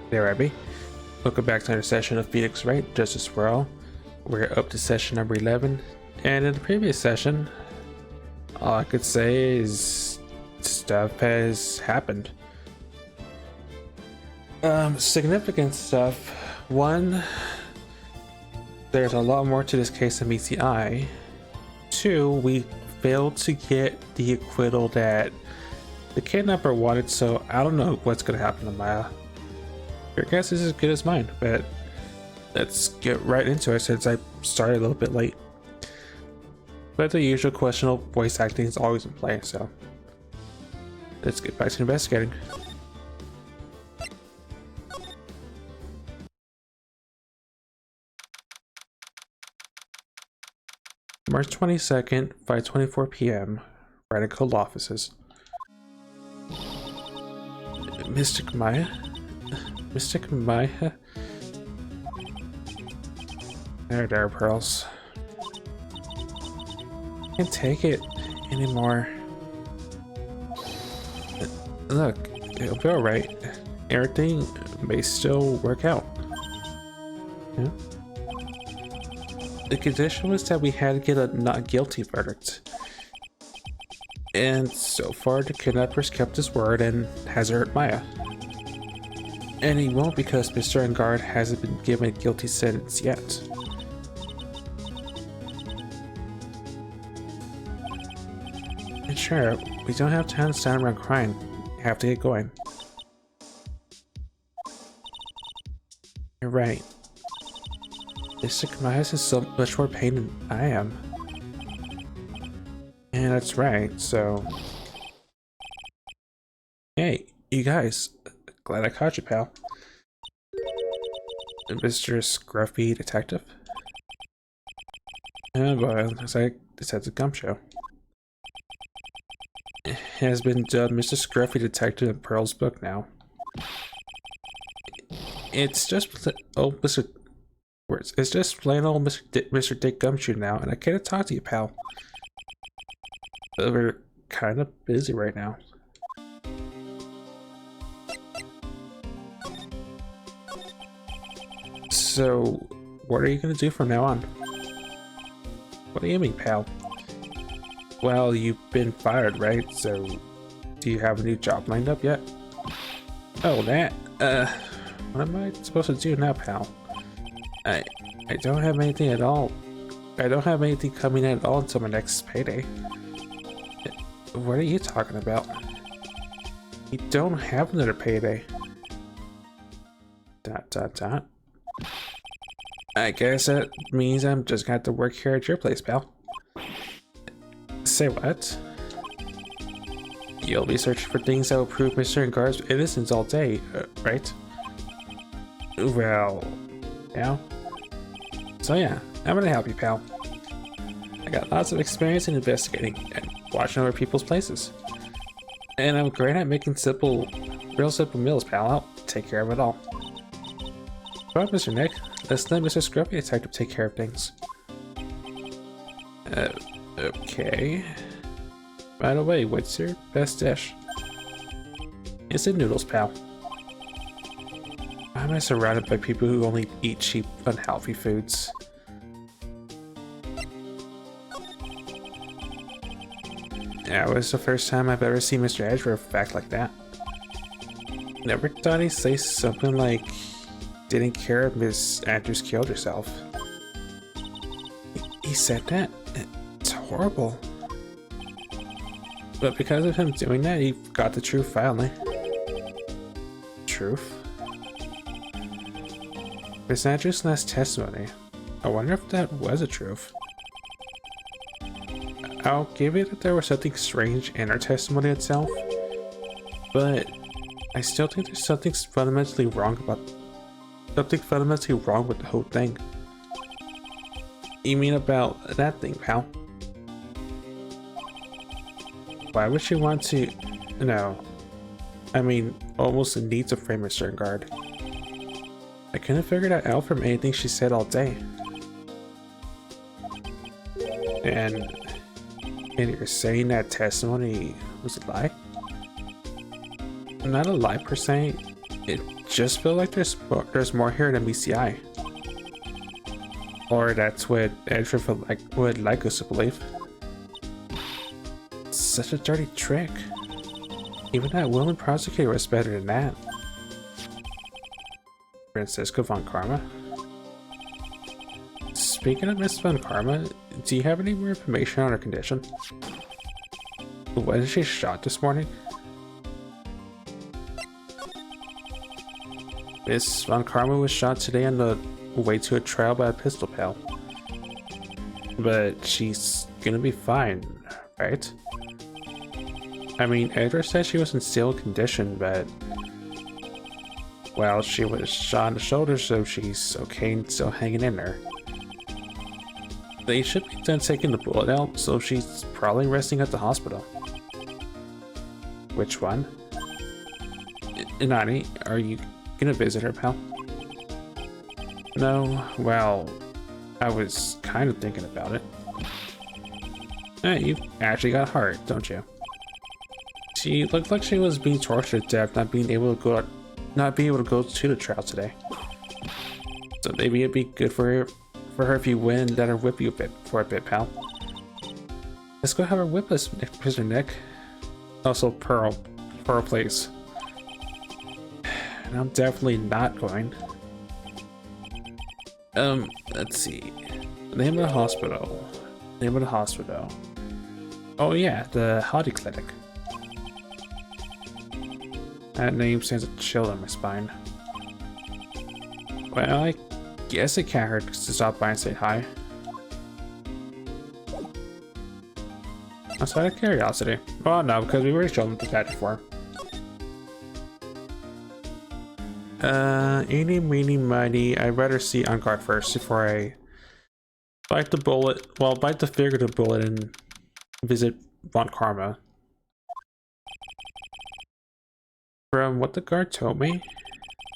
There I be. Welcome back to another session of Phoenix Wright, Justice for All. We're up to session number 11, and in the previous session, all I could say is stuff has happened. Significant stuff. One, there's a lot more to this case than meets the eye. Two, we failed to get the acquittal that the kidnapper wanted, so I don't know what's gonna happen to Maya. Your guess is as good as mine, but let's get right into it since I started a little bit late. But the usual questionable voice acting is always in play, so let's get back to investigating. March 22nd, 5:24 p.m. Wright & Code offices. Mystic Maya? Mystic Maya? There, Pearls. Can't take it anymore. Look, it'll be alright. Everything may still work out. Yeah? The condition was that we had to get a not guilty verdict. And so far, the kidnappers kept his word and has hurt Maya. And he won't because Mr. Engard hasn't been given a guilty sentence yet. And sure, we don't have time to stand around crying. We have to get going. You're right. Mr. Kamias is so much more pain than I am. And that's right, so... Hey, you guys. Glad I caught you, pal. Mr. Scruffy Detective? Oh boy, looks like this has a gum show. It has been dubbed Mr. Scruffy Detective in Pearl's book now. It's just it's just plain old Mr. Dick Gumshoe now, and I can't talk to you, pal. We're kind of busy right now. So, what are you gonna do from now on? What do you mean, pal? Well, you've been fired, right? So, do you have a new job lined up yet? Oh, that? What am I supposed to do now, pal? I don't have anything at all. I don't have anything coming in at all until my next payday. What are you talking about? You don't have another payday. ... I guess that means I'm just gonna have to work here at your place, pal. Say what? You'll be searching for things that will prove Mr. Engard's innocence all day, right? Well, yeah. So yeah, I'm gonna help you, pal. I got lots of experience in investigating and watching over people's places. And I'm great at making real simple meals, pal. I'll take care of it all. Come on, Mr. Nick. Let's let Mr. Scruffy Detective take care of things. Okay. By the way, what's your best dish? It's the noodles, pal. Why am I surrounded by people who only eat cheap, unhealthy foods? That was the first time I've ever seen Mr. Edgeworth act like that. Never thought he'd say something like, didn't care if Miss Andrews killed herself. He said that? It's horrible. But because of him doing that, he got the truth finally. Truth? Miss Andrews' last testimony. I wonder if that was a truth. I'll give it that there was something strange in her testimony itself, but I still think there's something fundamentally wrong with the whole thing. You mean about that thing, pal? Why would she want to... No. I mean, almost need to frame Mr. Engard. I couldn't figure that out from anything she said all day. And you're saying that testimony was a lie? Not a lie per se. It just feels like there's more here than BCI. Or that's what Edric would like us to believe. It's such a dirty trick. Even that woman prosecutor was better than that. Francisco von Karma. Speaking of Miss von Karma, do you have any more information on her condition? Wasn't she shot this morning? Miss von Karma was shot today on the way to a trial by a pistol pal. But she's gonna be fine, right? I mean, Edgar said she was in stable condition, but... well, she was shot in the shoulder, so she's okay and still hanging in there. They should be done taking the bullet out, so she's probably resting at the hospital. Which one? Inani, are you gonna visit her, pal? No, well, I was kind of thinking about it. Hey, you actually got heart, don't you? She looked like she was being tortured to death, not being able to go to the trial today. So maybe it'd be good for her if you win and let her whip you for a bit, pal. Let's go have her whip us, Prisoner Nick. Also, Pearl, please. And I'm definitely not going. Let's see. Name of the hospital. Name of the hospital. Oh yeah, the Hottie Clinic. That name sends a chill in my spine. Well, I guess it can't hurt to stop by and say hi. Outside of curiosity. Oh no, because we already showed them the badge before. Eeny, meeny, miny. I'd rather see on guard first before I bite the bullet. Well, bite the figurative bullet and visit Von Karma. From what the guard told me,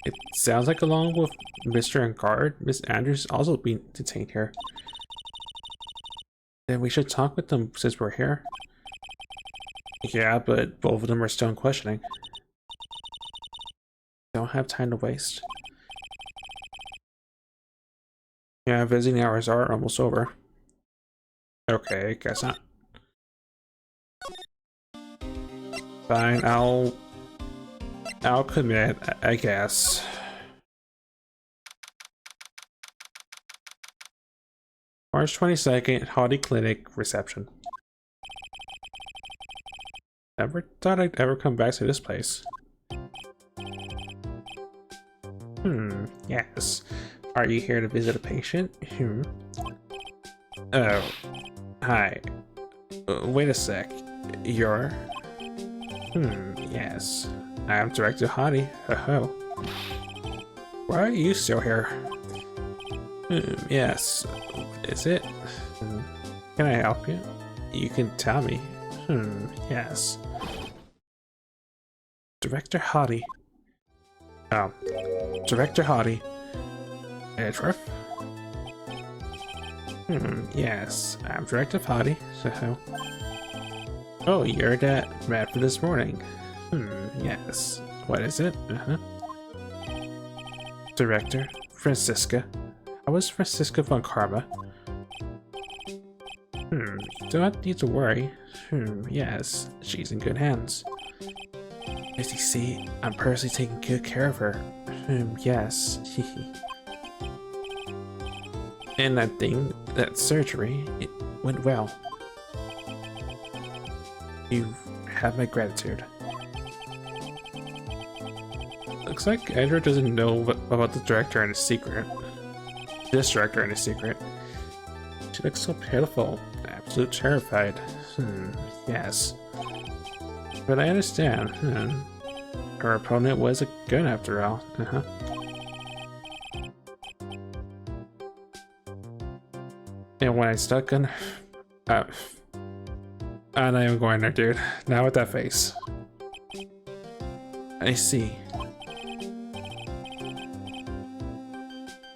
it sounds like along with Mr. and guard, Miss Andrews also being detained here. Then we should talk with them since we're here. Yeah, but both of them are still in questioning. Don't have time to waste. Yeah, visiting hours are almost over. Okay, I guess not. Fine, I'll commit, I guess. March 22nd, Hottie Clinic reception. Never thought I'd ever come back to this place. Yes. Are you here to visit a patient? Oh, hi. Wait a sec. You're... yes. I'm Director Hottie. Oh. Why are you still here? Yes. Is it? Can I help you? You can tell me. Yes. Director Hottie. Oh. Director Hottie. Edric? Yes. I'm Director Hottie, so... Oh, you're that man for this morning. Yes. What is it? Director, Francisca. How is Francisca von Karma? You don't need to worry. Yes, she's in good hands. As you see, I'm personally taking good care of her. Yes. And that surgery, it went well. You have my gratitude. Looks like Edgar doesn't know about the director and his secret. This director and his secret. She looks so pitiful, absolutely terrified. Yes. But I understand. Her opponent was a gun after all. And when I stuck on... I'm not even going there, dude. Not with that face. I see.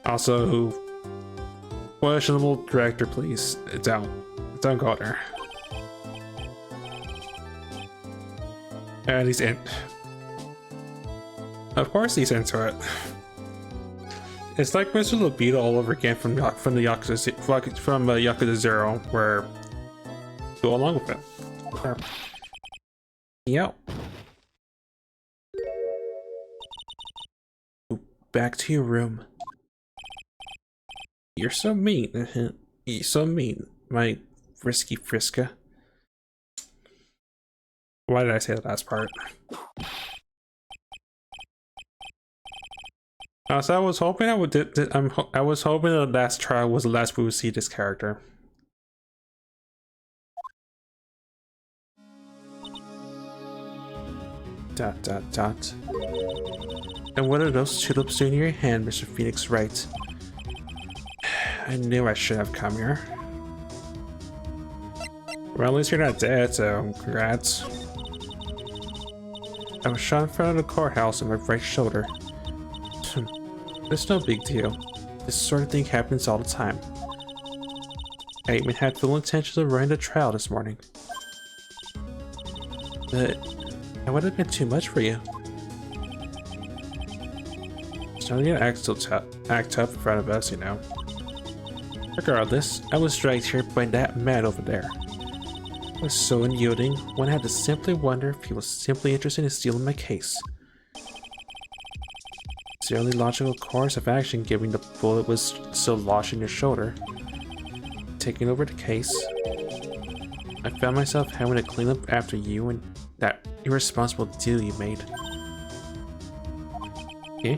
Also, questionable director, please. Don't go there. And he's in. Of course he's into it. It's like Mr. Libido all over again from Yakuza 0, where go along with it. Yep. Back to your room. You're so mean. You're so mean, my frisky Friska. Why did I say the last part? So I was hoping I was hoping the last trial was the last we would see this character. Dot dot dot. And what are those tulips doing in your hand, Mr. Phoenix Wright? I knew I should have come here. Well, at least you're not dead, so congrats. I was shot in front of the courthouse on my right shoulder. It's no big deal. This sort of thing happens all the time. I even had full intentions of running the trial this morning. But that would have been too much for you. It's not gonna act tough in front of us, you know. Regardless, I was dragged here by that man over there. I was so unyielding, one had to simply wonder if he was simply interested in stealing my case. It's the only logical course of action given the bullet was still lodged in your shoulder. Taking over the case, I found myself having to clean up after you and that irresponsible deal you made. Eh?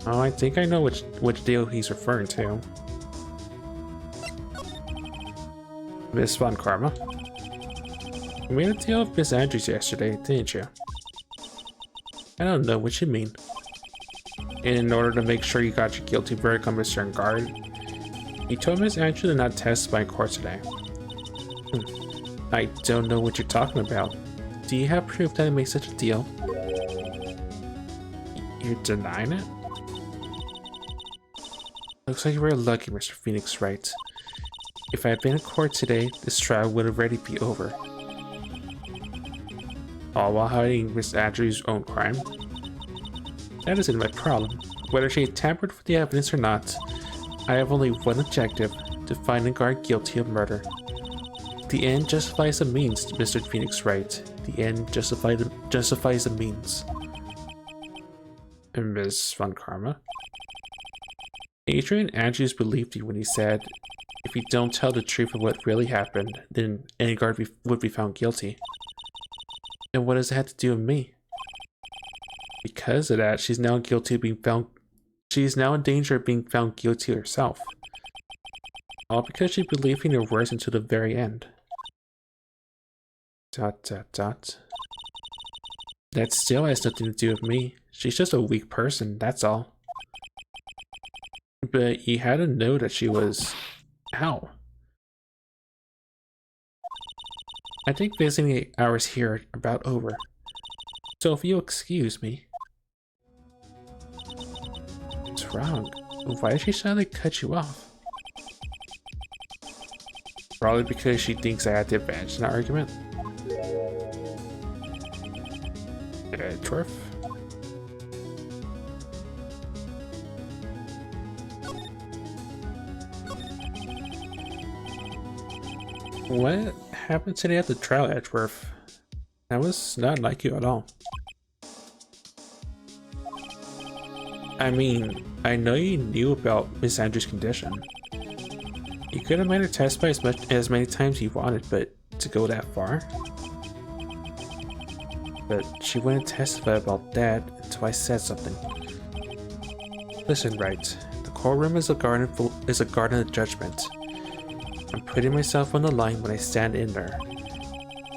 Oh, I think I know which deal he's referring to. Miss Von Karma. You made a deal with Miss Andrews yesterday, didn't you? I don't know what you mean. And in order to make sure you got your guilty verdict on Mr. Guard, you told Miss Andrews to not testify in court today. I don't know what you're talking about. Do you have proof that I made such a deal? You're denying it? Looks like you were lucky, Mr. Phoenix Wright. If I had been in court today, this trial would already be over. All while hiding Miss Andrews' own crime? That isn't my problem. Whether she tampered with the evidence or not, I have only one objective, to find the guard guilty of murder. The end justifies the means, Mr. Phoenix Wright. The end justifies the means. And Ms. Von Karma? Adrian Andrews believed you when he said, if you don't tell the truth of what really happened, then any guard would be found guilty. And what does that have to do with me? Because of that, she's now guilty of being found. She's now in danger of being found guilty herself. All because she believed in her words until the very end. Dot dot dot. That still has nothing to do with me. She's just a weak person, that's all. But you had to know that she was... Ow. I think visiting hours here are about over. So if you'll excuse me. What's wrong? Why did she suddenly cut you off? Probably because she thinks I had the advantage in that argument. Dwarf. What happened today at the trial, Edgeworth? That was not like you at all. I mean, I know you knew about Miss Andrews' condition. You could have made her testify as many times as you wanted, but to go that far? But she wouldn't testify about that until I said something. Listen, Wright. The courtroom is a garden of judgment. I'm putting myself on the line when I stand in there.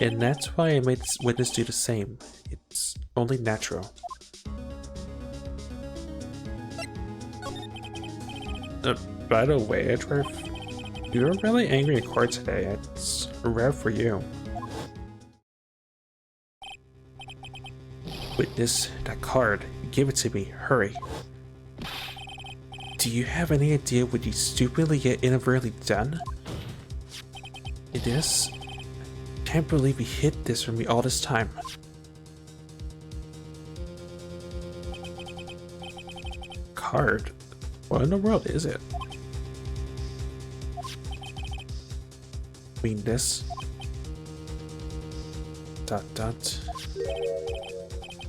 And that's why I made this witness do the same. It's only natural. By the way, Edgeworth, you were really angry in court today. It's rare for you. Witness, that card. Give it to me. Hurry. Do you have any idea what you stupidly yet inadvertently done? It is? Can't believe you hid this from me all this time. card? What in the world is it? I mean this. Dot dot.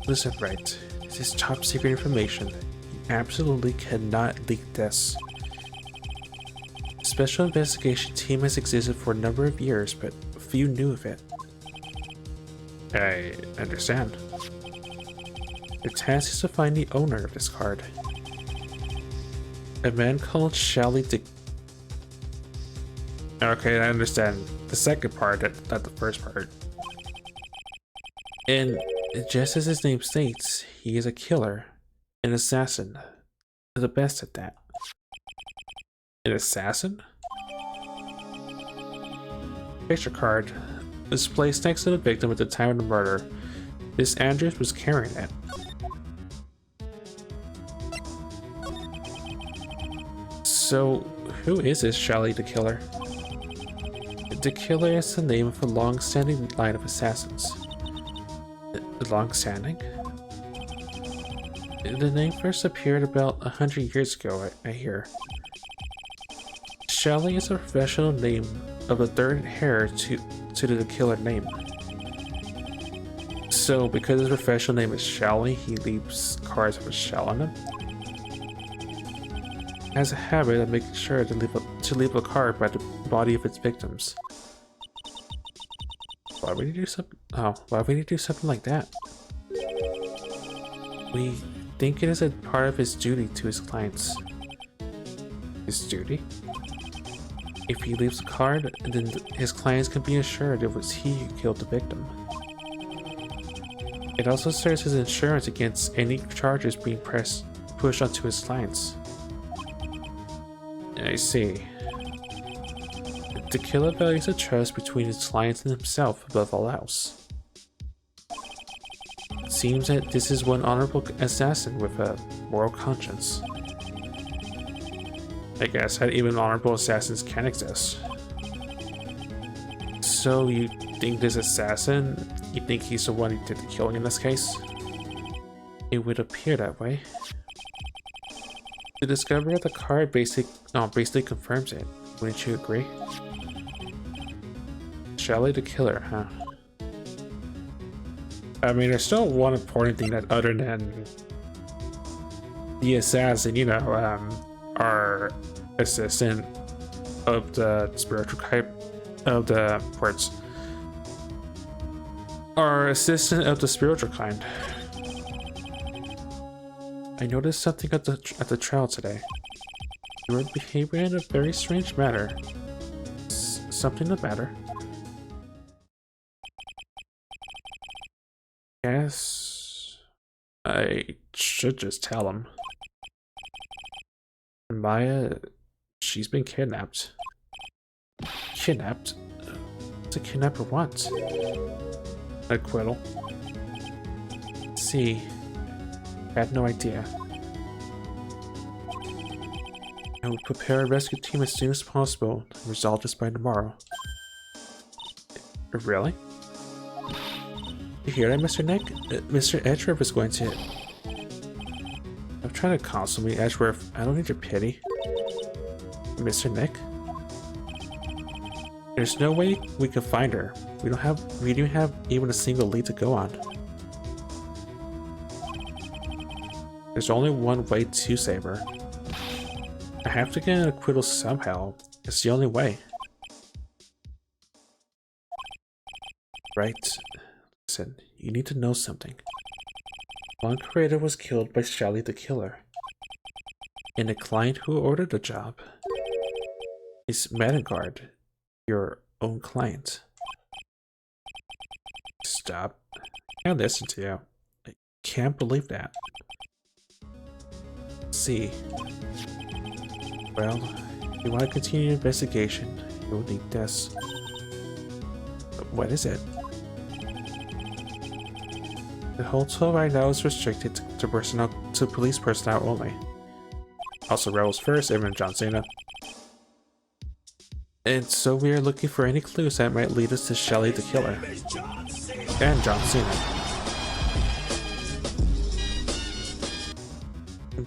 Listen, Wright. This is top secret information. You absolutely cannot leak this. The Special Investigation Team has existed for a number of years, but few knew of it. I understand. The task is to find the owner of this card. A man called Shelley de... Okay, I understand the second part, not the first part. And just as his name states, he is a killer, an assassin, the best at that. An assassin? Picture card was placed next to the victim at the time of the murder. This Andrews was carrying it. So, who is this Shelley the Killer? The Killer is the name of a long-standing line of assassins. Long-standing? The name first appeared about 100 years ago, I hear. Shelley is a professional name of the third heir to the Killer name. So, because his professional name is Shelley, he leaves cards with a shell on them. Has a habit of making sure to leave a card by the body of its victims. Why would he do something? Oh, why would he do something like that? We think it is a part of his duty to his clients. His duty? If he leaves a card, then his clients can be assured it was he who killed the victim. It also serves as insurance against any charges being pushed onto his clients. I see. The Killer values the trust between his clients and himself above all else. It seems that this is one honorable assassin with a moral conscience. I guess that even honorable assassins can exist. So you think this assassin, you think he's the one who did the killing in this case? It would appear that way. The discovery of the card basically confirms it. Wouldn't you agree? Shelley the Killer, huh? I mean, there's still one important thing that other than the assassin, you know, our assistant of the spiritual type of the words. Our assistant of the spiritual kind. I noticed something at the trial today. You were behaving in a very strange manner. Something the matter? Yes, I should just tell him. Maya, she's been kidnapped. Kidnapped? What's a kidnapper want? Acquittal. See, I had no idea. I will prepare a rescue team as soon as possible and resolve this by tomorrow. Really? You hear that, Mr. Nick? Mr. Edgeworth is going to... I'm trying to console me, Edgeworth. I don't need your pity. Mr. Nick? There's no way we can find her. We don't have even a single lead to go on. There's only one way to save her. I have to get an acquittal somehow. It's the only way. Right. Listen, you need to know something. One creator was killed by Shelley the Killer. And the client who ordered the job is Metagard, your own client. Stop. I can't listen to you. I can't believe that. See. Well, if you want to continue the investigation, you'll need this. What is it? The hotel right now is restricted to police personnel only. Also, Rebels first, and John Cena. And so we are looking for any clues that might lead us to Shelley the Killer. And John Cena.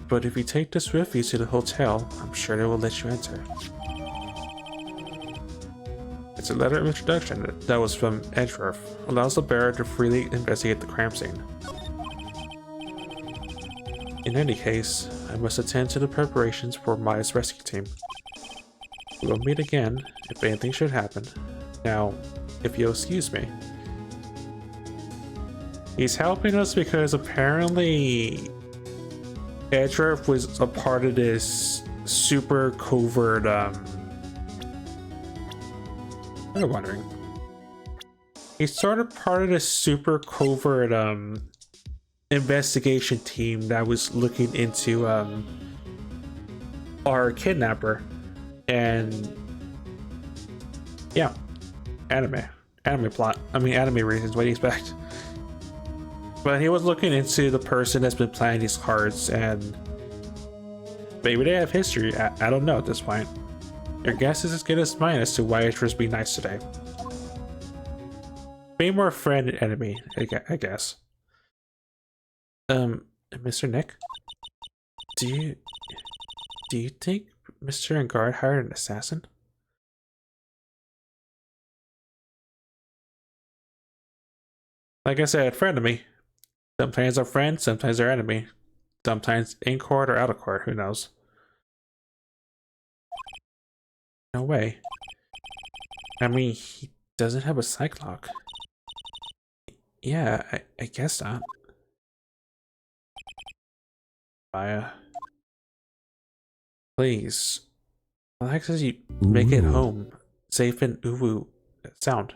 But if you take this with you to the hotel, I'm sure they will let you enter. It's a letter of introduction that was from Edgeworth. Allows the bearer to freely investigate the crime scene. In any case, I must attend to the preparations for Maya's rescue team. We will meet again if anything should happen. Now, if you'll excuse me. He's helping us because apparently Edgeworth was a part of this super covert, I'm wondering. He's sort of part of this super covert, investigation team that was looking into, our kidnapper. And yeah, anime plot. I mean, anime reasons. What do you expect? But he was looking into the person that's been playing these cards, and maybe they have history. I don't know at this point. Your guess is as good as mine as to why it's supposed to be nice today. Be more friend and enemy, I guess. Mr. Nick, do you think Mr. Engard hired an assassin? Like I said, friend of me. Sometimes they're friends, sometimes they're enemy. Sometimes in court or out of court, who knows? No way. I mean, he doesn't have a psych lock. Yeah, I guess not. Maya. Please. Alex says you make it home. Safe and uwu sound.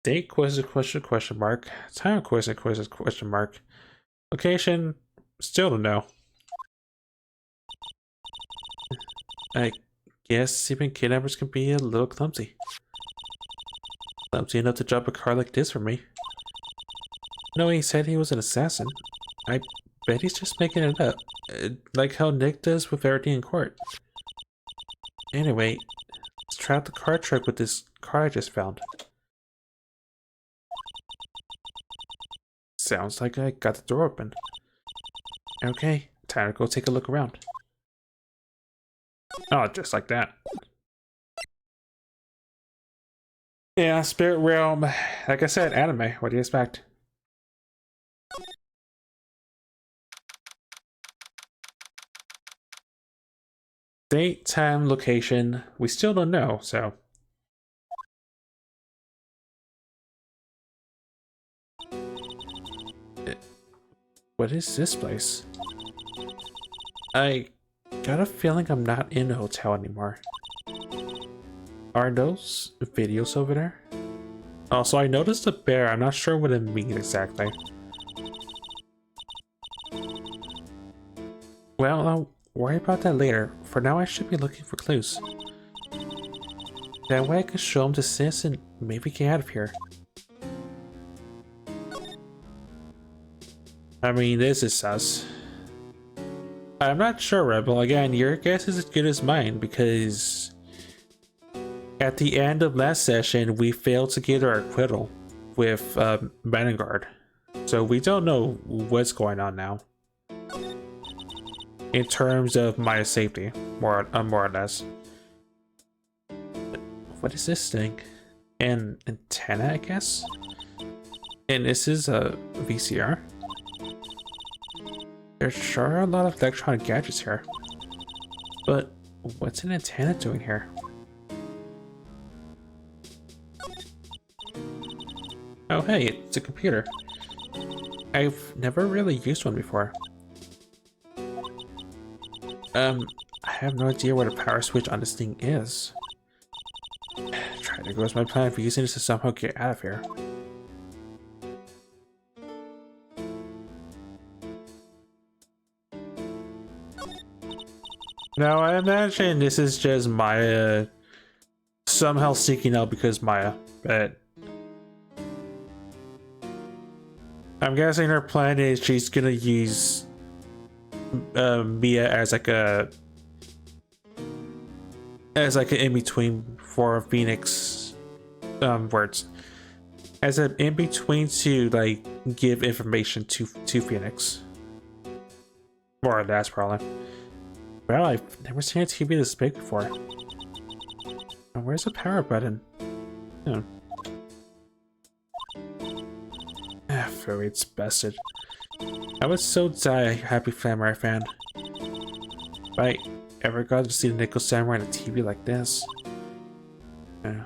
Date question mark. Time question mark. Location still to know. I guess even kidnappers can be a little clumsy. Clumsy enough to drop a card like this for me. No, he said he was an assassin. I bet he's just making it up. Like how Nick does with everything in court. Anyway, let's try out the card trick with this card I just found. Sounds like I got the door open. Okay, time to go take a look around. Oh, just like that. Yeah, Spirit Realm. Like I said, anime. What do you expect? Date, time, location. We still don't know, so. What is this place? I got a feeling I'm not in a hotel anymore. Are those videos over there? Also, I noticed a bear. I'm not sure what it means exactly. Well, I'll worry about that later. For now, I should be looking for clues. That way I can show them to Sis and maybe get out of here. I mean, this is sus. I'm not sure, Rebel. Again, your guess is as good as mine because at the end of last session, we failed to get our acquittal with Vanguard. So we don't know what's going on now. In terms of my safety, more or less. What is this thing? An antenna, I guess? And this is a VCR? There sure are a lot of electronic gadgets here. But what's an antenna doing here? Oh hey, it's a computer. I've never really used one before. I have no idea what a power switch on this thing is. Try to go as my plan for using this to somehow get out of here. Now I imagine this is just Maya somehow seeking out because Maya, but I'm guessing her plan is she's gonna use Mia as like an in-between for Phoenix words. as an in-between to like give information to Phoenix. More or less, probably. Well, I've never seen a TV this big before. Oh, where's the power button? Oh. Ah, it's busted. I would so die a happy Samurai fan. If I ever got to see the Nickel Samurai on a TV like this. Yeah.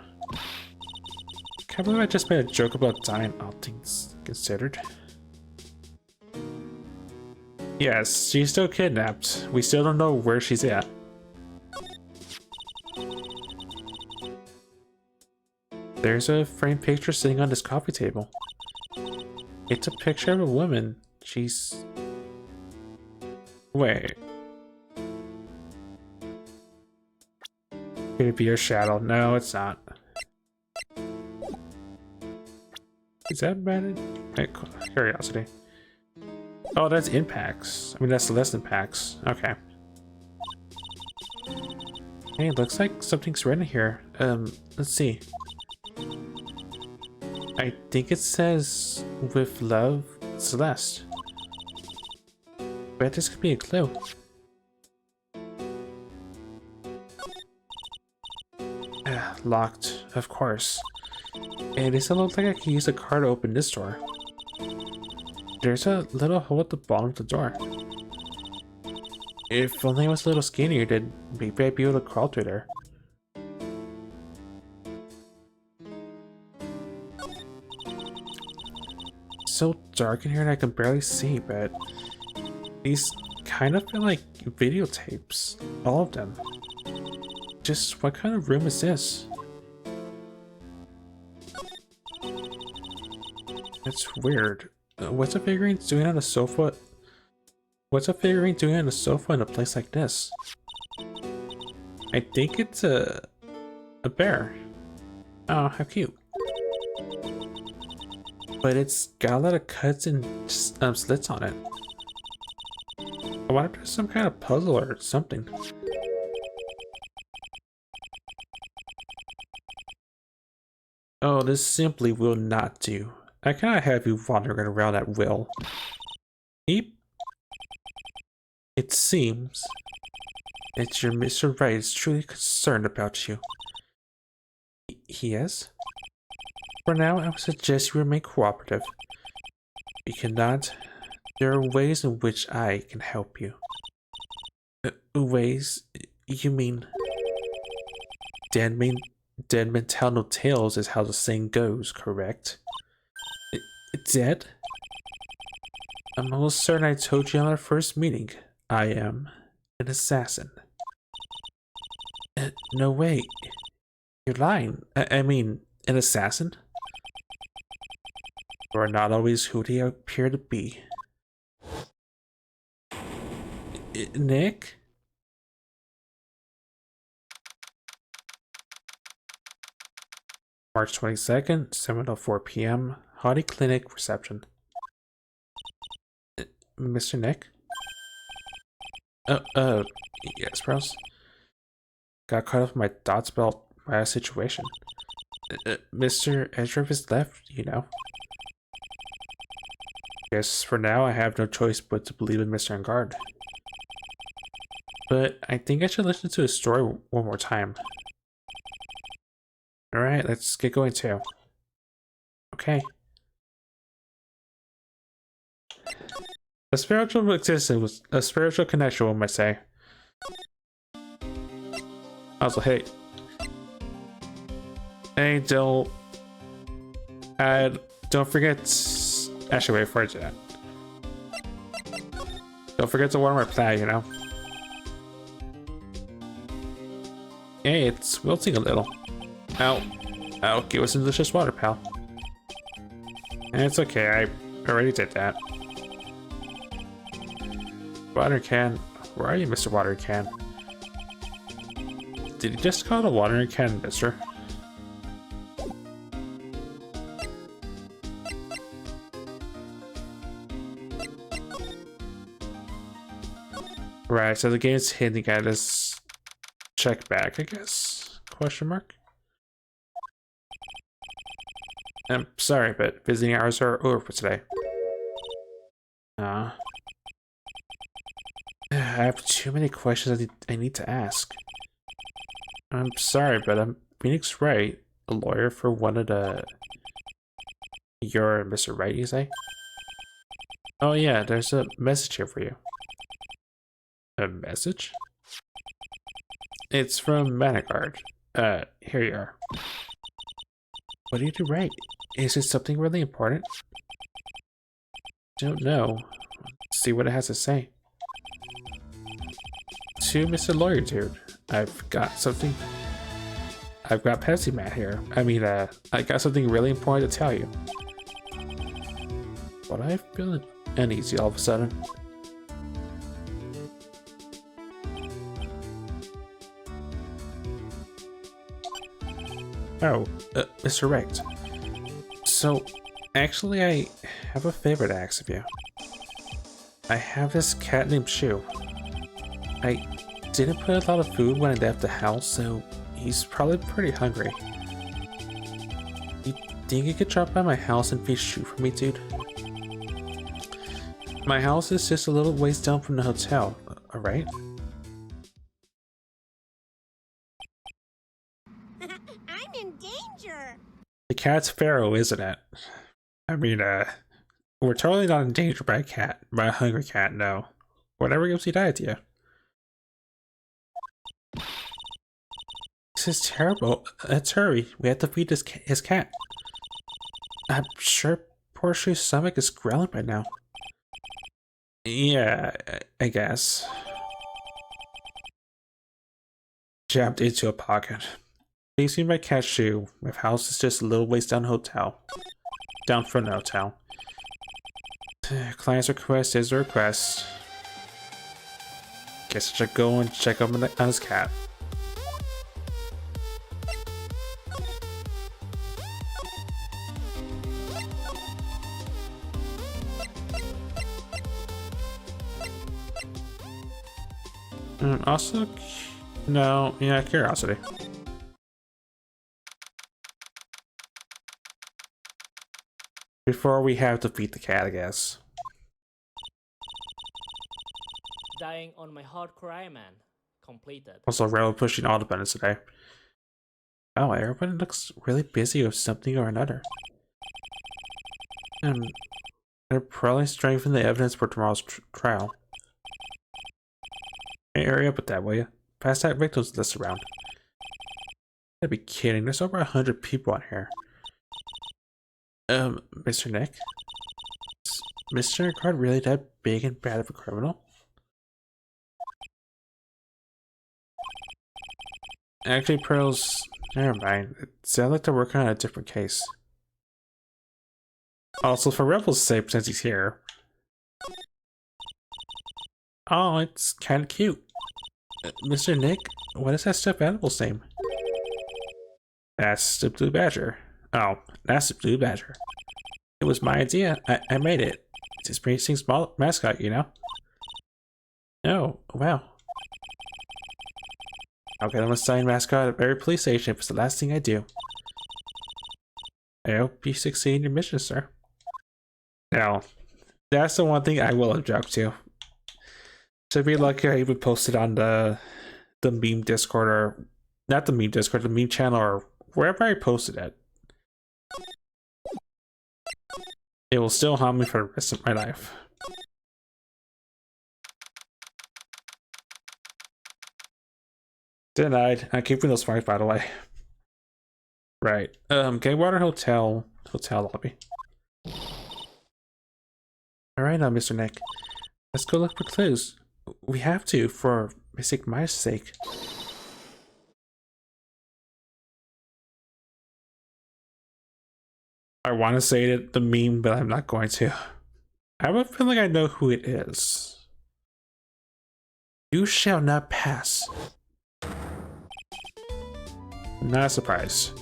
Can't believe I just made a joke about dying, all things considered. Yes, she's still kidnapped. We still don't know where she's at. There's a framed picture sitting on this coffee table. It's a picture of a woman. She's... Wait. Could it be her shadow? No, it's not. Is that bad? Curiosity. Oh, that's impacts. I mean, that's less impacts. Okay. Hey, it looks like something's written here. Let's see. I think it says, with love, Celeste. Bet this could be a clue. Locked, of course. And it doesn't look like I can use a card to open this door. There's a little hole at the bottom of the door. If only I was a little skinnier, then maybe I'd be able to crawl through there. It's so dark in here and I can barely see, but these kind of feel like videotapes. All of them. Just what kind of room is this? That's weird. What's a figurine doing on a sofa? What's a figurine doing on a sofa in a place like this? I think it's a bear. Oh, how cute. But it's got a lot of cuts and slits on it. I wonder if there's some kind of puzzle or something. Oh, this simply will not do. I cannot have you wandering around at will. Eep. It seems that your Mr. Wright is truly concerned about you. He is? For now, I would suggest you remain cooperative. If you cannot, there are ways in which I can help you. Ways? You mean... Dead men tell no tales is how the saying goes, correct? Dead? I'm almost certain I told you on our first meeting. I am an assassin. No way. You're lying. I mean, an assassin? You are not always who they appear to be. Nick? March 22nd, 7:04 p.m. Hardy Clinic reception. Mr. Nick? Yes, bros. Got caught up in my thoughts about my situation. Mr. Edruff is left, you know. Guess for now I have no choice but to believe in Mr. Engard. But I think I should listen to his story one more time. Alright, let's get going too. Okay. A spiritual existence, a spiritual connection, one might say. Also, hey, don't forget. Actually, wait before I do that. Don't forget to water my plant, you know. Hey, it's wilting a little. Ow, give us some delicious water, pal. And it's okay, I already did that. Water can. Where are you, Mr. Water Can? Did you just call it a watering can, mister? Right, so the game's hinting at us. Check back, I guess? Question mark? I'm sorry, but visiting hours are over for today. I have too many questions I need to ask. I'm sorry, but I'm Phoenix Wright, a lawyer for one of the... You're Mr. Wright, you say? Oh yeah, there's a message here for you. A message? It's from Manigard. Here you are. What do you do right? Is it something really important? Don't know. Let's see what it has to say. To Mr. Lawyer Dude, I've got Pepsi Man here. I got something really important to tell you. But I feel uneasy all of a sudden. Oh, Mr. Wright. So, actually, I have a favor to ask of you. I have this cat named Shu. I didn't put a lot of food when I left the house, so he's probably pretty hungry. You think you could drop by my house and feed Shu for me, dude? My house is just a little ways down from the hotel, alright? I'm in danger! The cat's Pharaoh, isn't it? We're totally not in danger by a cat. By a hungry cat, no. Whatever gives you diet to you. This is terrible. Let's hurry. We have to feed his cat. I'm sure poor Shu's stomach is growling by now. Yeah, I guess. Jammed into a pocket. Facing my cat Shu. My house is just a little ways down hotel. Down from the hotel. Client's request is a request. Guess I should go and check up on his cat. And also, no, yeah, curiosity. Before we have to feed the cat, I guess. Dying on my hardcore Iron Man. Completed. Also, railroad pushing all the buttons today. Oh, everybody looks really busy with something or another. And they're probably strengthening the evidence for tomorrow's trial. Hey, hurry up with that, will you? Pass that victims list around. Gotta be kidding, there's over 100 people on here. Mr. Nick? Is Mr. Card really that big and bad of a criminal? Actually, Pearls, never mind. It sounds like they're working on a different case. Also, for Rebel's sake, since he's here. Oh, it's kind of cute. Mr. Nick, what is that stuffed animal's name? That's the Blue Badger. Oh, that's the Blue Badger. It was my idea. I made it. It's his pretty small mascot, you know? Oh, wow. I'll get him a signed mascot at every police station if it's the last thing I do. I hope you succeed in your mission, sir. Now, that's the one thing I will object to. So be lucky I even posted on the meme Discord, or not the meme Discord, the meme channel, or wherever I posted it. It will still haunt me for the rest of my life. Denied. I'm keeping those marks, by the way. Right. Gatewater Hotel lobby. Alright now, Mr. Nick. Let's go look for clues. We have to, for Mystic Maya's sake. I want to say it, the meme, but I'm not going to. I have a feeling I know who it is. You shall not pass. Not a surprise.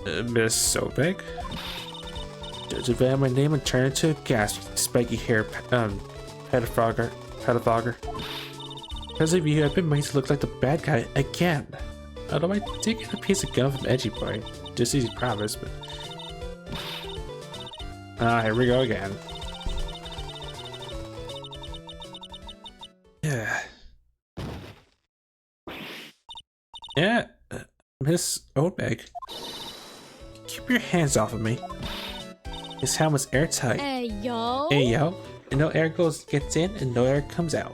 Miss Sobek? Judge event my name and turn into a gas, spiky hair pedophile. Because of you, I've been made to look like the bad guy again. Although I did get a piece of gum from Edgy Boy, just as he promised, but Ah, here we go again. Yeah. Yeah, Miss Oldbag. Keep your hands off of me. This helmet's airtight. Hey, yo. Hey, yo. And no air gets in and no air comes out.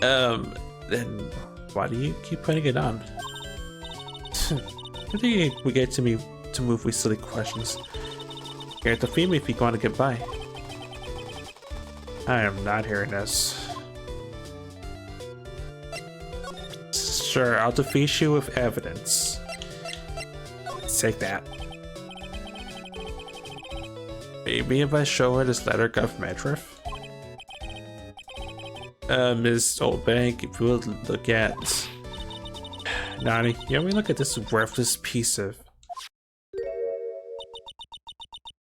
Then why do you keep putting it on? I think we get to move with silly questions. You're to feed me if you want to get by. I am not hearing this. Sure, I'll defeat you with evidence. Take that. Maybe if I show her this letter got from Edriff? Miss Oldbank, if you would look at... Nani, yeah, we look at this worthless piece of...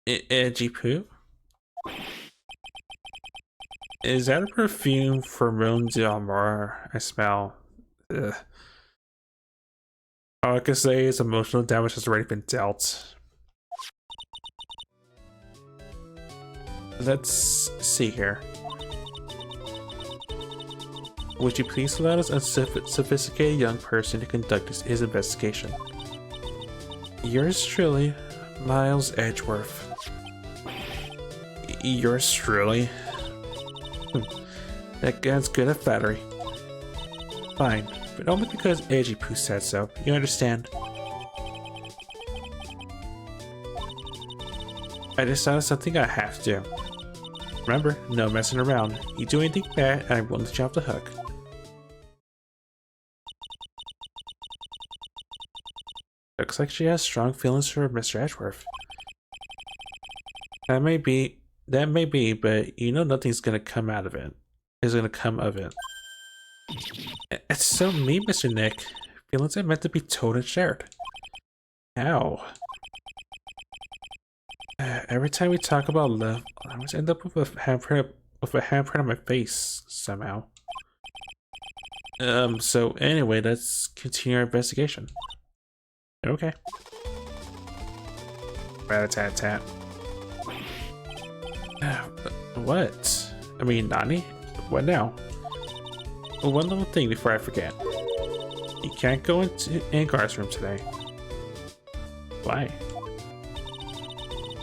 edgy poo? Is that a perfume from Rome d'Amour I smell? Ugh. All I can say is emotional damage has already been dealt. Let's see here. Would you please allow this unsophisticated young person to conduct his investigation? Yours truly, Miles Edgeworth. Yours truly? That's good at flattery. Fine, but only because Edgy Poo said so. You understand? I decided something I have to do. Remember, no messing around. You do anything bad, and I will let you off the hook. Looks like she has strong feelings for Mr. Edgeworth. That may be, but you know nothing's gonna come out of it. Is gonna come of it. It's so mean, Mr. Nick. Feelings are meant to be told and shared. Ow. Every time we talk about love, I always end up with a handprint on my face somehow. So anyway, let's continue our investigation. Okay. Rat-a-tat-tat. What? I mean, Nani? What now? One little thing before I forget. You can't go into Angar's room today. Why?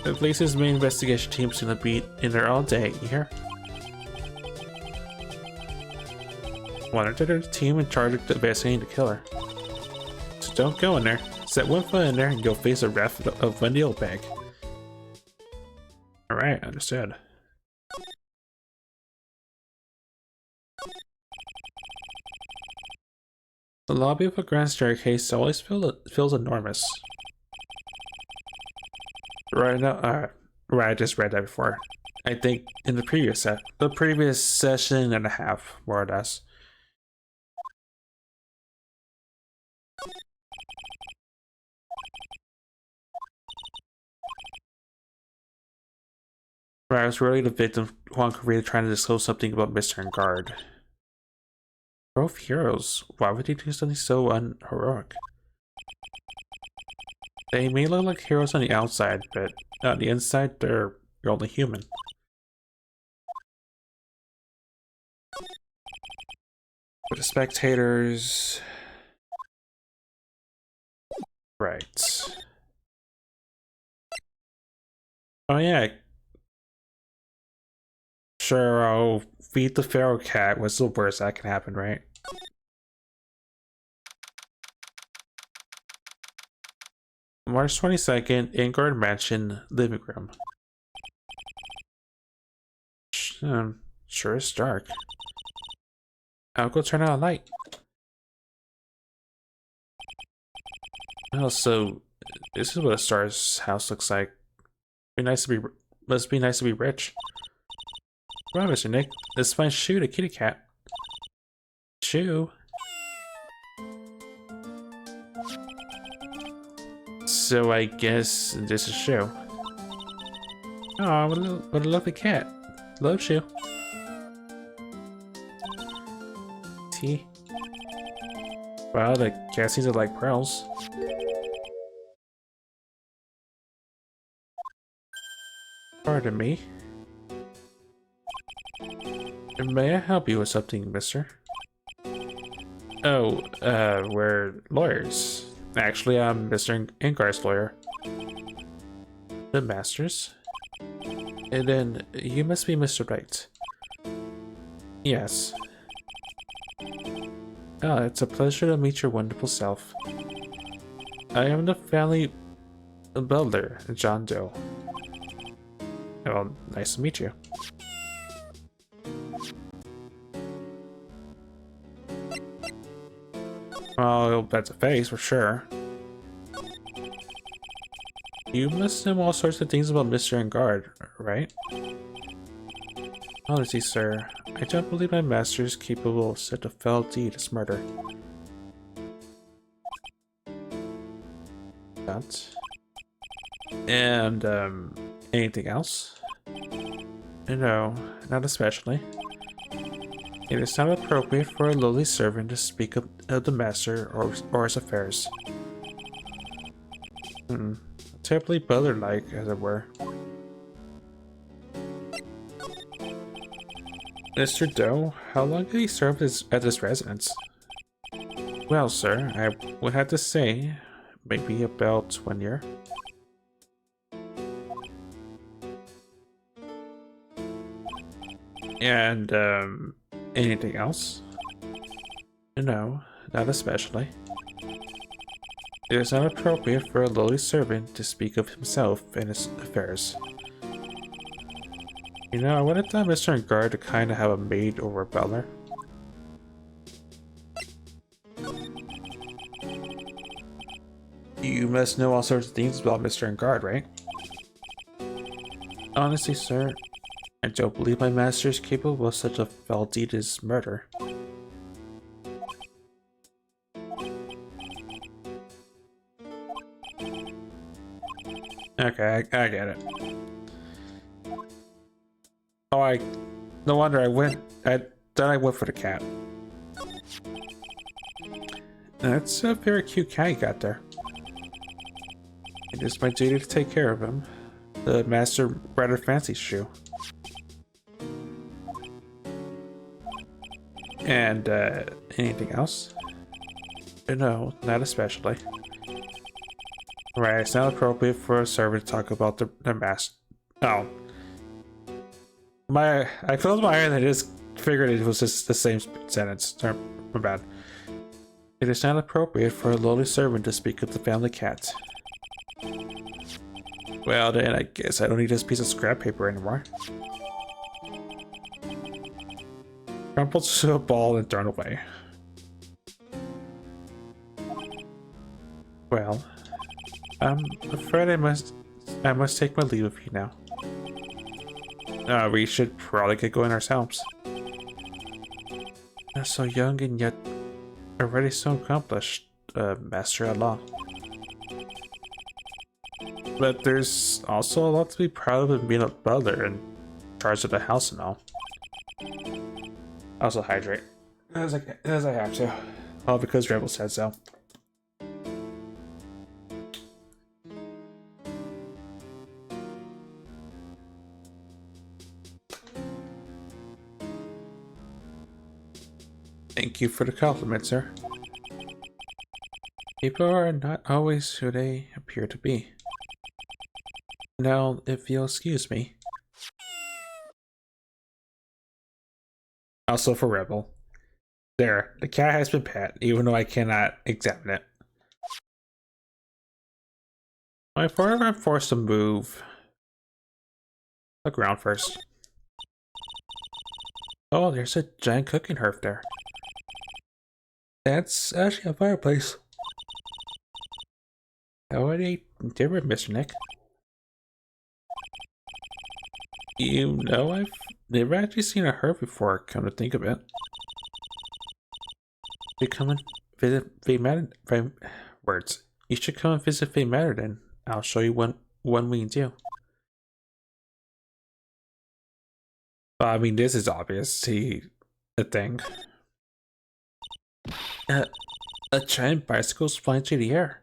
The police's main investigation team's gonna be in there all day, you hear? Wanted to the team in charge of investigating the killer. So don't go in there. Set one foot in there and you'll face a wrath of Wendy Oldbag. Alright, understood. The lobby of a grand staircase always feels enormous. Right now, right, I just read that before. I think in the previous session and a half, more or less. Right, I was really the victim Juan Correa trying to disclose something about Mr. Guard. Both heroes. Why would they do something so unheroic? They may look like heroes on the outside, but on the inside, they're only human. For the spectators... Right. Oh yeah. Sure, I'll feed the feral cat. What's the worst that can happen, right? March 22nd, Ingard Mansion, living room. Sure it's dark. I'll go turn on a light. Oh, so this is what a star's house looks like. Must be nice to be rich. Come on, Mr. Nick. Let's find Shoo, the kitty cat. Shoo. So I guess this is Shoo. Oh, what a lovely cat. Love Shoo. Tea. Wow, the cat seems to like pearls. Pardon me. May I help you with something, mister? Oh, we're lawyers. Actually, I'm Mr. Ingar's lawyer. The Masters? And then, you must be Mr. Wright. Yes. Oh, it's a pleasure to meet your wonderful self. I am the family butler, John Doe. Well, nice to meet you. Well, that's a face for sure. You must know all sorts of things about Mr. Ingard, right? Honestly, sir, I don't believe my master is capable of such a foul deed as murder. That. And, anything else? No, not especially. It is not appropriate for a lowly servant to speak of the master or his affairs. Terribly butler-like, as it were. Mr. Doe, how long did he serve at this residence? Well, sir, I would have to say, maybe about 1 year. And, anything else? No, not especially. It is not appropriate for a lowly servant to speak of himself and his affairs. You know, I would have thought Mr. Ingard to kind of have a maid over a butler. You must know all sorts of things about Mr. Ingard, right? Honestly, sir, I don't believe my master is capable of such a foul deed as murder. Okay, I get it. Oh, no wonder I went for the cat. That's a very cute cat you got there. It is my duty to take care of him. The master rather fancies shoe. And, anything else? No, not especially. Right, it's not appropriate for a servant to talk about the master. Oh. I closed my eye and I just figured it was just the same sentence. My bad. It is not appropriate for a lowly servant to speak of the family cat. Well then, I guess I don't need this piece of scrap paper anymore. Crumpled to a ball and thrown away. Well, I'm afraid I must take my leave of you now. We should probably get going ourselves. You're so young and yet already so accomplished, master at law. But there's also a lot to be proud of in being a butler and in charge of the house and all. I also hydrate as I have to. All because Rebel said so. Thank you for the compliment, sir. People are not always who they appear to be. Now, if you'll excuse me. Also for Rebel. There, the cat has been pet, even though I cannot examine it. My partner, I'm forced to move. Look around first. Oh, there's a giant cooking hearth there. That's actually a fireplace. How are they different, Mr. Nick? You know, I've never actually seen a hearth before, come to think of it. You come and visit words. You should come and visit Faye Manor then. I'll show you one we can do. I mean, this is obviously a thing. A giant bicycle flying through the air.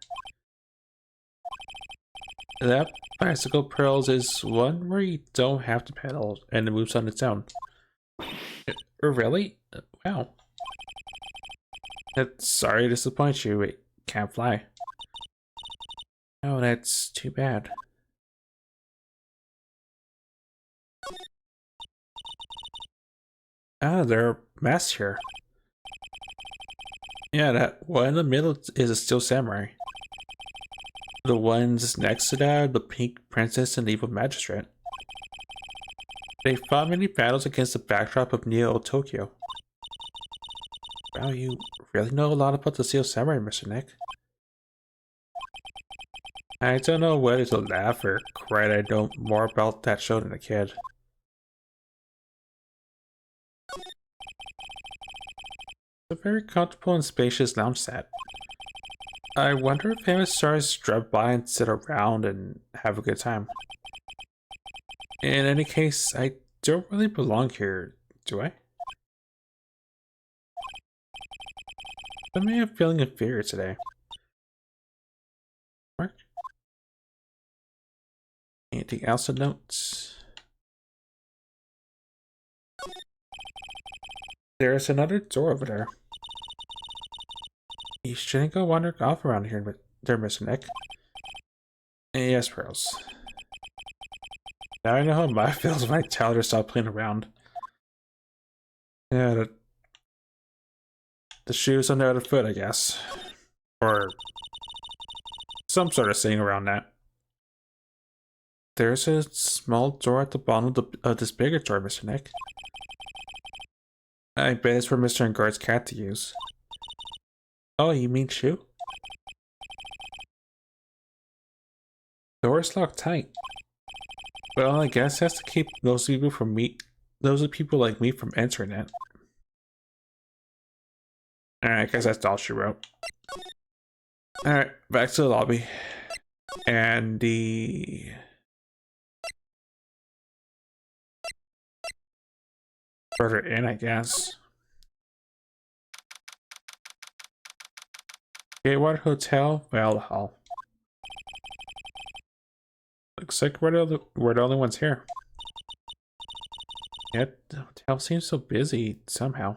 That bicycle pearls is one where you don't have to pedal and it moves on its own. Really? Wow. Sorry to disappoint you, it can't fly. Oh, that's too bad. Ah, there are masks here. Yeah, that one in the middle is a steel samurai. The ones next to that, the pink princess and the evil magistrate. They fought many battles against the backdrop of Neo Tokyo. Wow, you really know a lot about the steel samurai, Mr. Nick. I don't know whether to laugh or cry that I know more about that show than a kid. It's a very comfortable and spacious lounge set. I wonder if famous stars drop by and sit around and have a good time. In any case, I don't really belong here, do I? I may have feeling inferior today. Mark? Anything else to note? There's another door over there. You shouldn't go wandering off around here, Mr. Nick. Yes, Pearls. Now I know how my feels when I tell her to stop playing around. Yeah, the shoes on the other foot, I guess. Or some sort of saying around that. There's a small door at the bottom of this bigger door, Mr. Nick. I bet it's for Mr. Engard's cat to use. Oh, you mean shoe? Door's locked tight. Well, I guess that's to keep those people like me from entering it. Alright, I guess that's all she wrote. Alright, back to the lobby. And the... further in, I guess. Gatewater Hotel, well, hall. Looks like we're the only ones here. Yet the hotel seems so busy somehow.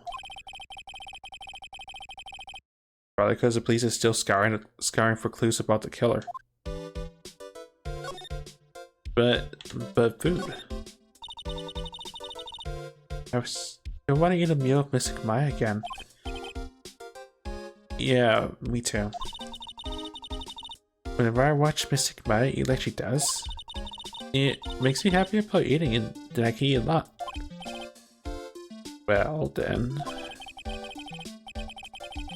Probably because the police is still scouring for clues about the killer. But food. I want to eat a meal with Mystic Maya again. Yeah, me too. Whenever I watch Mystic Maya eat like she does, it makes me happy about eating, and then I can eat a lot. Well then,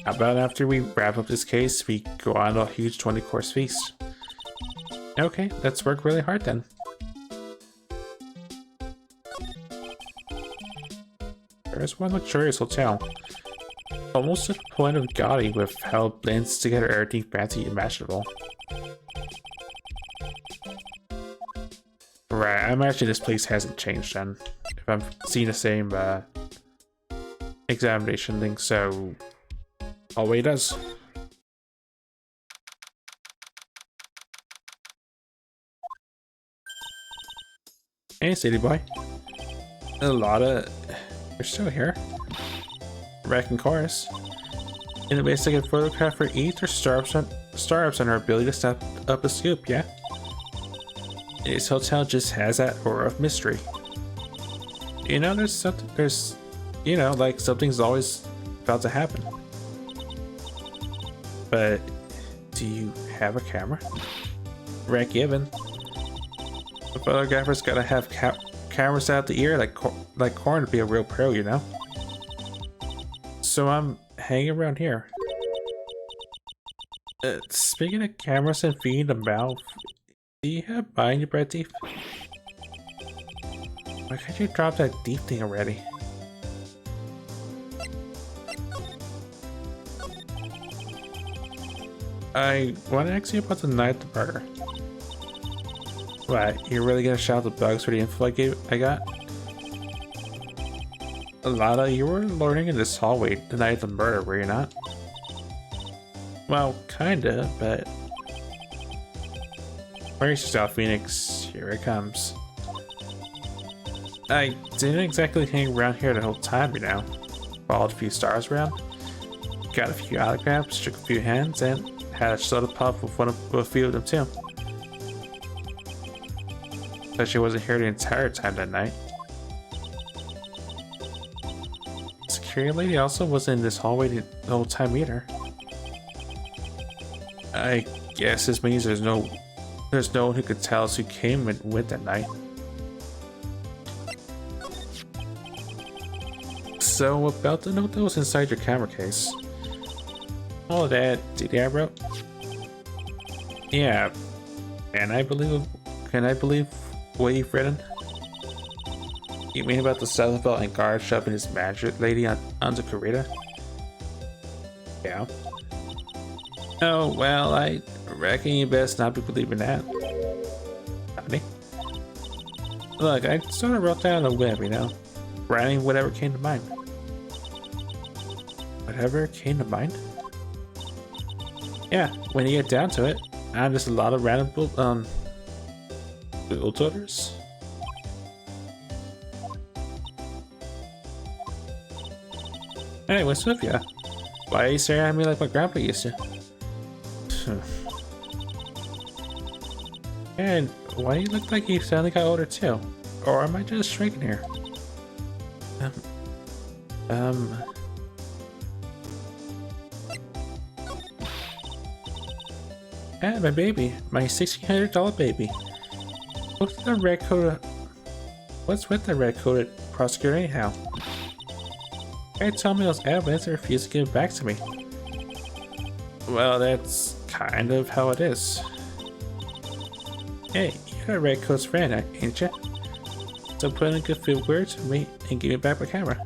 how about after we wrap up this case, we go on a huge 20-course feast? Okay, let's work really hard then. There's one luxurious hotel. Almost to the point of gaudy with how it blends together everything fancy imaginable. Right, I imagine this place hasn't changed then. If I'm seeing the same examination link, so I'll wait does. Hey, city boy. A lot of... You're still here. Back in chorus. In a basic and photograph for each or star-ups on our ability to step up a scoop, yeah? This hotel just has that aura of mystery. You know, like something's always about to happen. But do you have a camera? Right given. The photographer's gotta have cameras out the ear like corn to be a real pro, you know? So I'm hanging around here. Speaking of cameras and feeding the mouth, do you have buying your bread teeth? Why can't you drop that deep thing already? I want to ask you about the night of the murder. What, you're really gonna shout the bugs for the info I got? Lada, you were learning in this hallway the night of the murder, were you not? Well, kinda, but... Brace yourself, Phoenix. Here it comes. I didn't exactly hang around here the whole time, you know. Followed a few stars around, got a few autographs, shook a few hands, and had a soda pop with a few of them too. But she wasn't here the entire time that night. Security lady also wasn't in this hallway the whole time either. I guess this means there's no one who could tell us who came and went that night. So about the note that was inside your camera case. All that DDI wrote. Yeah, can I believe what you've written? You mean about the saddle belt and guard shoving his magic lady onto Karita? Yeah. Oh, well, I reckon you best not be believing that. Honey. Look, I sort of wrote down on the web, you know? Writing whatever came to mind. Whatever came to mind? Yeah, when you get down to it, I'm just a lot of random build orders. Hey, what's with ya? Why are you staring at me like my grandpa used to? And why do you look like you suddenly got older too? Or am I just shrinking here? Yeah, my baby. My $1,600 baby. What's with the red-coated prosecutor anyhow? They told me those evidence and refused to give it back to me. Well, that's kind of how it is. Hey, you're a Redcoat's friend, ain't you? So put in a good few words for me and give me back my camera.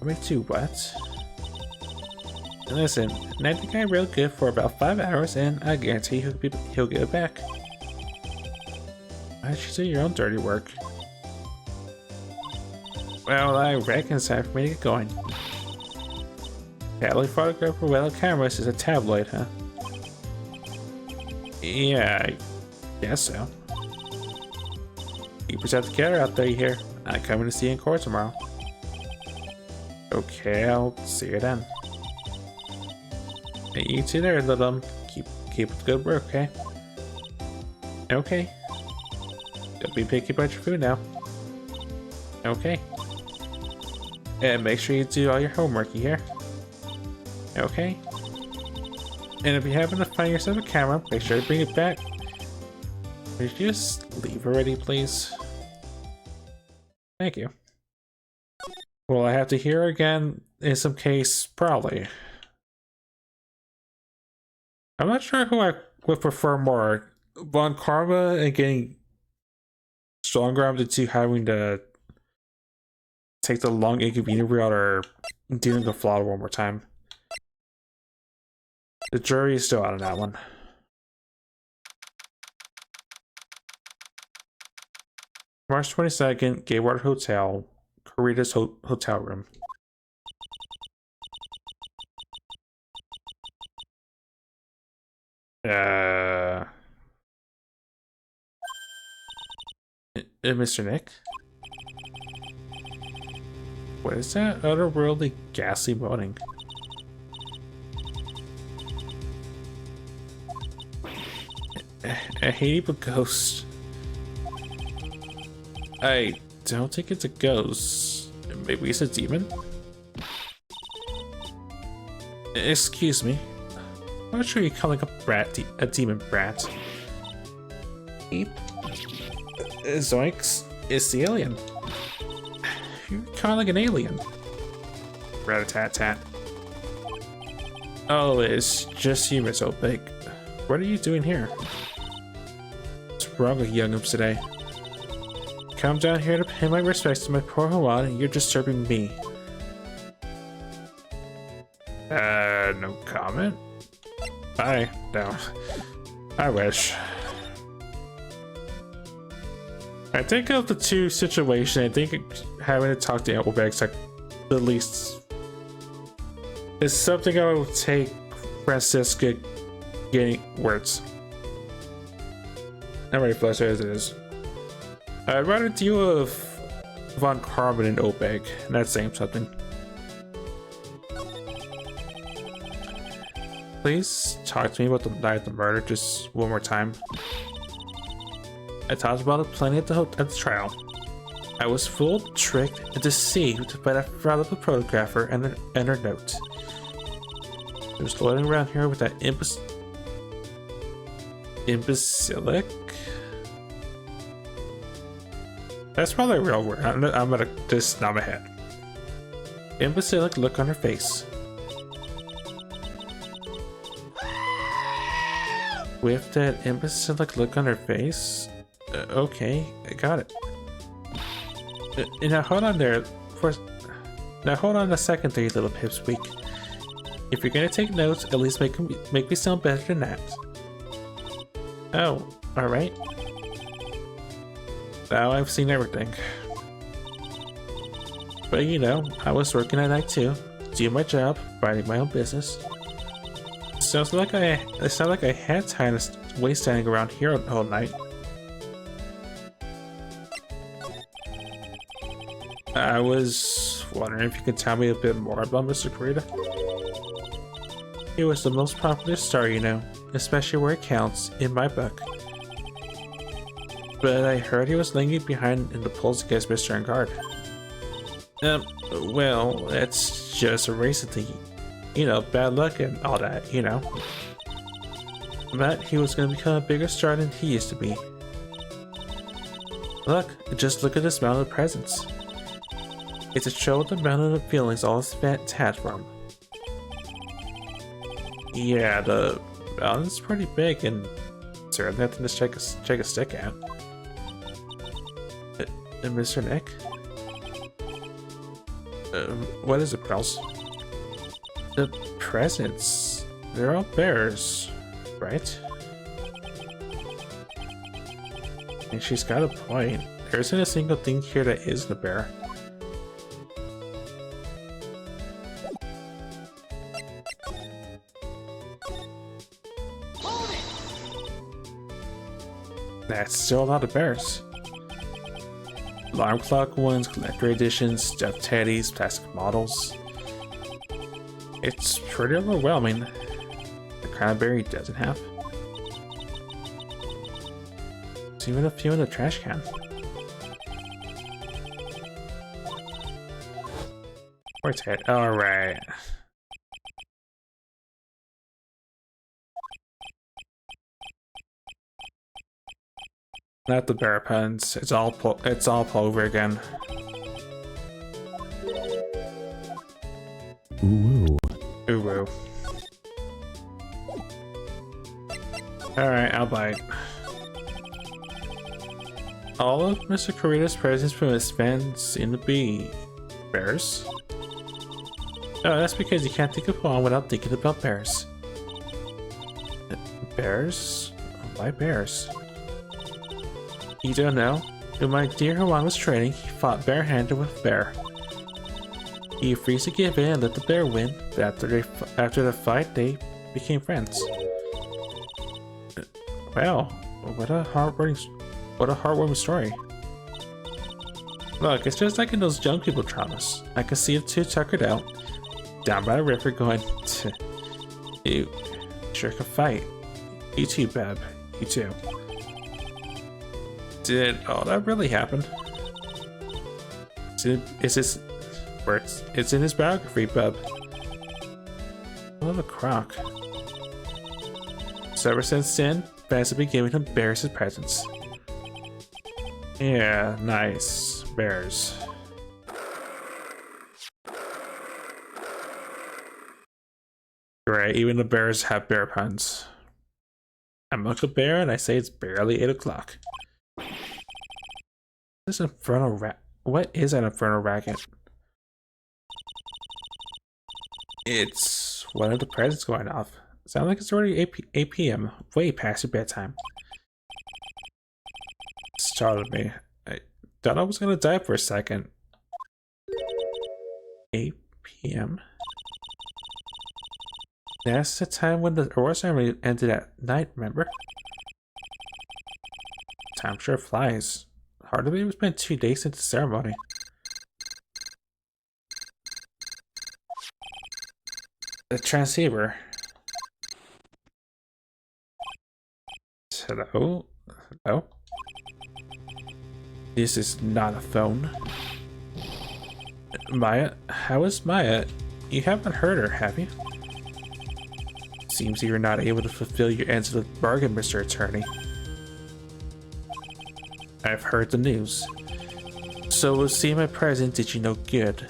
Me too, what? Listen, I think I'm real good for about 5 hours, and I guarantee he'll get it back. Why don't you do your own dirty work? Well, I reckon it's time for me to get going. Tabloid photographer without cameras is a tabloid, huh? Yeah, I guess so. Keep yourself together out there, you hear? I'm coming to see you in court tomorrow. Okay, I'll see you then. Hey, you two there, little keep up the good work, okay? Okay. Don't be picky about your food now. Okay. And make sure you do all your homework, you hear? Okay. And if you happen to find yourself a camera, make sure to bring it back. Would you just leave already, please? Thank you. Will I have to hear again in some case? Probably. I'm not sure who I would prefer more. Von Karma and getting stronger into having to take the long inconvenient route, or dealing with the flaw one more time. The jury is still out on that one. March 22nd, Gateway Hotel, Karita's hotel room. Mr. Nick? What is that otherworldly ghastly moaning? A hateful ghost. I don't think it's a ghost. Maybe it's a demon? Excuse me. I'm not sure you're calling a demon brat. Eep. Zoinks, it's the alien. You're calling an alien. Rat-a-tat-tat. Oh, it's just you, Miss Opake. What are you doing here? What's wrong with young'ups today? Come down here to pay my respects to my poor Juan, and you're disturbing me. No comment? No. I wish. I think of the two situations, I think having to talk to Appleback's like the least. It's something I would take Francisca getting words. I'm ready for as it is. I'd rather deal with Von Carbon and Opeg, and that's saying something. Please talk to me about the night of the murder just one more time. I talked about it plenty at the trial. I was fooled, tricked, and deceived by that fraud of a photographer and her note. He was floating around here with that imbecilic? That's probably a real word. I'm gonna just nod my head. Imbecilic look on her face. With that imbecilic look on her face? Okay, I got it. Now hold on there. Now hold on a second there, you little pipsqueak. If you're gonna take notes, at least make me sound better than that. Oh, alright. Now I've seen everything. But you know, I was working at night too, doing my job, minding my own business. Sounds like I had time to waste standing around here all night. I was wondering if you could tell me a bit more about Mr. Kurita. He was the most popular star, you know, especially where it counts in my book. But I heard he was lagging behind in the polls against Mr. Engard. Well, that's just a recent thing. You know, bad luck and all that, you know. But he was going to become a bigger star than he used to be. Look, just look at this mountain of presents. It's a show of the mountain of feelings all his fans had for him. Yeah, the mountain's pretty big and certainly nothing to check a stick at. And Mr. Nick? What is it, Prince? The presents. They're all bears, right? And she's got a point. There isn't a single thing here that isn't a bear. That's still a lot of bears. Alarm clock ones, collector editions, stuffed teddies, plastic models. It's pretty overwhelming. The kind of bear he doesn't have. There's even a few in the trash can. Where's it? Alright. Not the bear puns. It's all over again. Ooh. Ooh. Alright, I'll bite. All of Mr. Kurita's presents from his fans seem to be bears. Oh, that's because you can't think of one without thinking about bears. Bears? Why bears? You don't know? When my dear Hawan was training, he fought barehanded with a bear. He refused to give in and let the bear win, but after the fight, they became friends. Wow, what a heartwarming story. Look, it's just like in those young people dramas. I can see the two tuckered out, down by the river going, you sure can fight. You too, Beb. You too. Did all that really happen? It's in his biography, Bub. I love a croc. So ever since then, fans have been giving him bears as presents. Yeah, nice. Bears. Great, even the bears have bear puns. I'm Uncle Bear and I say it's barely 8 o'clock. This infernal what is an infernal racket? It's one of the presents going off. Sounds like it's already 8 p.m. Way past your bedtime. Startled me. I thought I was gonna die for a second. 8 p.m. That's the time when the aurora ceremony ended at night, remember? Time sure flies. Hard to believe it's been 2 days since the ceremony. The transceiver. Hello? Hello? This is not a phone. Maya? How is Maya? You haven't heard her, have you? Seems you're not able to fulfill your ends of the bargain, Mr. Attorney. I've heard the news. So seeing my present did you no good.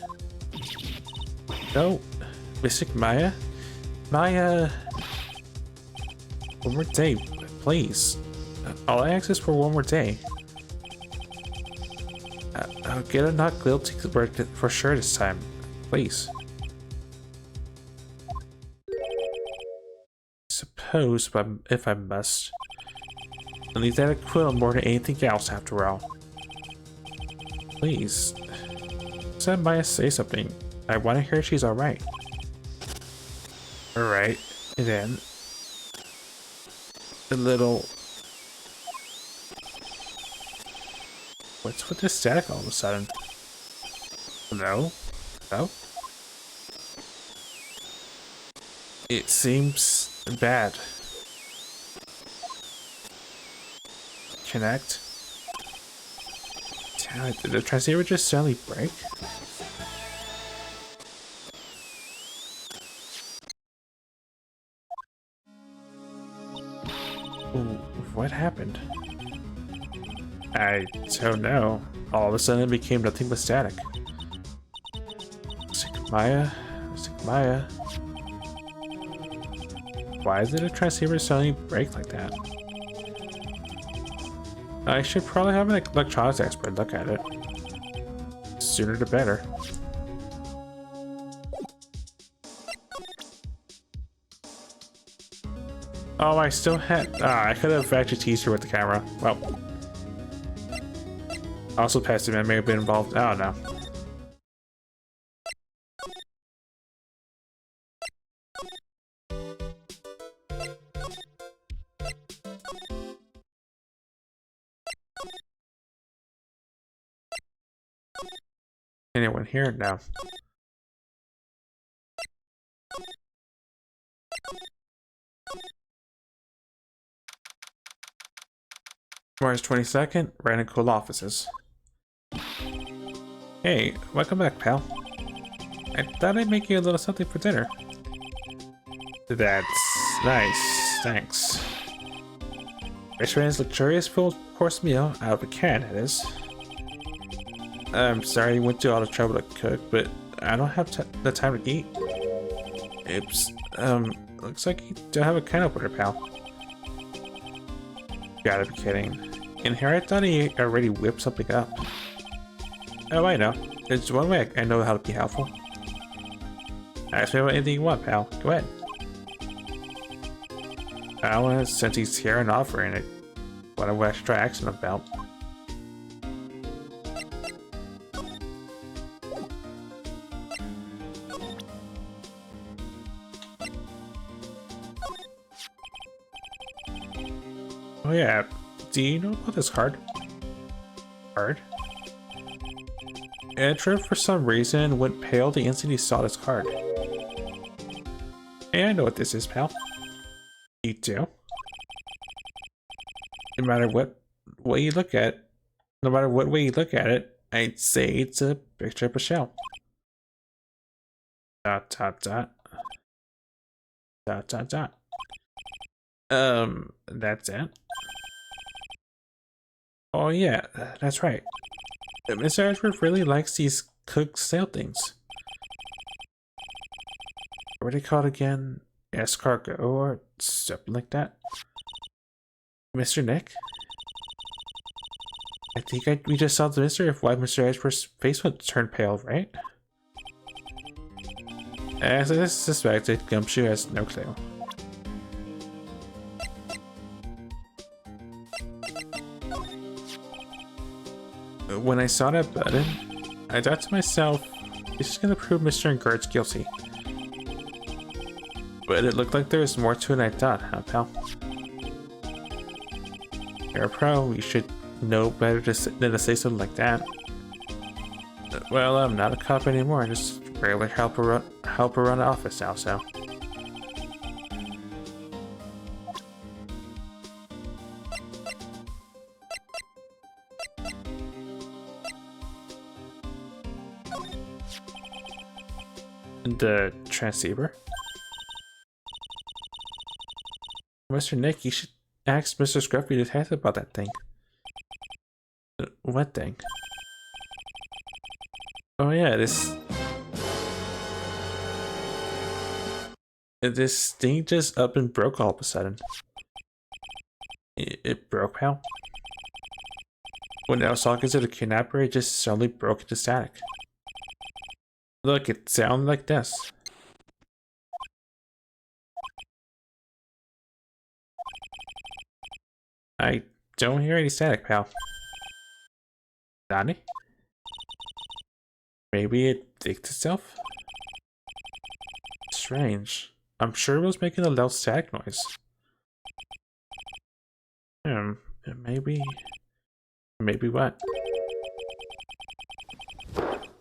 No, Mystic Maya? Maya... One more day, please. All I ask is for one more day. I'll get a not guilty for sure this time. Please. Suppose if I must. I need that acquittal more than anything else after all. Please. Let's have Maya say something. I want to hear she's alright. Alright, and then a little... What's with this static all of a sudden? Hello? Hello? It seems bad. Connect. Damn it, did the transceiver just suddenly break? Ooh, what happened? I don't know. All of a sudden it became nothing but static. Maya? Maya? Why did a transceiver suddenly break like that? I should probably have an electronics expert look at it. Sooner the better. Oh, I still had... I could have actually teased her with the camera. Well. Also, Pastor Man may have been involved. I don't know. Anyone here now? March 22nd, Random Cool Offices. Hey, welcome back, pal. I thought I'd make you a little something for dinner. That's nice, thanks. Restaurant's luxurious full-course meal out of a can, it is. I'm sorry you went to all the trouble to cook, but I don't have the time to eat. Oops. Looks like you don't have a can opener, pal. Gotta be kidding. In here, I thought he already whipped something up. Oh, I know. There's one way I know how to be helpful. Ask me about anything you want, pal. Go ahead. I want to, since he's here and offering it, what I should try asking about. Oh yeah, do you know about this card? Andrew, for some reason, went pale the instant he saw this card. Hey, I know what this is, pal. You do? No matter what way you look at it, I'd say it's a picture of a shell. Dot dot dot. Dot dot dot. That's it. Oh yeah, that's right. Mr. Ashford really likes these cooked sail things. What are they called again? Escargot or something like that? Mr. Nick? I think we just solved the mystery of why Mr. Ashford's face would turn pale, right? As I suspected, Gumshoe has no clue. When I saw that button, I thought to myself, this is gonna prove Mr. Ngard's guilty. But it looked like there was more to it than I thought, huh, pal? You're a pro, you should know better than to say something like that. Well, I'm not a cop anymore. I just regular help her run the office now, so. The transceiver? Mr. Nick, you should ask Mr. Scruffy Detective about that thing. What thing? Oh yeah, this thing just up and broke all of a sudden. It broke, pal? When I was talking to the kidnapper, it just suddenly broke into static. Look, it sounded like this. I don't hear any static, pal. Donnie? Maybe it fixed itself? Strange. I'm sure it was making a loud static noise. Maybe what?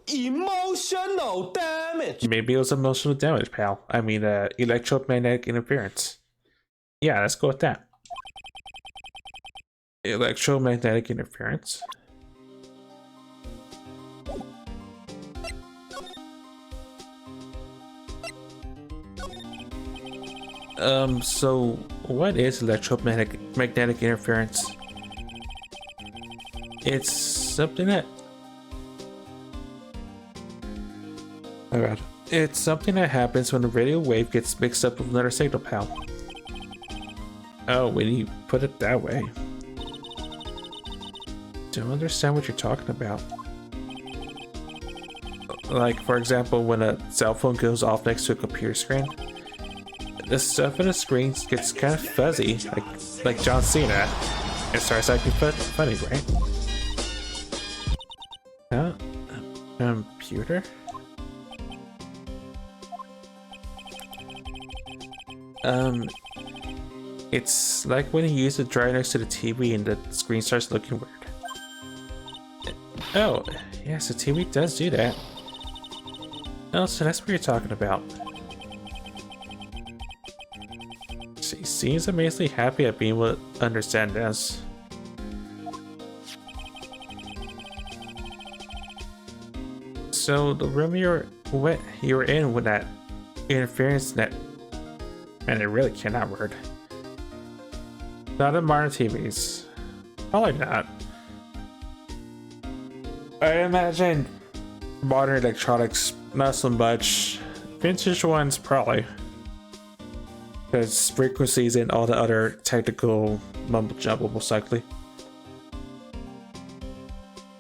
Emotional damage. Maybe it was emotional damage, pal. I mean, electromagnetic interference. Yeah, let's go with that. Electromagnetic interference. So what is electromagnetic interference? It's something that... Oh god. It's something that happens when a radio wave gets mixed up with another signal, pal. Oh, when you put it that way. Don't understand what you're talking about. Like, for example, when a cell phone goes off next to a computer screen, the stuff in the screen gets kind of fuzzy, like John Cena. It starts acting funny, right? Huh? Computer? It's like when you use the dryer next to the TV and the screen starts looking weird. Oh, yeah, so TV does do that. Oh, so that's what you're talking about. She seems amazingly happy at being able to understand this. So the room you were in with that interference net, man, it really cannot work. Not in modern TVs. Probably not. I imagine modern electronics, not so much. Vintage ones, probably. Because frequencies and all the other technical mumble jumble, most likely.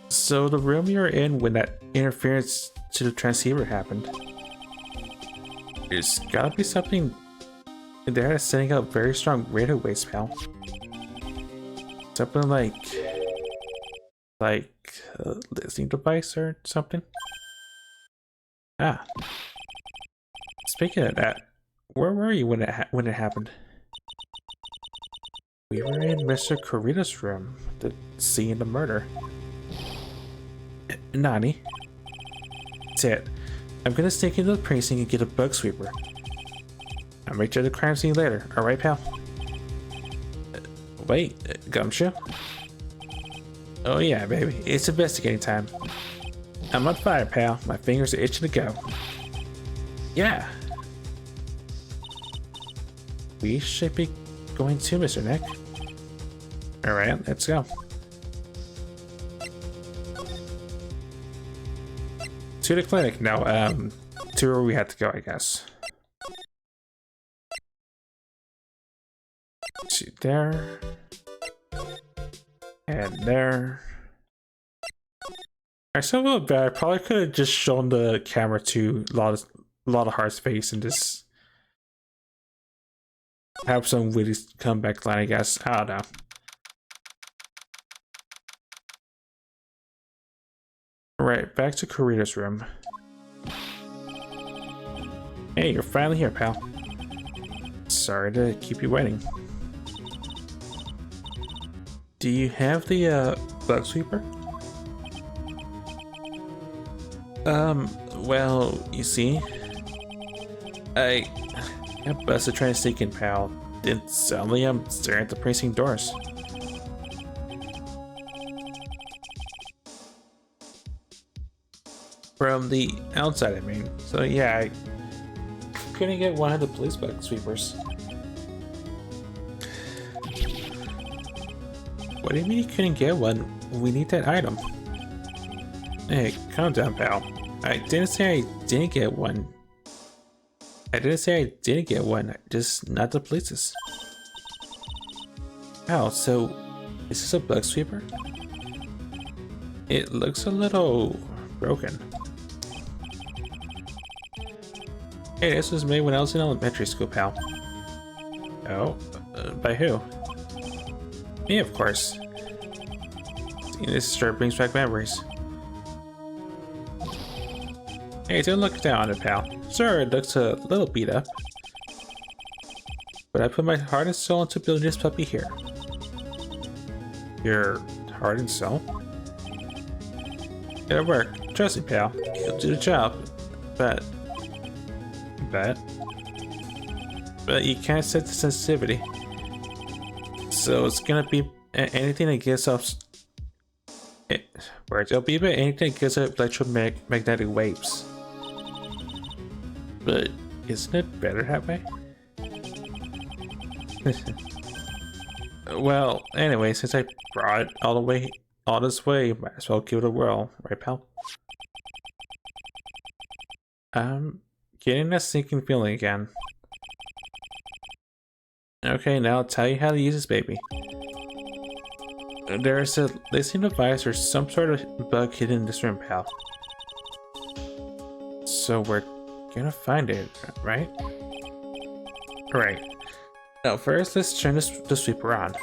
So the room you're in when that interference to the transceiver happened, there's gotta be something there that's sending out very strong radio waves, pal. Something like a listening device or something. Ah. Speaking of that, where were you when it happened? We were in Mr. Corita's room, the scene of the murder. Nani? That's it. I'm gonna sneak into the precinct and get a bug sweeper. I'll meet you at the crime scene later, alright, pal? Wait, Gumshoe? Oh yeah, baby, it's investigating time. I'm on fire, pal. My fingers are itching to go. Yeah! We should be going too, Mr. Nick. Alright, let's go. To the clinic. No, to where we had to go, I guess. See, there. And there. I still feel bad. I probably could have just shown the camera to a lot of Heart's face and just have some witty comeback line, I guess. I don't know. Right, back to Corita's room. Hey, you're finally here, pal. Sorry to keep you waiting. do you have the bug sweeper? Well, you see, I busted trying to sneak in, pal. Then suddenly I'm staring at the precinct doors. From the outside, I mean. So yeah, I couldn't get one of the police bug sweepers. What do you mean you couldn't get one? We need that item. Hey, calm down, pal. I didn't say I didn't get one. I didn't say I didn't get one, just not the police's. Wow, so is this a bug sweeper? It looks a little broken. Hey, this was made when I was in elementary school, pal. Oh, by who? Me, of course. Seeing this sure brings back memories. Hey, don't look down on it, pal. Sure, it looks a little beat up. But I put my heart and soul into building this puppy here. Your heart and soul? It'll work. Trust me, pal. You'll do the job. But you can't set the sensitivity. So it's gonna be anything that gives off it'll be about anything that gives off electromagnetic waves. But isn't it better that way? Well, anyway, since I brought it all this way, might as well give it a whirl, right, pal? I'm getting that sinking feeling again. Okay, now I'll tell you how to use this baby. There is a listening device or some sort of bug hidden in this room, pal. So we're gonna find it, right? Right. Now first, let's turn the sweeper on.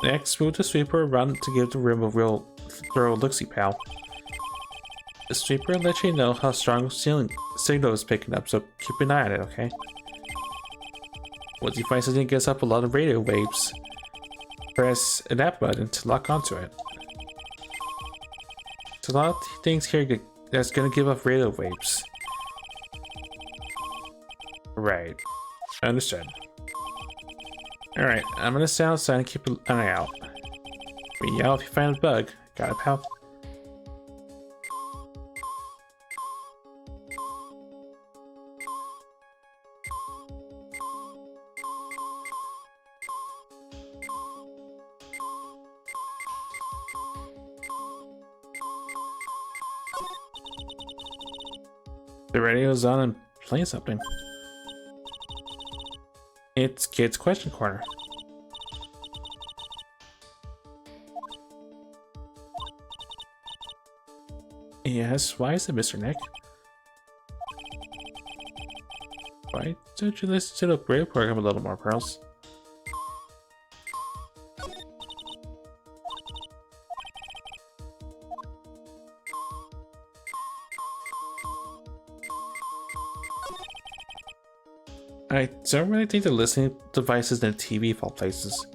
Next, move the sweeper around to give the room a real thorough look-see, pal. The sweeper lets you know how strong signal is picking up, so keep an eye on it, okay? Once you find something that gets up a lot of radio waves, press that button to lock onto it. There's a lot of things here that's gonna give off radio waves. Right. Understood. Alright, I'm gonna stand outside and keep an eye out. Yell if you find a bug. Got it, pal? The radio's on and playing something. It's Kid's Question Corner. Yes, why is it, Mr. Nick? Why don't you listen to the radio program a little more, Pearls? I don't really think the listening devices in the TV fall places.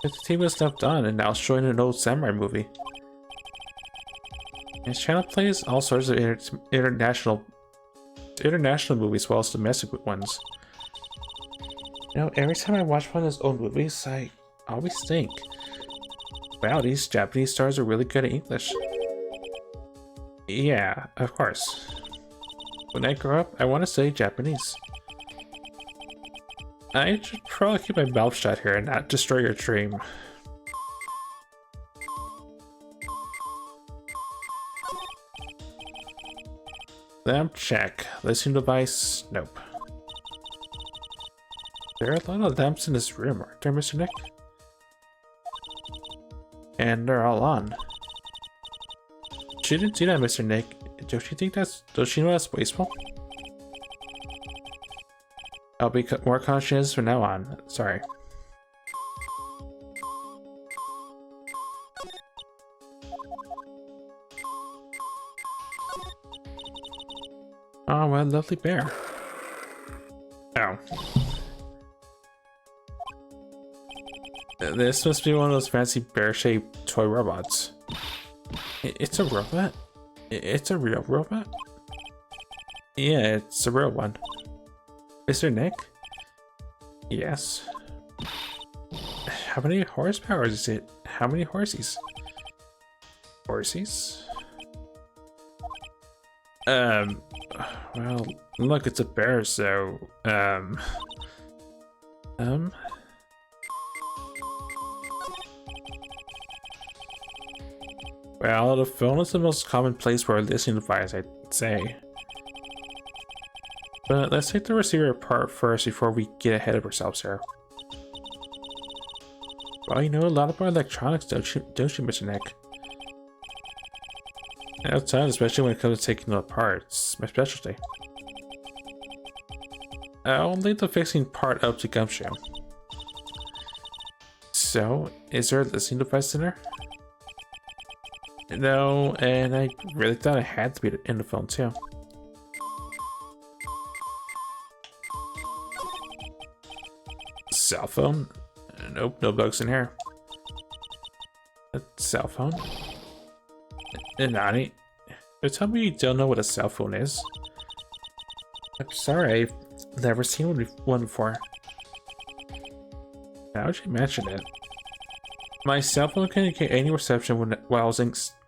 If the TV was left on and now showing an old samurai movie. This channel plays all sorts of international movies as well as domestic ones. You know, every time I watch one of those old movies, I always think, wow, these Japanese stars are really good at English. Yeah, of course. When I grow up, I want to study Japanese. I should probably keep my mouth shut here and not destroy your dream. Lamp check. Listening device, nope. There are a lot of lamps in this room, aren't there, Mr. Nick? And they're all on. Shouldn't do that, Mr. Nick. Don't you know that's wasteful? I'll be more conscious from now on. Sorry. Oh, what a lovely bear. Oh. This must be one of those fancy bear-shaped toy robots. It's a robot? It's a real robot? Yeah, it's a real one. Mr. Nick? Yes. How many horsepower is it? How many horsies? Horsies? Well, look, it's a bear, so, well, the phone is the most common place for a listening device, I'd say. But let's take the receiver apart first before we get ahead of ourselves here. Well, you know a lot about electronics, don't you, Mr. Nick? Outside, especially when it comes to taking them apart, it's my specialty. I'll leave the fixing part up to Gumshoe. So, is there a listening device in there? No, and I really thought it had to be in the phone too. Cell phone? Nope, no bugs in here. A cell phone? Nani? Don't tell me you don't know what a cell phone is. I'm sorry, I've never seen one before. Now that you mention it. My cell phone couldn't get any reception while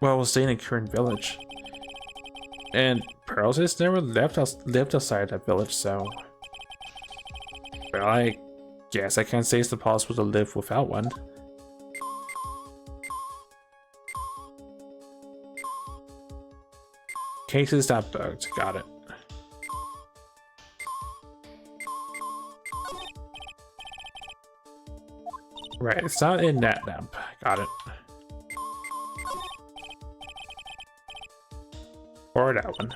I was staying in Kieran Village. And Pearls has never lived outside that village, so... Well, I guess I can't say it's possible to live without one. Case is not bugged, got it. Right, it's not in that lamp. Got it. Or that one.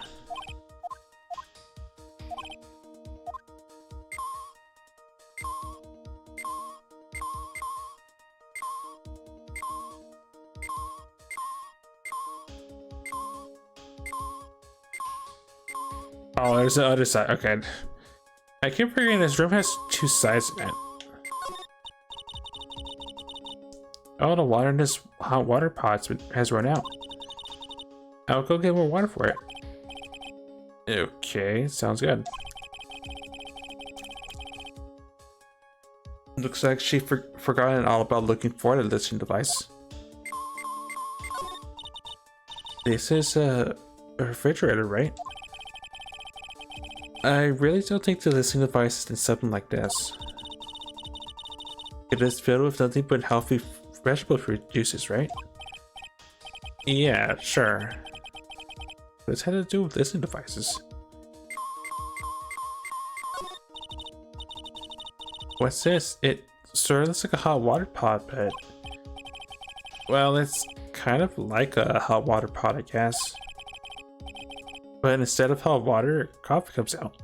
Oh, there's the other side. Okay. I keep forgetting this room has two sides in it. Oh, the water in this hot water pot has run out. I'll go get more water for it. Okay, sounds good. Looks like she forgotten all about looking for the listening device. This is a refrigerator, right? I really don't think the listening device is in something like this. It is filled with nothing but healthy vegetable fruit juices, right? Yeah, sure. What's had to do with listening devices? What's this? It sort of looks like a hot water pot, but... Well, it's kind of like a hot water pot, I guess. But instead of hot water, coffee comes out.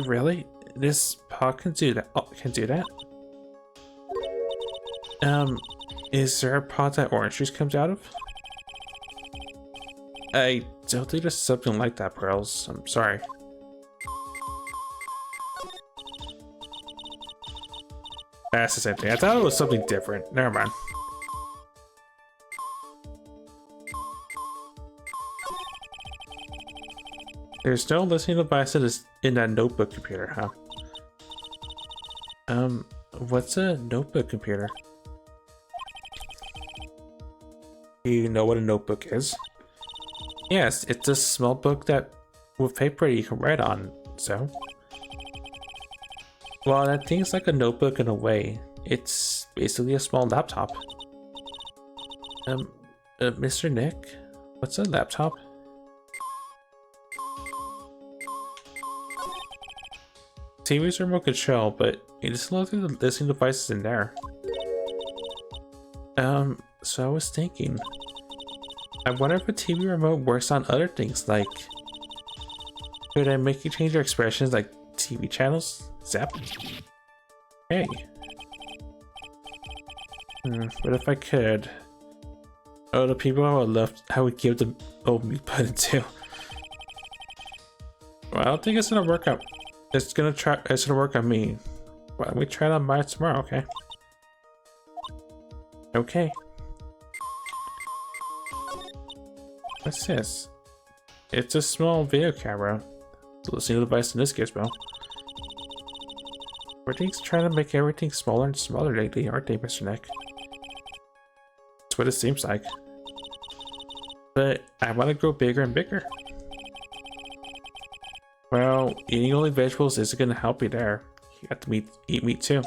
Really? This pot can do that? Oh, can do that? Is there a pot that orange juice comes out of? I don't think there's something like that, Pearls. I'm sorry. That's the same thing. I thought it was something different. Never mind. There's no listening devices in that notebook computer, huh? What's a notebook computer? Do you know what a notebook is? Yes, it's a small book that with paper you can write on, so. Well, that thing's like a notebook in a way. It's basically a small laptop. Mr. Nick, what's a laptop? TV's remote control, but you just look at the listening devices in there. So I was thinking, I wonder if a TV remote works on other things, like, could I make you change your expressions like TV channels? Zap? Hey. But if I could, oh, the people I would love, I would give the old mute button to. Well, I don't think it's gonna work out. It's gonna work on me. Why don't we try it on mine tomorrow, okay? Okay. What's this? It's a small video camera. It's a listening device in this gizmo. Everything's trying to make everything smaller and smaller lately, aren't they, Mr. Nick? That's what it seems like. But I want to grow bigger and bigger. Well, eating only vegetables isn't going to help you there. You have to eat meat too.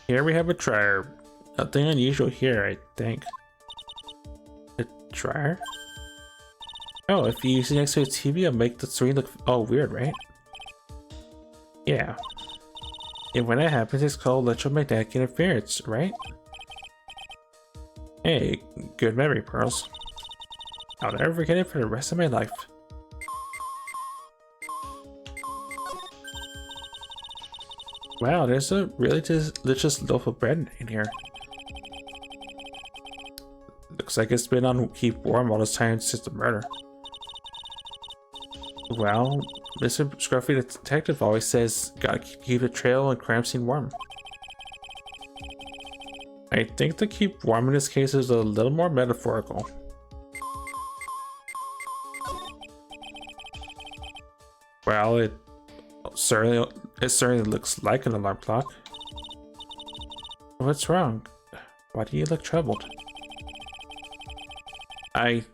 Here we have a dryer. Nothing unusual here, I think. A dryer? Oh, if you use it next to a TV, it'll make the screen look all weird, right? Yeah. And when that happens, it's called electromagnetic interference, right? Hey, good memory, Pearls. I'll never forget it for the rest of my life. Wow, there's a really delicious loaf of bread in here. Looks like it's been on keep warm all this time since the murder. Well, Mr. Scruffy the detective always says, gotta keep the trail and crime scene warm. I think the keep warm in this case is a little more metaphorical. Well, it certainly looks like an alarm clock. What's wrong? Why do you look troubled? I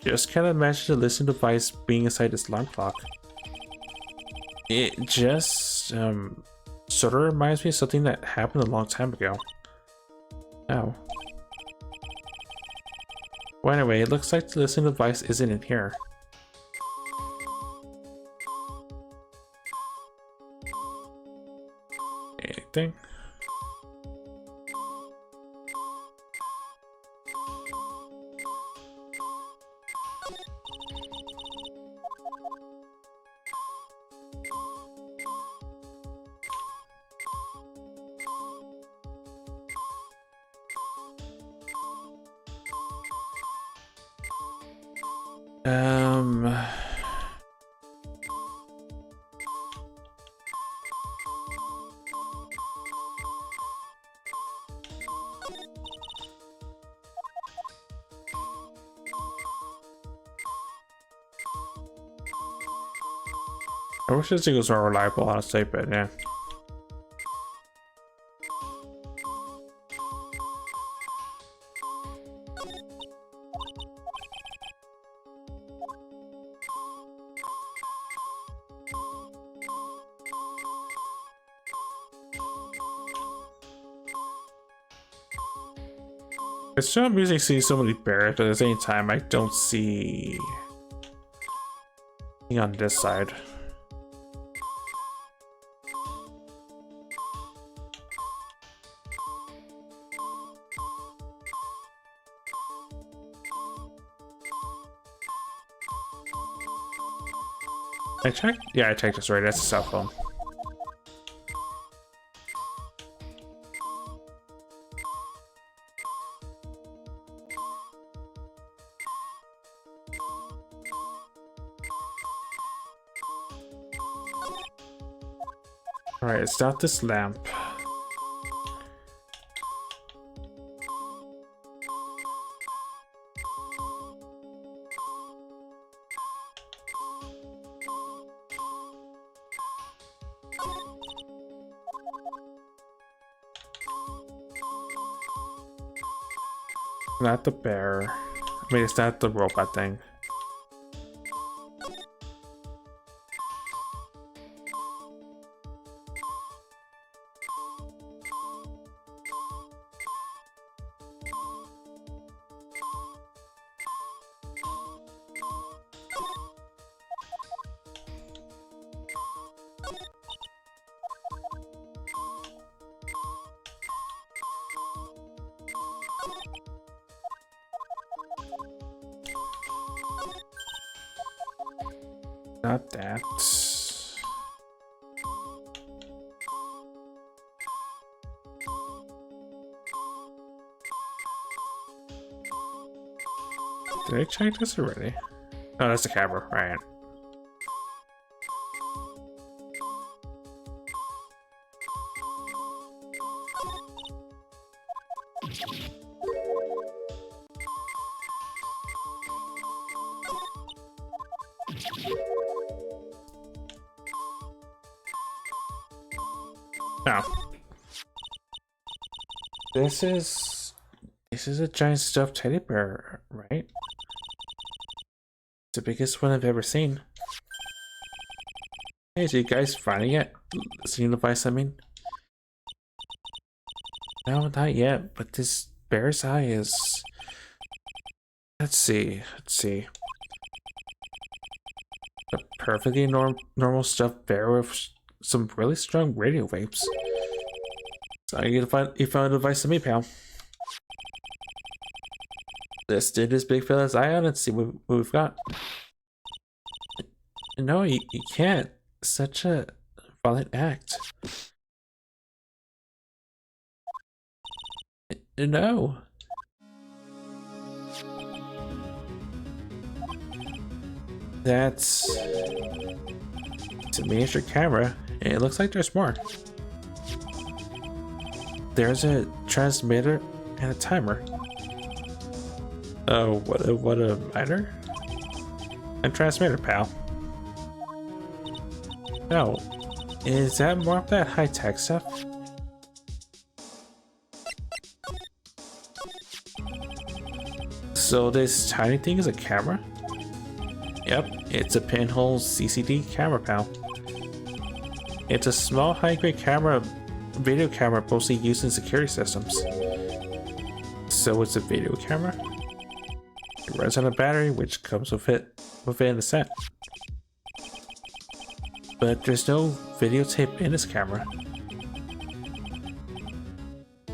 just can't imagine the listening device being inside this alarm clock. It just sort of reminds me of something that happened a long time ago. Oh. Well, anyway, it looks like the listening device isn't in here. Anything? I wish this thing was more reliable, honestly, but yeah. It's still amusing seeing so many bears, but at the same time, I don't see anything on this side. I checked? Yeah, I checked this right. That's a cell phone. Alright, it's not this lamp. Not the bear. I mean, it's not the robot thing. Not that. Did I check this already? Oh, that's the camera, right. Now, this is a giant stuffed teddy bear, right? It's the biggest one I've ever seen. Hey, so you guys finding it? Listening device, I mean? No, not yet, but this bear's eye is... Let's see. A perfectly normal stuffed bear with some really strong radio waves. So you found a device to me, pal. Let's do this big fella's eye on and see what we've got. No, you can't. Such a violent act. No. It's a miniature camera, and it looks like there's more. There's a transmitter and a timer. Oh, what a miter? A transmitter, pal. No, is that more of that high-tech stuff? So this tiny thing is a camera? Yep, it's a pinhole CCD camera, pal. It's a small high-grade camera, video camera mostly used in security systems. So it's a video camera? It runs on a battery which comes within the set. But there's no videotape in this camera.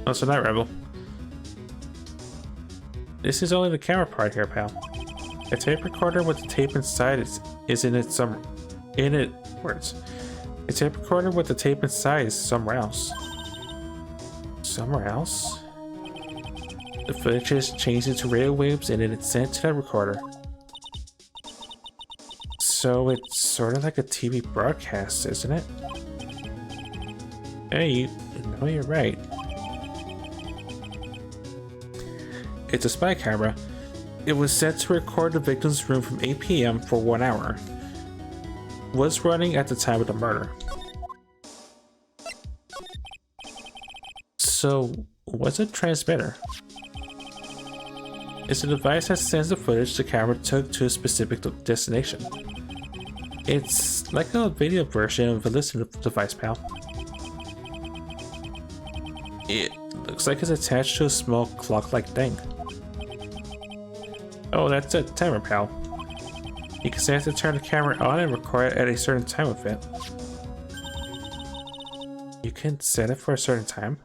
Oh, so not Rebel. This is only the camera part here, pal. A tape recorder with the tape inside is in it words. A tape recorder with the tape inside is somewhere else. Somewhere else? The footage is changed into radio waves and then it's sent to that recorder. So it's sort of like a TV broadcast, isn't it? Hey, no, you're right. It's a spy camera. It was set to record the victim's room from 8 p.m. for 1 hour. Was running at the time of the murder. So, what's a transmitter? It's a device that sends the footage the camera took to a specific destination. It's like a video version of a listening device, pal. It looks like it's attached to a small clock-like thing. Oh, that's a timer, pal. You can set it to turn the camera on and record it at a certain time with it. You can set it for a certain time?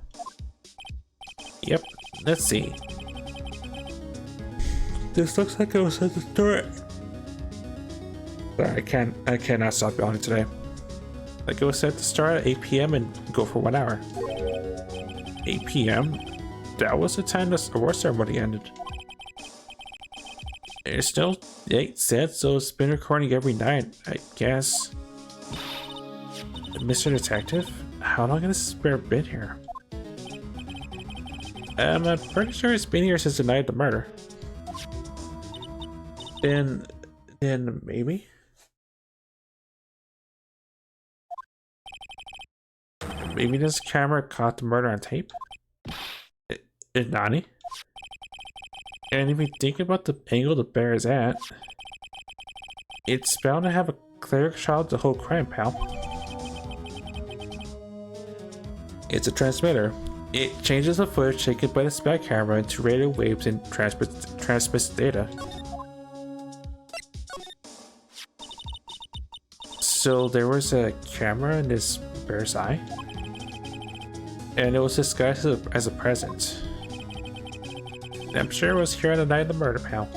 Yep, let's see. This looks like it was set to start. Sorry, I cannot stop yawning today. Like it was set to start at 8 p.m. and go for 1 hour. 8 p.m.? That was the time the award ceremony ended. It's still 8 sets, so it's been recording every night, I guess. Mr. Detective, how long has this bear been here? I'm pretty sure it's been here since the night of the murder. Then maybe? Maybe this camera caught the murder on tape? Nani? And if you think about the angle the bear is at, it's bound to have a clear shot of the whole crime, pal. It's a transmitter. It changes the footage taken by the spy camera into radio waves and transmits data. So there was a camera in this bear's eye, and it was disguised as a present. I'm sure it was here on the night of the murder, pal.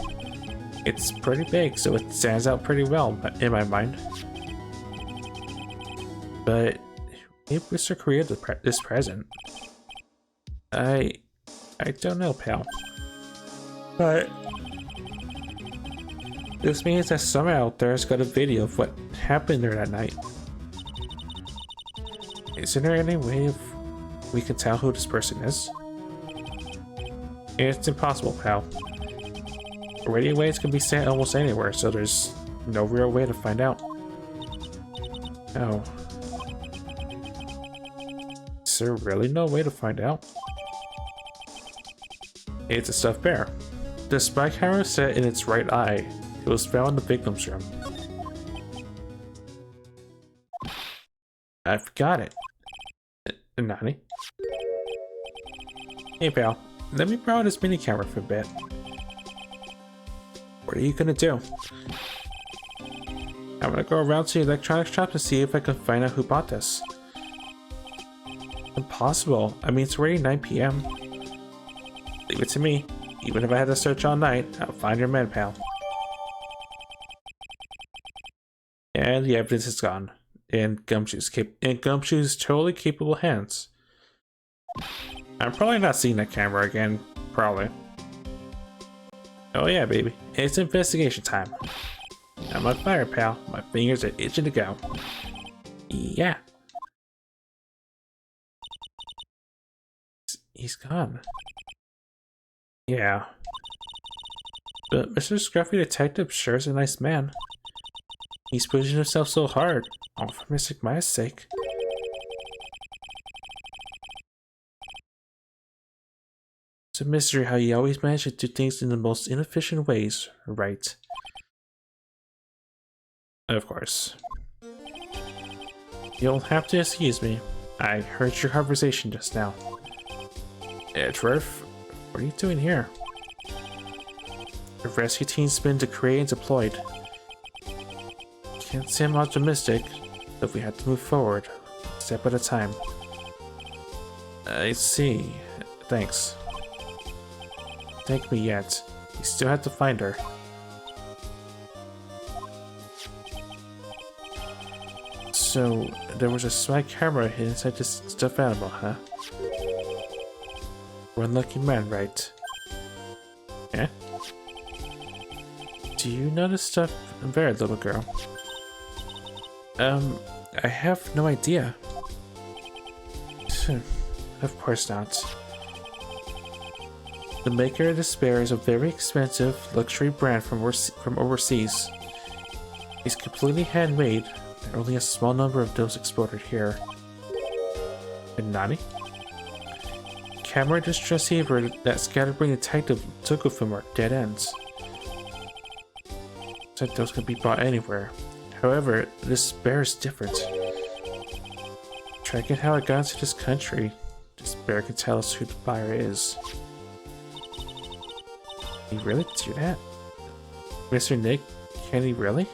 It's pretty big, so it stands out pretty well in my mind. But maybe Mr. created this present. I don't know, pal. But this means that someone out there's got a video of what happened there that night. Isn't there any way we can tell who this person is? It's impossible, pal. Radio waves can be sent almost anywhere, so there's no real way to find out. Oh. Is there really no way to find out? It's a stuffed bear. The spy camera is set in its right eye. It was found in the victim's room. I forgot it. Nani? Hey pal, let me borrow this mini camera for a bit. What are you gonna do? I'm gonna go around to the electronics shop to see if I can find out who bought this. Impossible. I mean, it's already 9 p.m. Leave it to me. Even if I had to search all night, I'll find your man, pal. And the evidence is gone. In Gumshoe's totally capable hands. I'm probably not seeing that camera again. Probably. Oh yeah, baby. It's investigation time. I'm on fire, pal. My fingers are itching to go. Yeah. He's gone. Yeah. But Mr. Scruffy Detective sure is a nice man. He's pushing himself so hard, all for Mr. Maya's sake. It's a mystery how he always manages to do things in the most inefficient ways, right? Of course. You'll have to excuse me. I heard your conversation just now. Edgeworth, what are you doing here? The rescue team's been decreed and deployed. Can't say I'm optimistic, but we have to move forward, one step at a time. I see. Thanks. Thank me yet. We still have to find her. So, there was a spy camera hidden inside this stuffed animal, huh? One lucky man, right? Yeah? Do you know this stuff very, little girl? I have no idea. Of course not. The maker of this bear is a very expensive luxury brand from overseas. It's completely handmade. There are only a small number of those exported here. And Nani? Camera distress receiver that Scatterbrain Detective took with him are dead ends. Said those can be bought anywhere. However, this bear is different. Tracking how it got into this country, this bear can tell us who the buyer is. Can he really do that? Mr. Nick, can he really?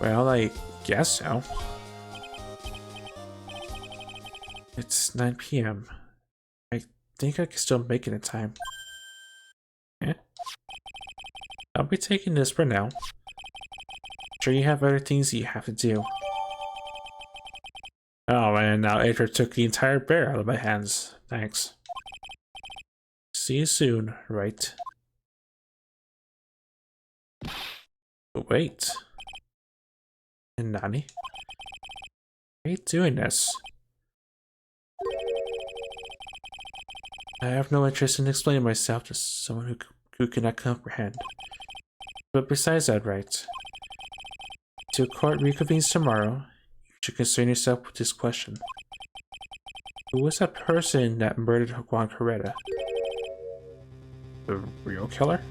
Well, I guess so. It's 9 p.m. I think I can still make it in time. Yeah. I'll be taking this for now. Sure you have other things you have to do. Oh man, now Edward took the entire bear out of my hands. Thanks. See you soon, Wright. But wait. And Nani? Why are you doing this? I have no interest in explaining myself to someone who cannot comprehend. But besides that, Wright, till court reconvenes tomorrow, you should concern yourself with this question. Who was that person that murdered Juan Coretta? The real killer?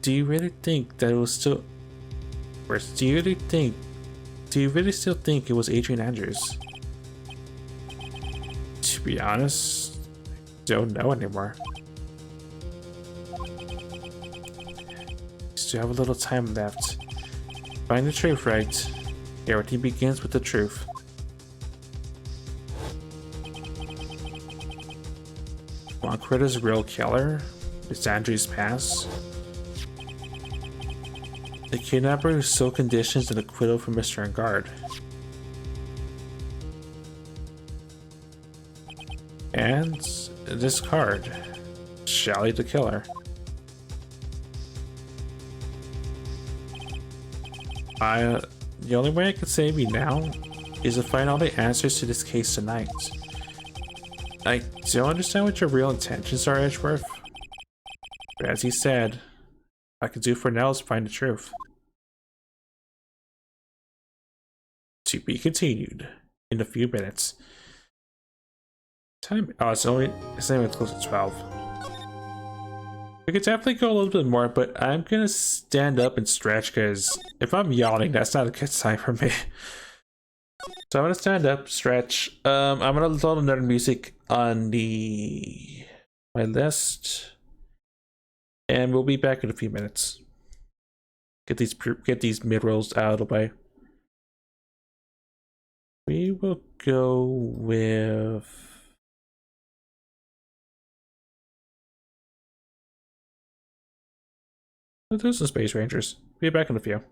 Do you really think that it was still... Or do you really still think it was Adrian Andrews? To be honest, I don't know anymore. Still have a little time left. Find the truth, Wright. Everything begins with the truth. Juan Coretta's real killer? Is Andrew's past? The kidnapper who stole conditions and acquittal from Mr. Engard. And this card. Shally the killer. The only way I can save you now is to find all the answers to this case tonight. I don't understand what your real intentions are, Edgeworth. But as he said, all I can do for now is find the truth. To be continued in a few minutes. Time. Oh, it's not even close to 12. We could definitely go a little bit more, but I'm gonna stand up and stretch because if I'm yawning, that's not a good sign for me. So I'm gonna stand up, stretch. I'm gonna load another music on my list, and we'll be back in a few minutes. Get these mid rolls out of the way. We will go with. Let's do some Space Rangers. Be back in a few.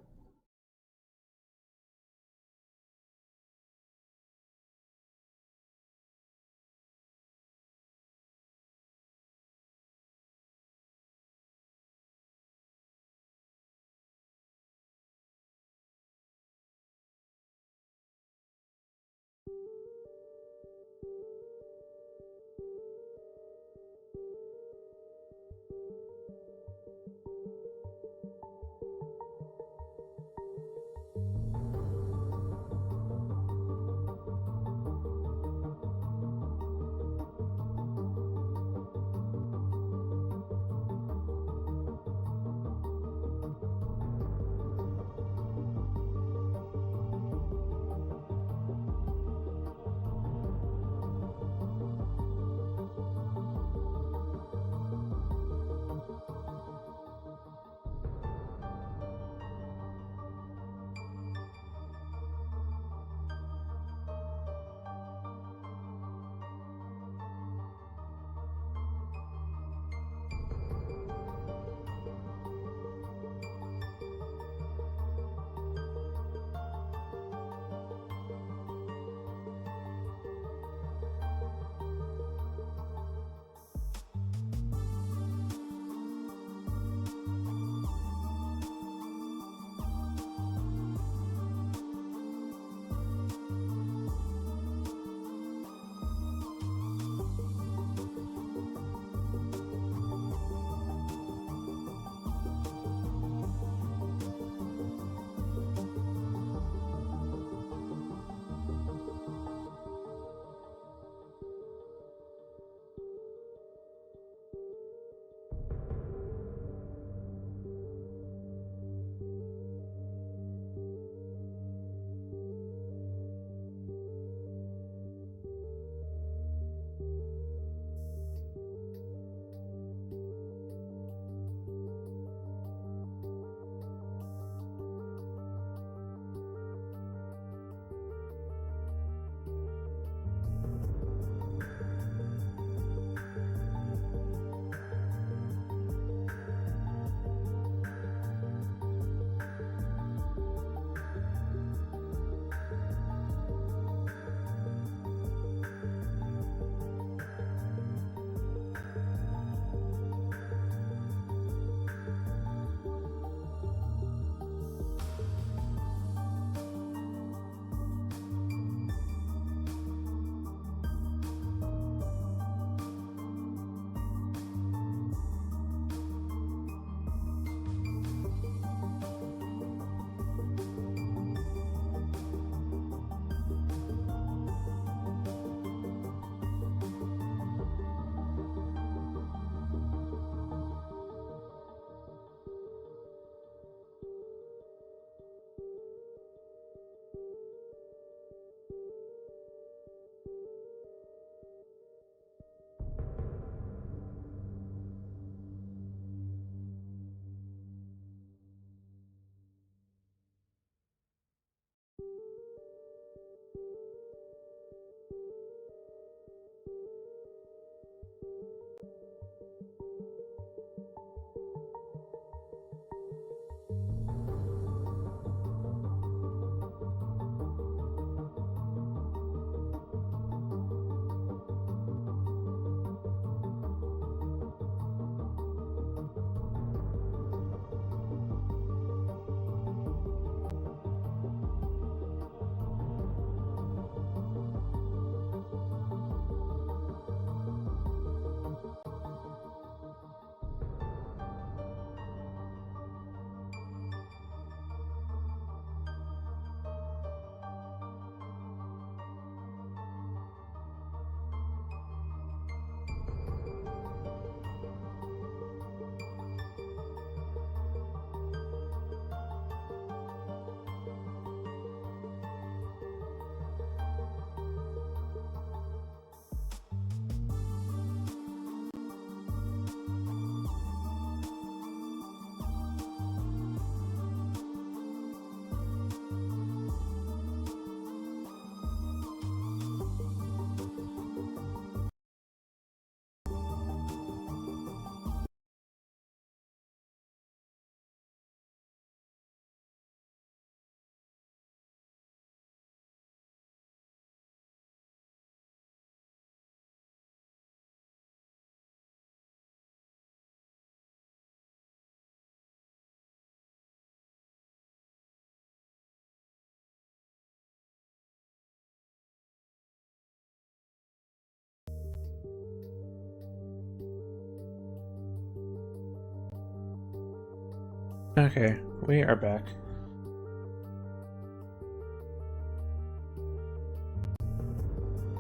Okay, we are back.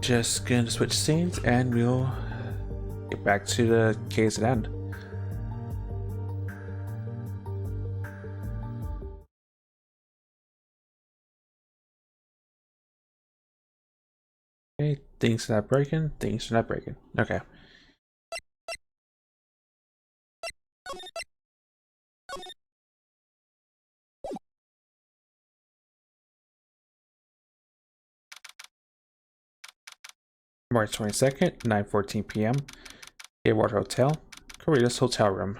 Just gonna switch scenes and we'll get back to the case at end. Okay, things are not breaking, things are not breaking. Okay. March 22nd, 9:14 p.m. Hayward Hotel, Korea's hotel room.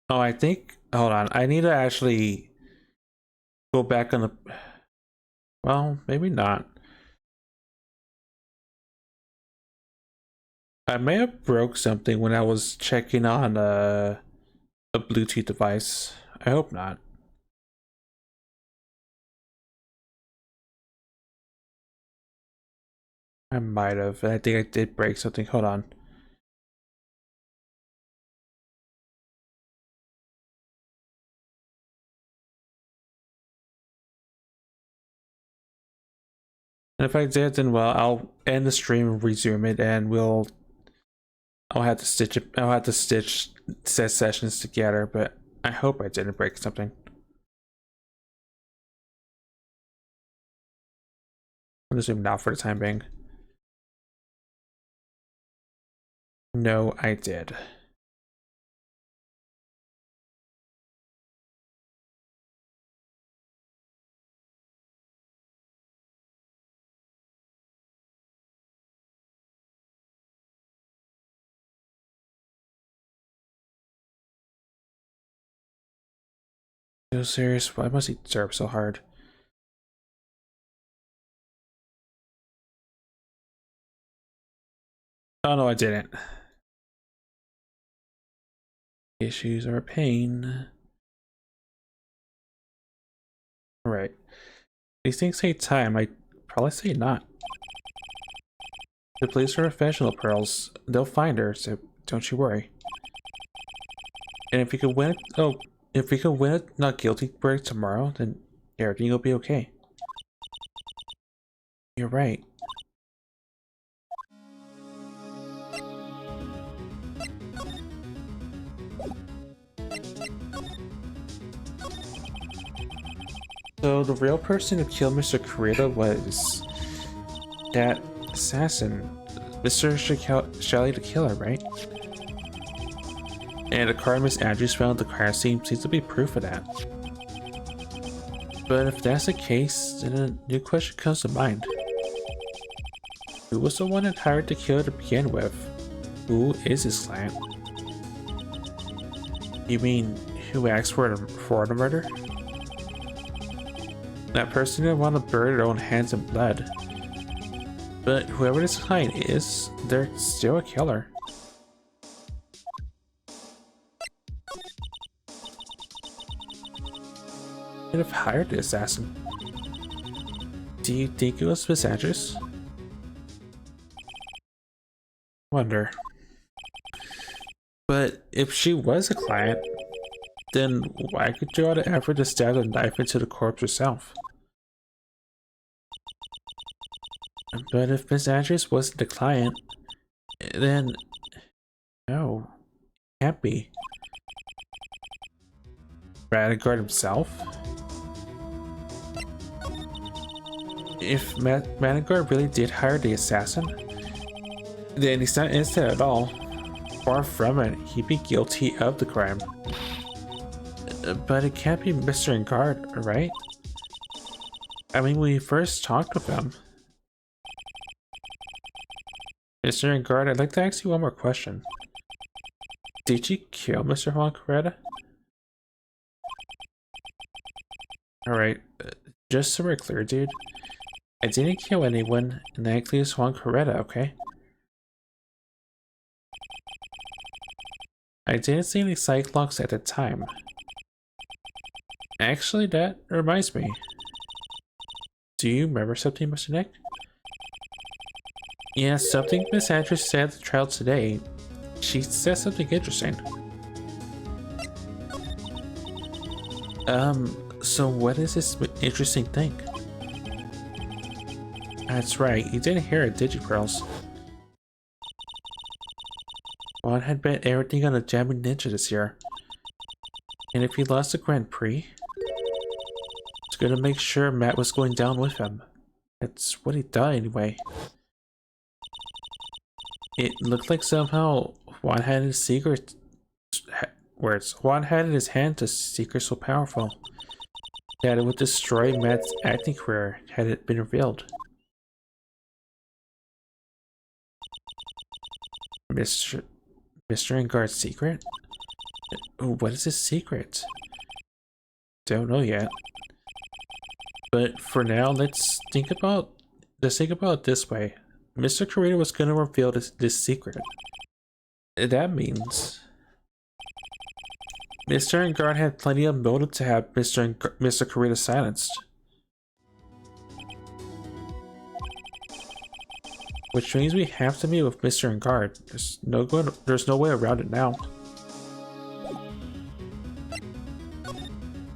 Oh, I think, hold on, I need to actually go back on the, well, maybe not. I may have broke something when I was checking on a Bluetooth device. I hope not. I might have. I think I did break something. Hold on. And if I did, then well, I'll end the stream and resume it, and I'll have to stitch it. I'll have to stitch set sessions together. But I hope I didn't break something. I'm assuming not for the time being. No, I did. So serious? Why must he derp so hard? Oh no, I didn't. Issues are a pain. Alright. These things take time. I'd probably say not. The police are professional, Pearls. They'll find her, so don't you worry. And if we could win, if we could win a not guilty verdict tomorrow, then everything will be okay. You're right. So the real person who killed Mr. Kurita was that assassin, Mr. Shelley the killer, right? And the car Miss Andrews found at the crime scene seems to be proof of that. But if that's the case, then a new question comes to mind. Who was the one that hired the killer to begin with? Who is his client? You mean, who asked for the murder? That person didn't want to burn their own hands in blood. But whoever this client is, they're still a killer. Could have hired the assassin. Do you think it was Miss Andrews? Wonder. But if she was a client, then why could you all the effort to stab a knife into the corpse herself? But if Miss Andrews wasn't the client, then no, can't be. Radegard himself? If Radegard really did hire the assassin, then he's not innocent at all. Far from it, he'd be guilty of the crime. But it can't be Mr. Ingard, right? I mean, when we first talked with him. Mr. Ingard, I'd like to ask you one more question. Did you kill Mr. Juan Coretta? Alright, just so we're clear, dude. I didn't kill anyone, and I include Juan Coretta, okay? I didn't see any psych locks at the time. Actually, that reminds me. Do you remember something, Mr. Nick? Yeah, something Miss Andrews said at the trial today. She said something interesting. So what is this interesting thing? That's right, you didn't hear it, did you, Pearls? Juan had bet everything on a jamming ninja this year. And if he lost the Grand Prix, he's gonna make sure Matt was going down with him. That's what he thought anyway. It looked like somehow Juan had his secret words. Juan had in his hand a secret so powerful that it would destroy Matt's acting career had it been revealed. Mr. Engard's secret? What is his secret? Don't know yet. But for now, let's think about it this way. Mr. Kurita was gonna reveal this secret. That means Mr. Engard had plenty of motive to have Mr. Kurita silenced. Which means we have to meet with Mr. Engard. There's no way around it now.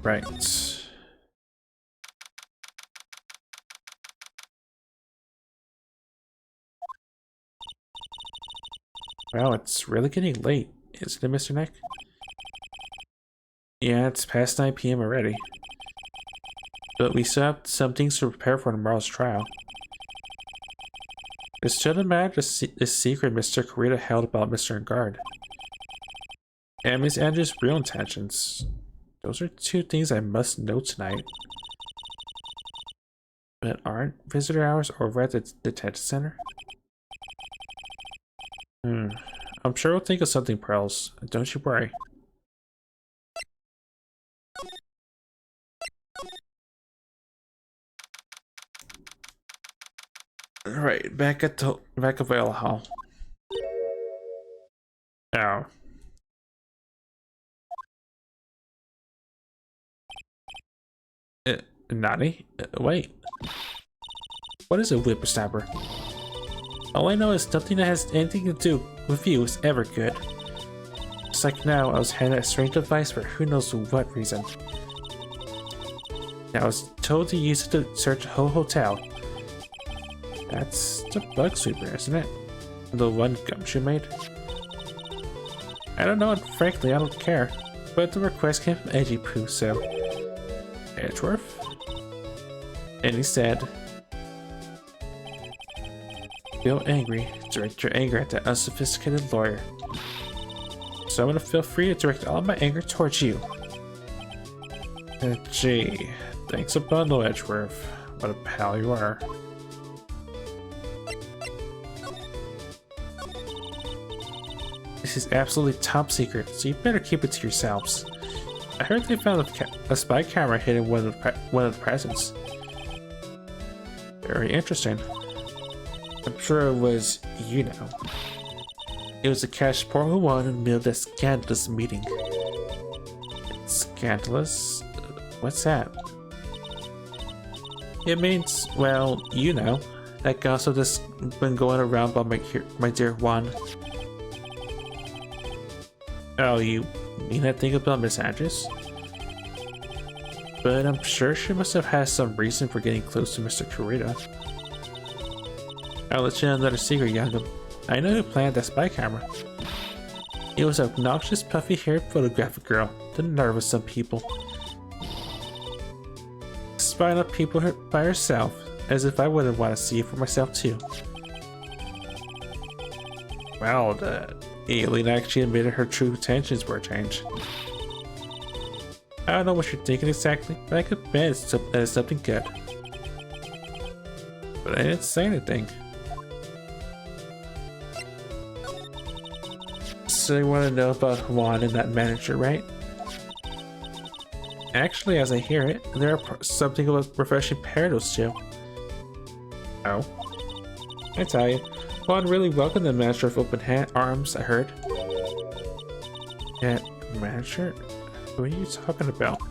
Right. Wow, it's really getting late, isn't it, Mr. Nick? Yeah, it's past 9 PM already. But we still have some things to prepare for tomorrow's trial. It shouldn't matter the secret Mr. Kurita held about Mr. Engard. And Miss Andrews' real intentions. Those are two things I must know tonight. But aren't visitor hours over at the detention center? I'm sure we'll think of something, Pearls. Don't you worry. Alright, back at Vale Hall. Oh. Naughty? Wait. What is a whippersnapper? All I know is nothing that has anything to do with you is ever good. Just like now, I was handed a strange device for who knows what reason. And I was told to use it to search the whole hotel. That's the bug sweeper, isn't it? The one Gumshoe made? I don't know, and frankly, I don't care. But the request came from Edgy Poo, so... Edgeworth? And he said... Feel angry, direct your anger at that unsophisticated lawyer. So I'm gonna feel free to direct all my anger towards you. Gee, thanks a bundle, Edgeworth. What a pal you are. This is absolutely top secret, so you better keep it to yourselves. I heard they found a spy camera hidden in one of the presents. Very interesting. I'm sure it was, you know. It was a cash poor who won in the middle of a scandalous meeting. Scandalous? What's that? It means, well, you know, that gossip that's been going around by my dear Juan. Oh, you mean that thing about Miss Andrews? But I'm sure she must have had some reason for getting close to Mr. Kurita. I'll let you know another secret, Youngum. I know who planned that spy camera. It was an obnoxious, puffy-haired photographic girl. The nerve of some people. Spying on people by herself, as if I wouldn't want to see it for myself too. Well, the alien actually admitted her true intentions were a change. I don't know what you're thinking exactly, but I could bet it's something good. But I didn't say anything. So you want to know about Juan and that manager, right? Actually, as I hear it, there are something about refreshing paradox too. Oh. I tell you, Juan really welcomed the manager with open arms, I heard. That manager? What are you talking about?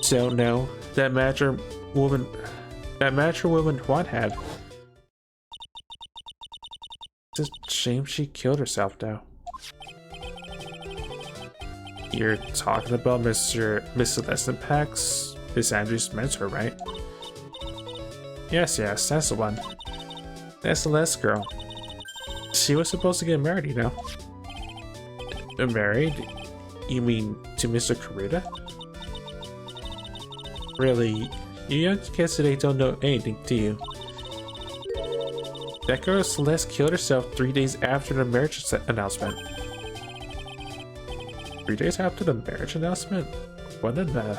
So no, that manager woman Juan had. It's a shame she killed herself, though. You're talking about Miss Celeste Pax, Miss Andrews' mentor, right? Yes, that's the one. That's the last girl. She was supposed to get married, you know. Married? You mean to Mr. Kurita? Really? You young kids today don't know anything, do you? That girl Celeste killed herself 3 days after the marriage announcement. 3 days after the marriage announcement? What in the...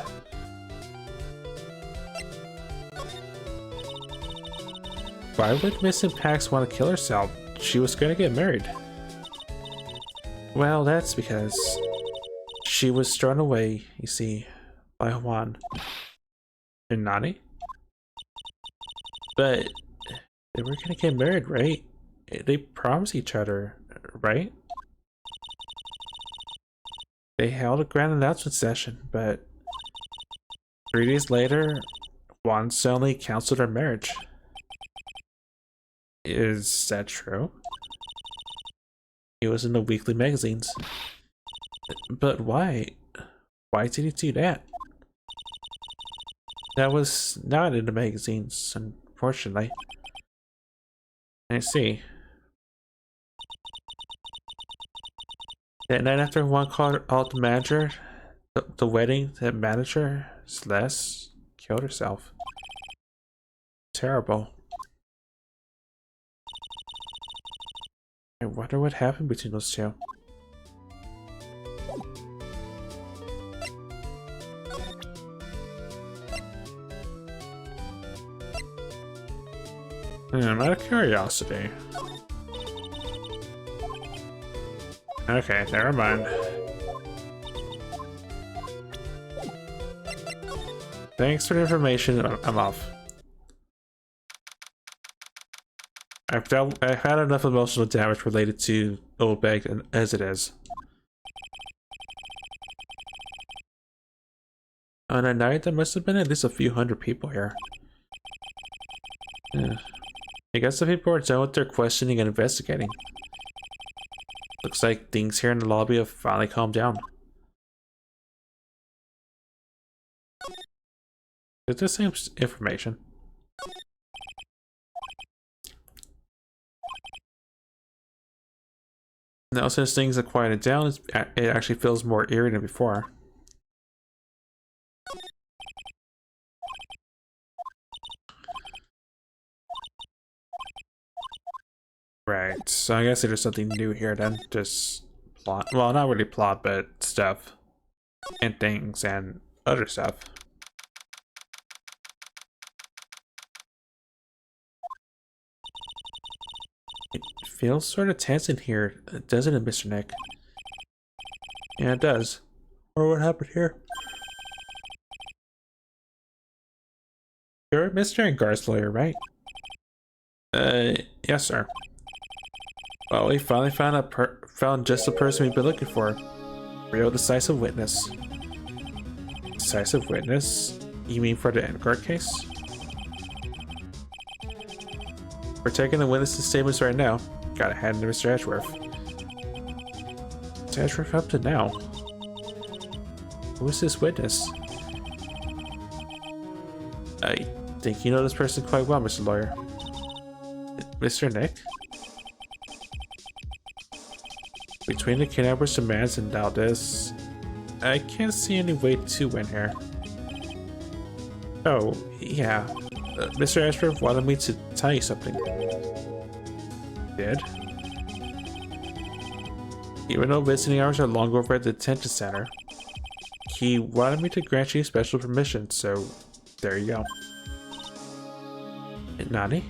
Why would Miss Pax want to kill herself? She was gonna get married. Well, that's because she was thrown away, you see, by Juan and Nani. But they were gonna get married, right? They promised each other, right? They held a grand announcement session, but 3 days later, Juan suddenly canceled their marriage. Is that true? It was in the weekly magazines. But why? Why did he do that? That was not in the magazines, unfortunately. I see. That night after Juan called out the manager, the wedding, the manager, Celeste, killed herself. Terrible. I wonder what happened between those two. Out of curiosity. Okay, never mind. Thanks for the information. I'm off. I've had enough emotional damage related to Old Bag as it is. On a night, there must have been at least a few hundred people here. Yeah. I guess the people are done with their questioning and investigating. Looks like things here in the lobby have finally calmed down. It's the same information. Now, since things have quieted down, it actually feels more eerie than before. Right, so I guess there's something new here then. Just plot. Well, not really plot, but stuff. And things and other stuff. It feels sort of tense in here, doesn't it, Mr. Nick? Yeah, it does. Or what happened here? You're Mr. Engar's lawyer, right? Yes, sir. Well, we finally found just the person we've been looking for. Real decisive witness. Decisive witness? You mean for the Engar case? We're taking the witness's statements right now. Gotta hand to Mr. Edgeworth. What's Edgeworth up to now? Who is this witness? I think you know this person quite well, Mr. Lawyer. Mr. Nick? Between the kidnappers' demands and now this, I can't see any way to win here. Oh, yeah. Mr. Ashford wanted me to tell you something. Did? Even though visiting hours are long over at the detention center, he wanted me to grant you special permission, so there you go. Nani?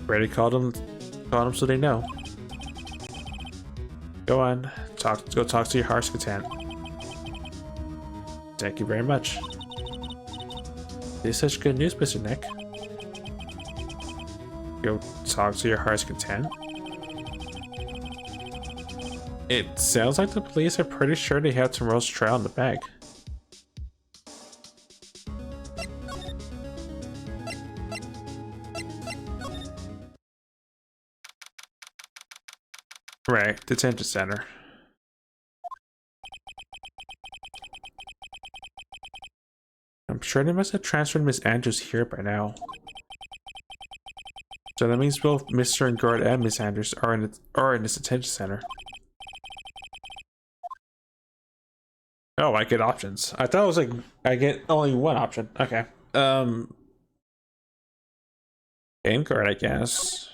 Ready called him so they know. Go on, go talk to your heart's content. Thank you very much. This is such good news, Mr. Nick. Go talk to your heart's content. It sounds like the police are pretty sure they have tomorrow's trial in the bag. Right, detention center. I'm sure they must have transferred Miss Andrews here by now. So that means both Mr. and Guard and Miss Andrews are in this detention center. Oh, I get options. I thought it was like I get only one option. Okay. Game guard, I guess.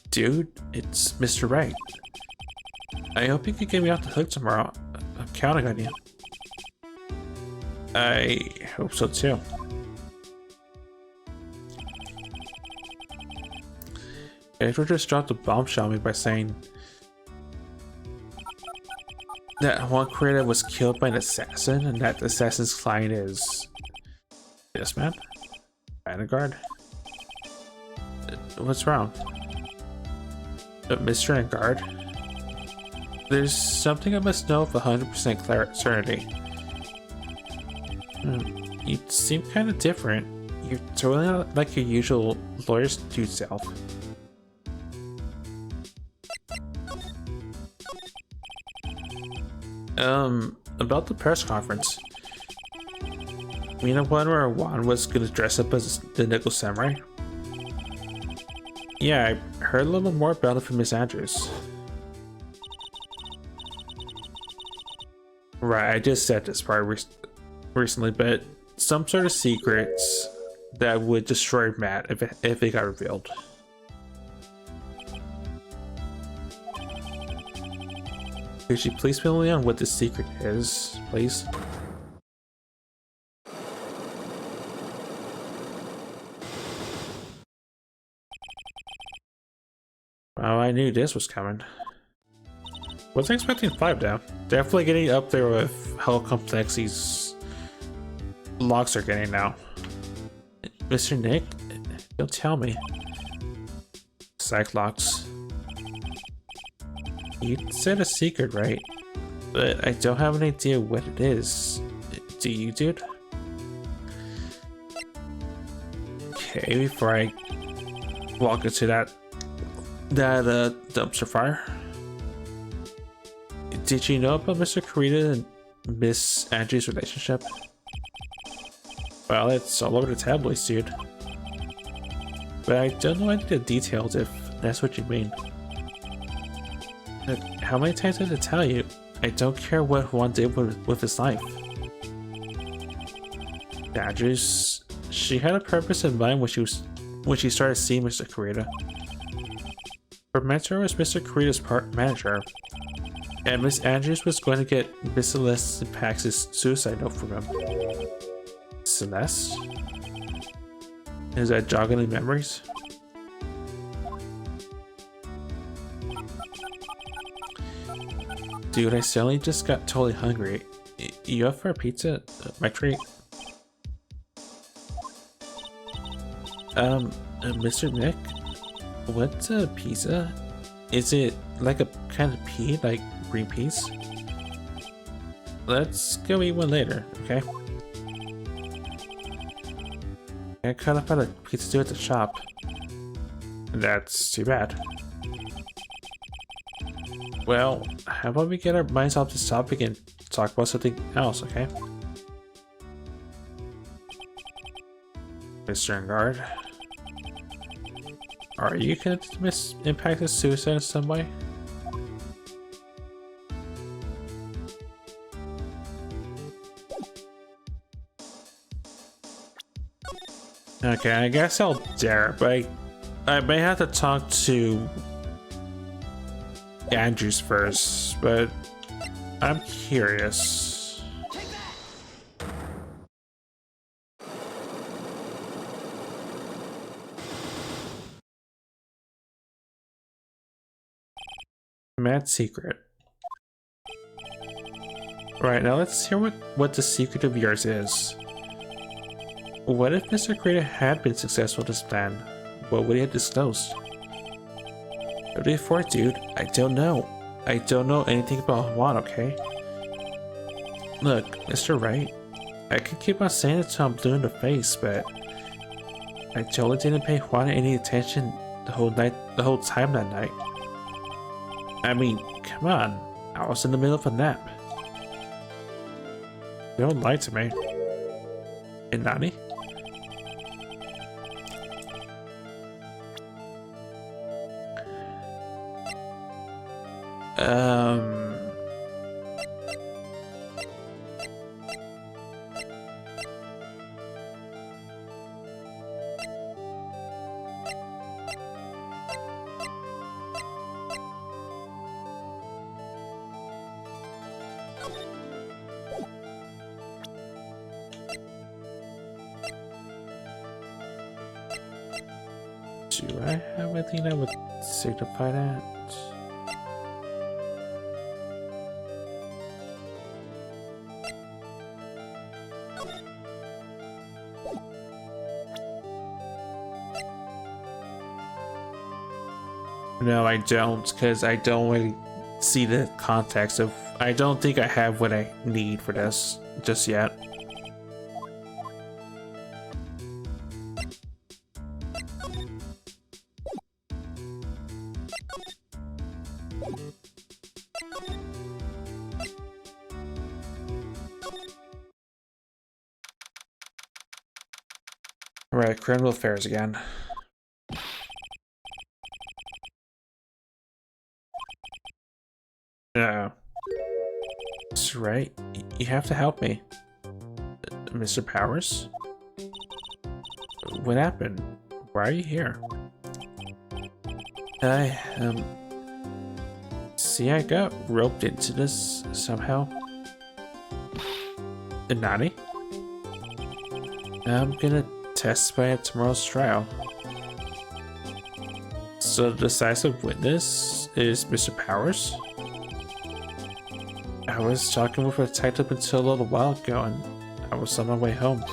Dude, it's Mr. Wright. I hope you could get me off the hook tomorrow. I'm counting on you. I hope so too. Andrew just dropped a bombshell on me by saying that one creator was killed by an assassin and that the assassin's client is this man? Vanguard? What's wrong? Mr. Vanguard? There's something I must know with 100% certainty. You seem kind of different. You're totally not like your usual lawyer's dude self. About the press conference. You know one where Juan was gonna dress up as the Nickel Samurai? Yeah, I heard a little more about it from Miss Andrews. Right, I just said this part recently, but some sort of secrets that would destroy Matt if it got revealed. Could you please fill me on what this secret is, please? Oh, I knew this was coming. Wasn't expecting 5 down. Definitely getting up there with how complex these locks are getting now. Mr. Nick, don't tell me. Cyclops. You said a secret, right? But I don't have an idea what it is. Do you, dude? Okay, before I walk into that dumpster fire. Did you know about Mr. Kurita and Miss Angie's relationship? Well, it's all over the tabloids, dude. But I don't know any of the details if that's what you mean. Look, how many times did I tell you? I don't care what Juan did with his life. Andrews, she had a purpose in mind when she started seeing Mr. Kurita. Her mentor was Mr. Kurita's manager, and Miss Andrews was going to get Miss Celeste Pax's suicide note from him. Celeste? Is that jogging in memories? Dude, I suddenly just got totally hungry. You up for a pizza? My treat? Mr. Nick? What's a pizza? Is it like a kind of pea, like green peas? Let's go eat one later, okay? I caught up at a pizza do at the shop. That's too bad. Well, how about we get our minds off this topic and talk about something else, okay? Mr. Guard, are you connected to Miss Impact's suicide in some way? Okay, I guess I'll dare, but I may have to talk to Andrews first, but I'm curious. Mad secret. Right, now let's hear what the secret of yours is. What if Mr. Creator had been successful in this plan? What would he have disclosed? 34, dude. I don't know. I don't know anything about Juan, okay? Look, Mr. Wright, I could keep on saying it till I'm blue in the face, but I totally didn't pay Juan any attention the whole night, the whole time that night. I mean, come on. I was in the middle of a nap. Don't lie to me. And Nani? Do I have anything that would signify that? No, I don't, because I don't really see the context of. I don't think I have what I need for this just yet. Right, criminal affairs again. No. That's right. You have to help me. Mr. Powers? What happened? Why are you here? See, I got roped into this somehow. Nani? I'm gonna testify at tomorrow's trial. So the decisive witness is Mr. Powers? I was talking with a detective until a little while ago and I was on my way home.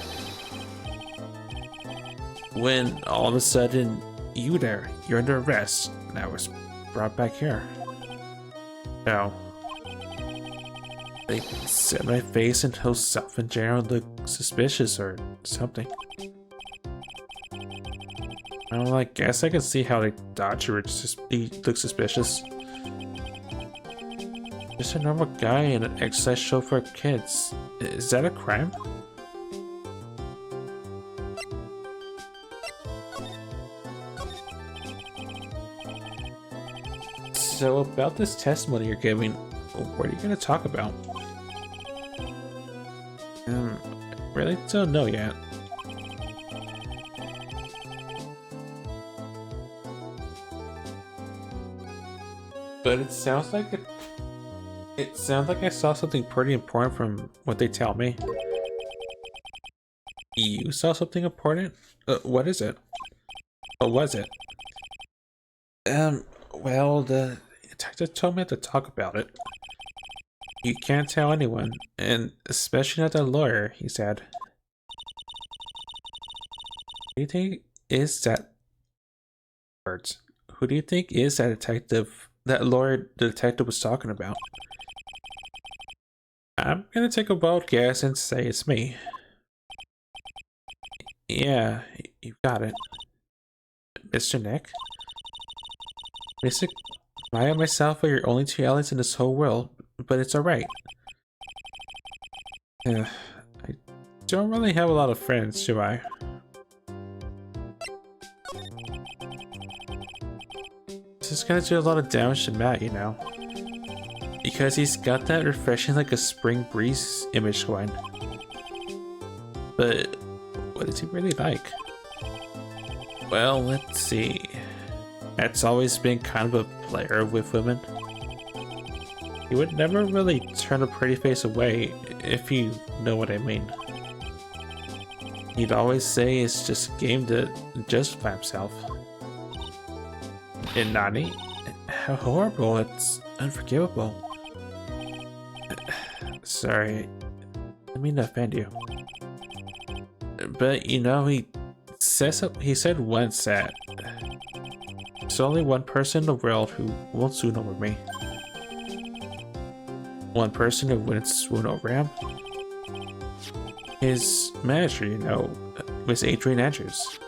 When all of a sudden, you're under arrest and I was brought back here. Now, they said my face and whole self in general looked suspicious or something. Well, I guess I can see how they thought you look suspicious. Just a normal guy in an exercise show for kids. Is that a crime? So about this testimony you're giving, what are you going to talk about? Really don't know yet. But it sounds like I saw something pretty important from what they tell me. You saw something important? What is it? What was it? Well, the detective told me not to talk about it. You can't tell anyone, and especially not the lawyer, he said. Who do you think is that? Words. Who do you think is that detective? That lawyer the detective was talking about? I'm gonna take a bold guess and say it's me. Yeah, you got it. Mr. Nick? Mr. Maya and myself are your only two allies in this whole world, but it's alright. I don't really have a lot of friends, do I? This is gonna do a lot of damage to Matt, you know. Because he's got that refreshing like a spring breeze image going. But what is he really like? Well, let's see. Matt's always been kind of a player with women. He would never really turn a pretty face away, if you know what I mean. He'd always say it's just a game to justify himself. And Nani? How horrible, it's unforgivable. Sorry, I didn't mean to offend you. But you know, he said once that there's only one person in the world who won't swoon over me. One person who wouldn't swoon over him. His manager, you know, Miss Adrian Andrews.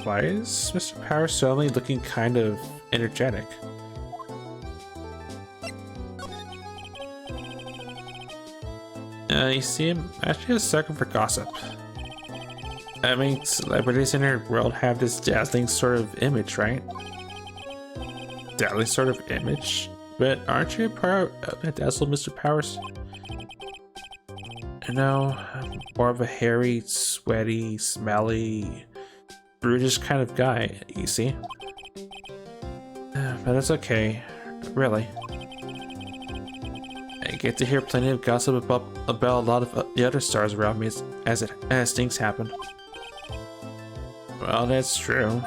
Why is Mr. Power suddenly looking kind of energetic? You see, I'm actually a sucker for gossip. I mean, celebrities in our world have this dazzling sort of image, right? Dazzling sort of image? But aren't you a part of that dazzle, Mr. Powers? No, I'm more of a hairy, sweaty, smelly, brutish kind of guy, you see? But that's okay, really. I get to hear plenty of gossip about a lot of the other stars around me as things happen. Well, that's true.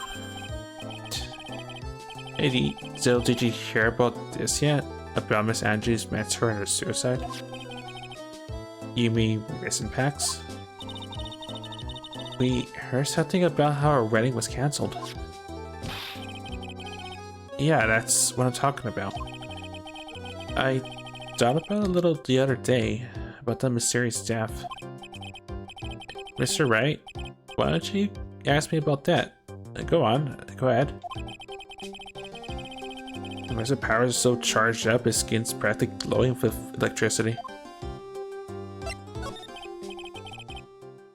Hey, so did you hear about this yet? About Miss Angie's mentor and her suicide? You mean Miss Impacts? We heard something about how our wedding was cancelled. Yeah, that's what I'm talking about. I thought about it a little the other day, about the mysterious death. Mr. Wright, why don't you ask me about that? Go on, go ahead. Mr. Powers is so charged up, his skin's practically glowing with electricity.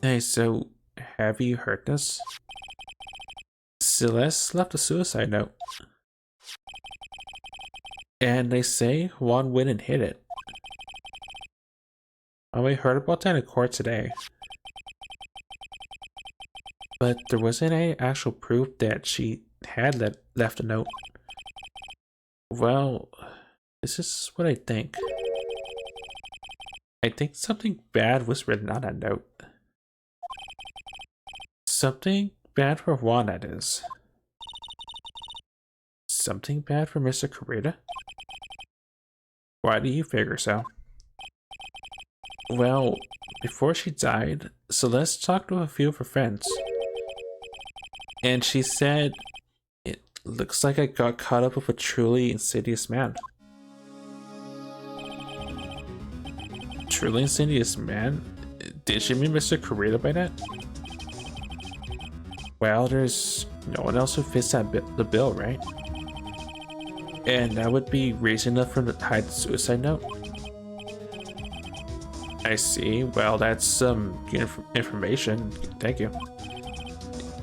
Hey, so have you heard this? Celeste left a suicide note. And they say Juan went and hid it. Well, we heard about that in court today. But there wasn't any actual proof that she had left a note. Well, this is what I think. I think something bad was written on that note. Something bad for Juan, that is. Something bad for Mr. Kurita? Why do you figure so? Well, before she died, Celeste talked to a few of her friends. And she said, it looks like I got caught up with a truly insidious man. Truly insidious man? Did she mean Mr. Kurita by that? Well, there's no one else who fits the bill, right? And that would be reason enough for him to hide the suicide note. I see. Well, that's some information. Thank you.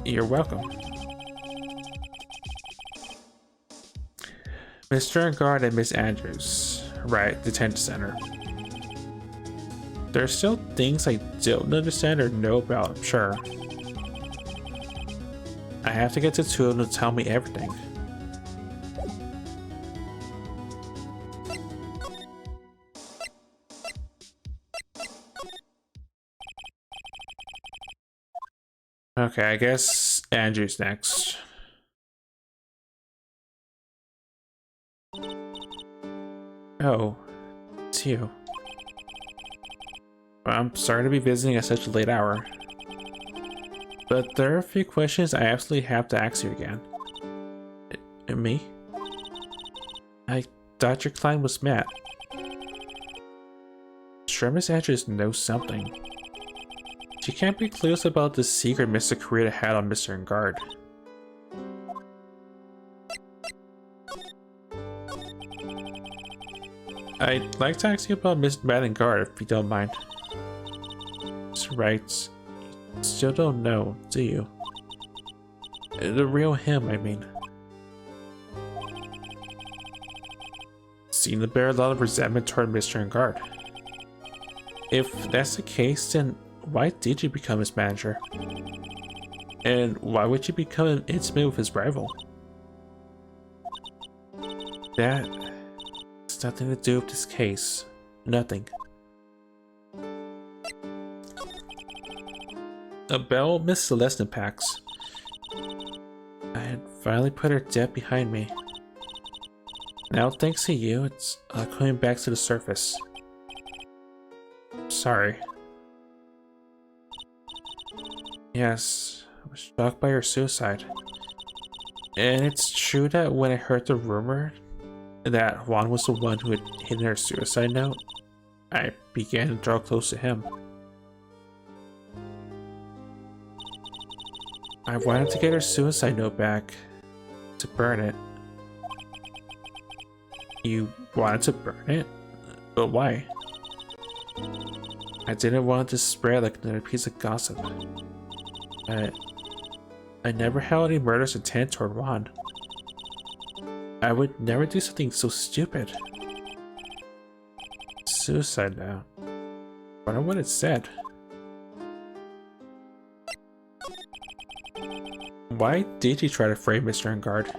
You're welcome. Mr. Guard and Miss Andrews, right, detention center. There are still things I don't understand or know about, I'm sure. I have to get to two of them to tell me everything. Okay, I guess Andrew's next. Oh, it's you. I'm sorry to be visiting at such a late hour, but there are a few questions I absolutely have to ask you again. Me? I thought your client was Matt. Sure, Miss Andrews knows something. She can't be clueless about the secret Mr. Kurita had on Mr. Guard. I'd like to ask you about Miss Matt Guard if you don't mind. Mr. Wright, you still don't know, do you? The real him, I mean. Seem to bear a lot of resentment toward Mr. Guard. If that's the case, then why did you become his manager? And why would you become intimate with his rival? That has nothing to do with this case. Nothing. About Miss Celeste Impacts. I had finally put her debt behind me. Now, thanks to you, it's coming back to the surface. Sorry. Yes, I was shocked by her suicide. And it's true that when I heard the rumor that Juan was the one who had hidden her suicide note, I began to draw close to him. I wanted to get her suicide note back. To burn it. You wanted to burn it? But why? I didn't want it to spread like another piece of gossip. But I never held any murders intent toward Juan. I would never do something so stupid. Suicide note. I wonder what it said. Why did you try to frame Mr. Engard?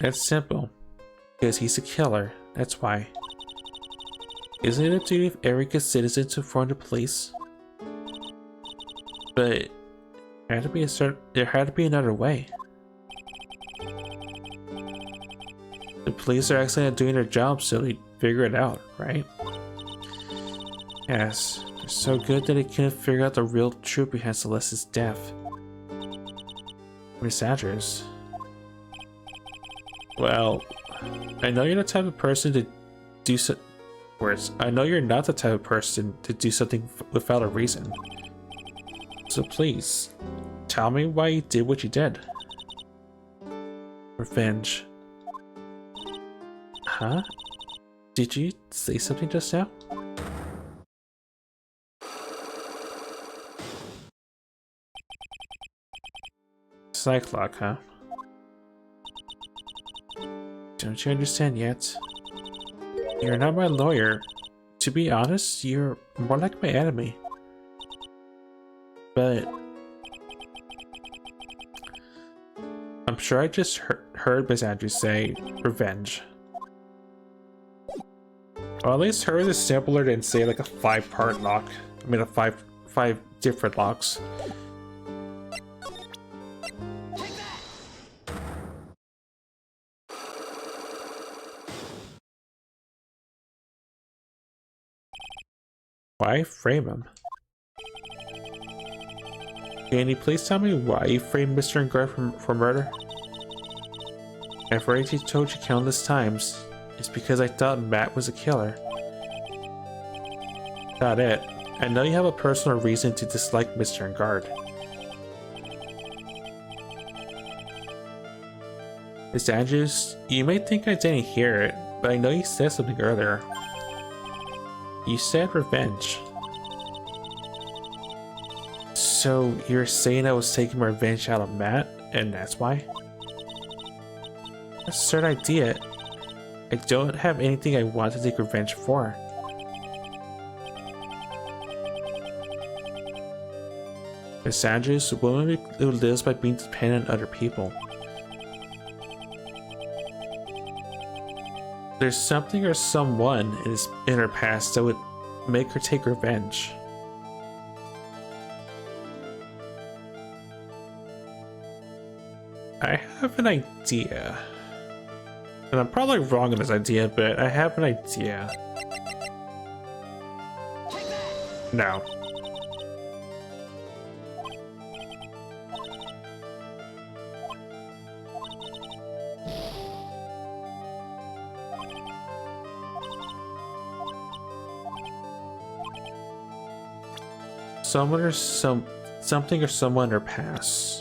That's simple. Because he's a killer, that's why. Isn't it a duty of every good citizen to inform the police? But there had to be another way. The police are actually not doing their job, so they figure it out, right? Yes, they're so good that they couldn't figure out the real truth behind Celeste's death. Miss Andrews. Well, I know you're the type of person to do I know you're not the type of person to do something without a reason. So please, tell me why you did what you did. Revenge. Huh? Did you say something just now? Psych-lock, huh? Don't you understand yet? You're not my lawyer. To be honest, you're more like my enemy. But I'm sure I just heard Miss Andrews say revenge. Well, at least hers is simpler than say like a 5-part lock. I mean, five different locks. Why frame him? Can you please tell me why you framed Mr. Engard for murder? I've already told you countless times. It's because I thought Matt was a killer. Not it. I know you have a personal reason to dislike Mr. Engard. Miss Andrews, you may think I didn't hear it, but I know you said something earlier. You said revenge. So you're saying I was taking revenge out of Matt, and that's why? Absurd idea. I don't have anything I want to take revenge for. Miss Andrews, a woman who lives by being dependent on other people. There's something or someone in her past that would make her take revenge. I have an idea. And I'm probably wrong in this idea, but I have an idea. No. Someone or something or someone in her past.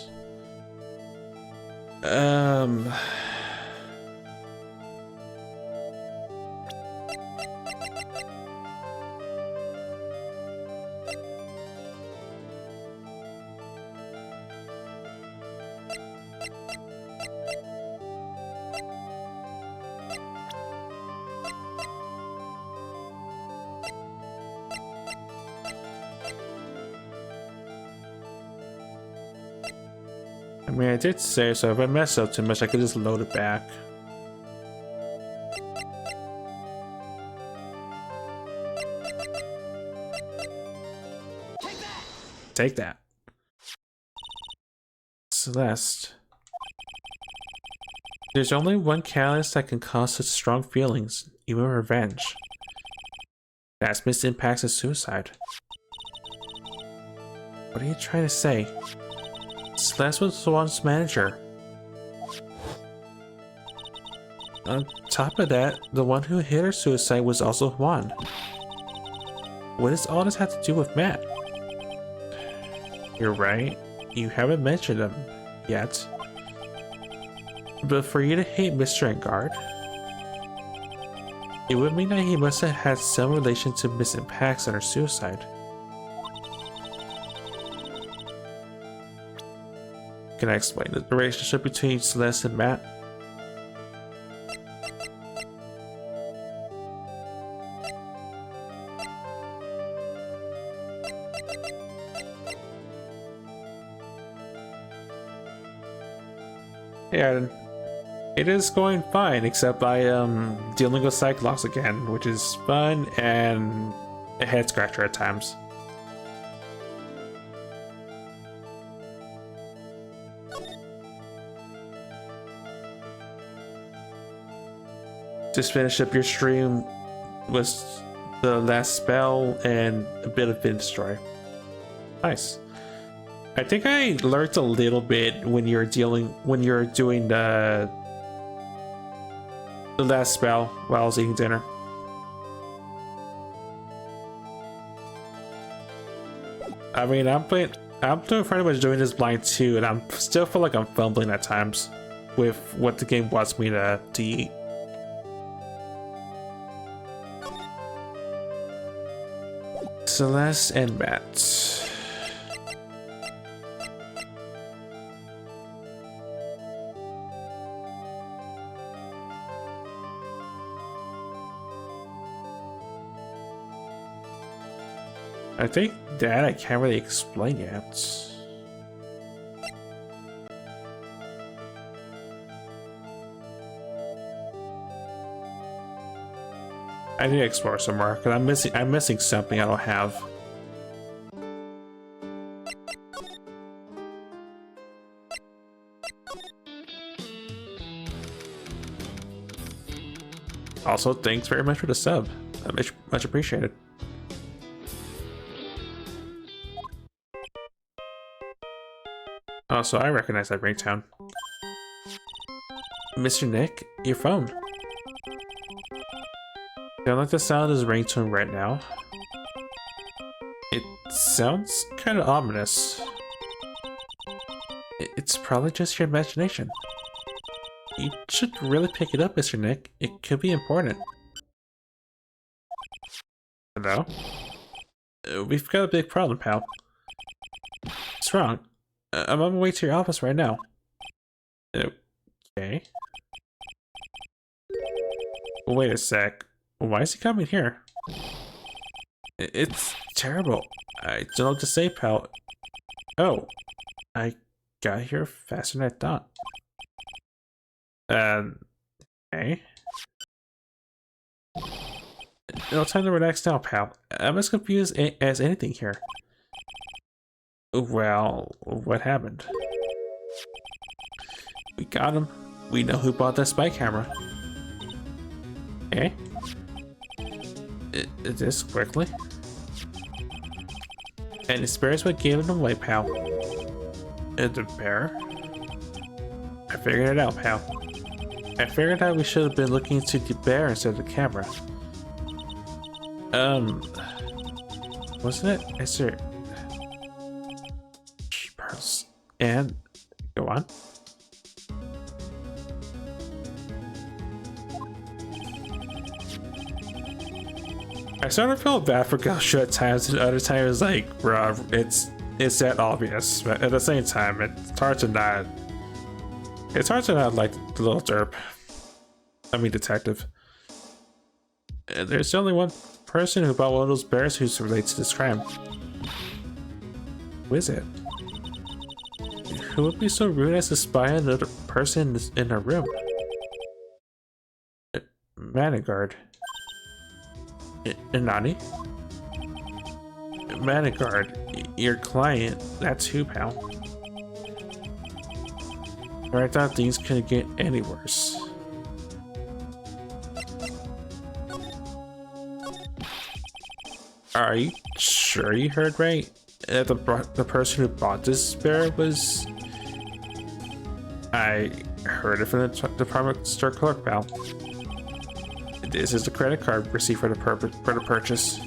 I mean, I did say so. If I mess up too much, I could just load it back. Take that. Celeste. There's only one catalyst that can cause such strong feelings, even revenge. That's Miss Impact's suicide. What are you trying to say? Celeste was Juan's manager. On top of that, the one who hit her suicide was also Juan. What does all this have to do with Matt? You're right. You haven't mentioned him yet. But for you to hate Mr. Engard, it would mean that he must have had some relation to Miss Impact's and her suicide. Can I explain the relationship between Celeste and Matt? Yeah, it is going fine, except I am dealing with Cyclops again, which is fun and a head scratcher at times. Just finish up your stream with the last spell and a bit of Bin Destroy. Nice. I think I learned a little bit when you're doing the last spell while I was eating dinner. I mean, I'm doing pretty much doing this blind too, and I'm still feel like I'm fumbling at times with what the game wants me to eat. Celeste and Matt. I think that I can't really explain yet. I need to explore some more because I'm missing something I don't have. Also, thanks very much for the sub. Much appreciated. Oh, so I recognize that ringtone. Mr. Nick, your phone. I like the sound of his ringtone right now. It sounds kind of ominous. It's probably just your imagination. You should really pick it up, Mr. Nick. It could be important. Hello? We've got a big problem, pal. What's wrong? I'm on my way to your office right now. Okay. Wait a sec. Why is he coming here? It's terrible. I don't know what to say, pal. Oh. I got here faster than I thought. Okay. No time to relax now, pal. I'm as confused as anything here. Well, what happened? We got him. We know who bought that spy camera. Okay. This quickly. And the bear's what gave it away, pal. The bear? I figured it out, pal. I figured out we should have been looking into the bear instead of the camera. Wasn't it? Is there... Pearls. And... Go on. I sort of feel bad for Gosho at times, and other times like, bruh, it's that obvious. But at the same time, it's hard to not like the little derp. I mean detective. And there's only one person who bought one of those bears who relates to this crime. Who is it? Who would be so rude as to spy on another person in a room? Manigard. Nani? Manigard, your client, that's who, pal. I thought things couldn't get any worse. Are you sure you heard right? That the person who bought this bear was... I heard it from the department store clerk, pal. This is the credit card receipt for the purchase.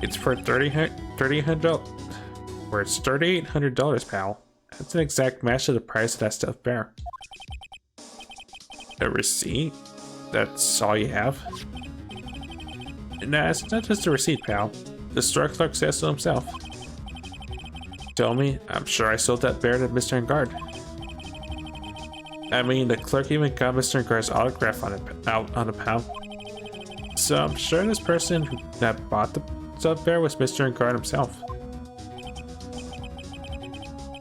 It's for $3,800. It's $3,800, pal. That's an exact match to the price of that stuffed bear. A receipt? That's all you have? Nah, it's not just a receipt, pal. The store clerk says so himself. Tell me, I'm sure I sold that bear to Mr. Engard. I mean, the clerk even got Mr. Engard's autograph on it out on the pal. So I'm sure this person that bought the stuffed bear was Mr. Engard himself.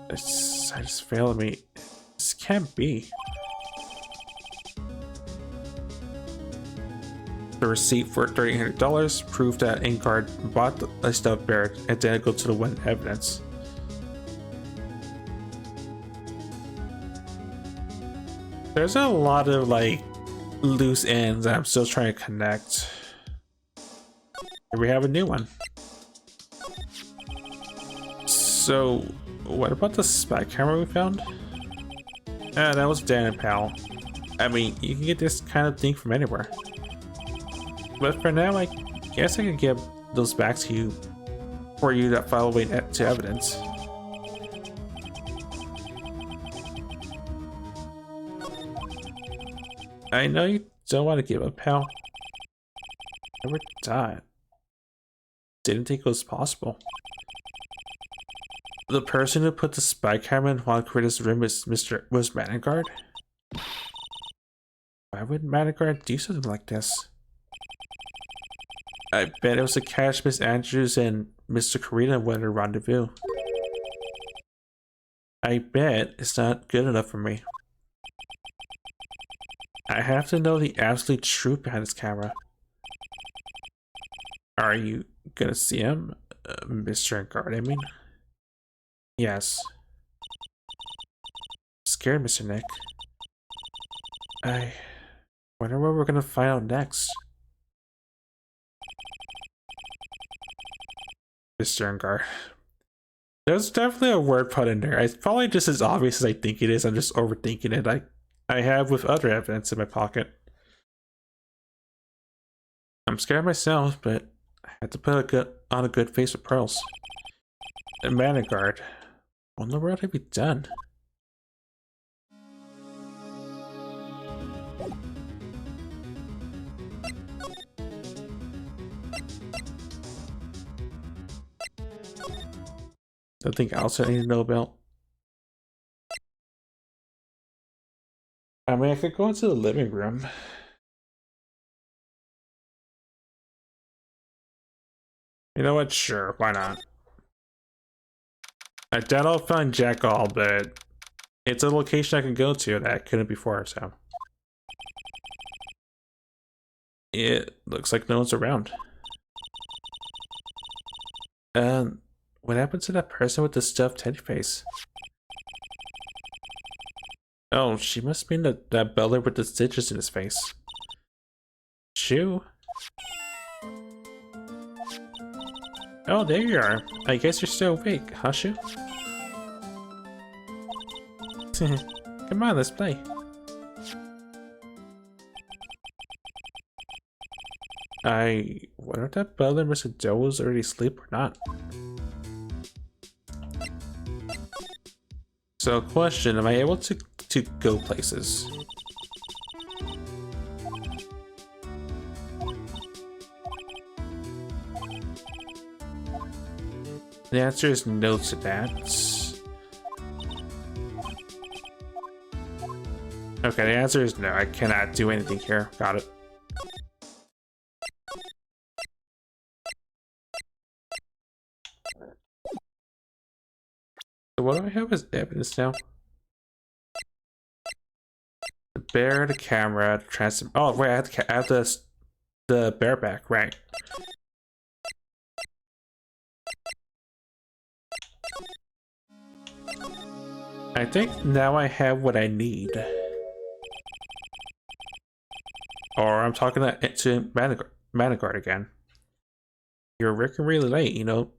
I just failed me. This can't be. The receipt for $3,800 proved that Engard bought the stuffed bear identical to the one in evidence. There's a lot of like loose ends that I'm still trying to connect. Here we have a new one. So, what about the spy camera we found? That was Dan and Pal. I mean, you can get this kind of thing from anywhere. But for now, I guess I could give those back to you for you to file away to evidence. I know you don't want to give up, pal. Never died. Didn't think it was possible. The person who put the spy camera in Juan Corrida's room was Manigard? Why would Manigard do something like this? I bet it was to catch Miss Andrews and Mr. Corrida when a rendezvous. I bet it's not good enough for me. I have to know the absolute truth behind this camera. Are you gonna see him, Mr. Engard, I mean? Yes. Scared, Mr. Nick. I wonder what we're gonna find out next. Mr. Engard. There's definitely a word put in there. It's probably just as obvious as I think it is. I'm just overthinking it. I have with other evidence in my pocket. I'm scared myself, but I had to put on a good face with pearls. And Manigard, what in the world have you done? Something else I need to know about? I mean, I could go into the living room. You know what? Sure, why not? I doubt I'll find Jack All, but it's a location I can go to that I couldn't before, so. It looks like no one's around. What happened to that person with the stuffed teddy face? Oh, she must mean that butler with the stitches in his face. Shoo? Oh, there you are. I guess you're still awake, huh, Shoo? Come on, let's play. I wonder if that butler and Mr. Doe was already asleep or not. So, question, am I able to go places? The answer is no to that. Okay, the answer is no, I cannot do anything here. Got it. So what do I have as evidence now? The bear, the camera, the transfer. Oh wait, I have the bear back, right? I think now I have what I need. Or I'm talking to Manigard again. You're working really late, you know.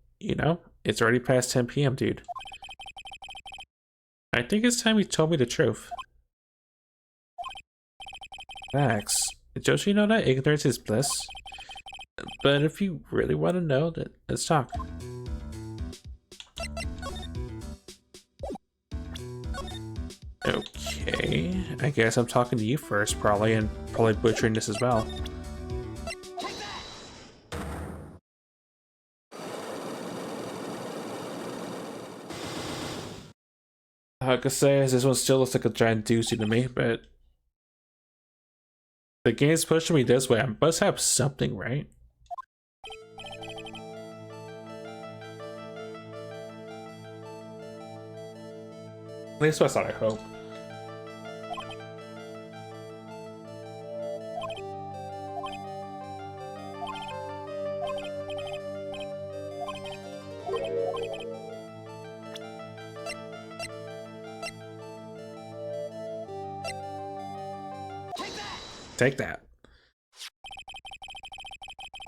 It's already past 10 p.m., dude. I think it's time you told me the truth. Max, don't you know that ignorance is bliss? But if you really want to know, then let's talk. Okay, I guess I'm talking to you first, probably, and probably butchering this as well. I could say this one still looks like a giant doozy to me, but the game's pushing me this way. I must have something, right? At least that's what I hope. Take that.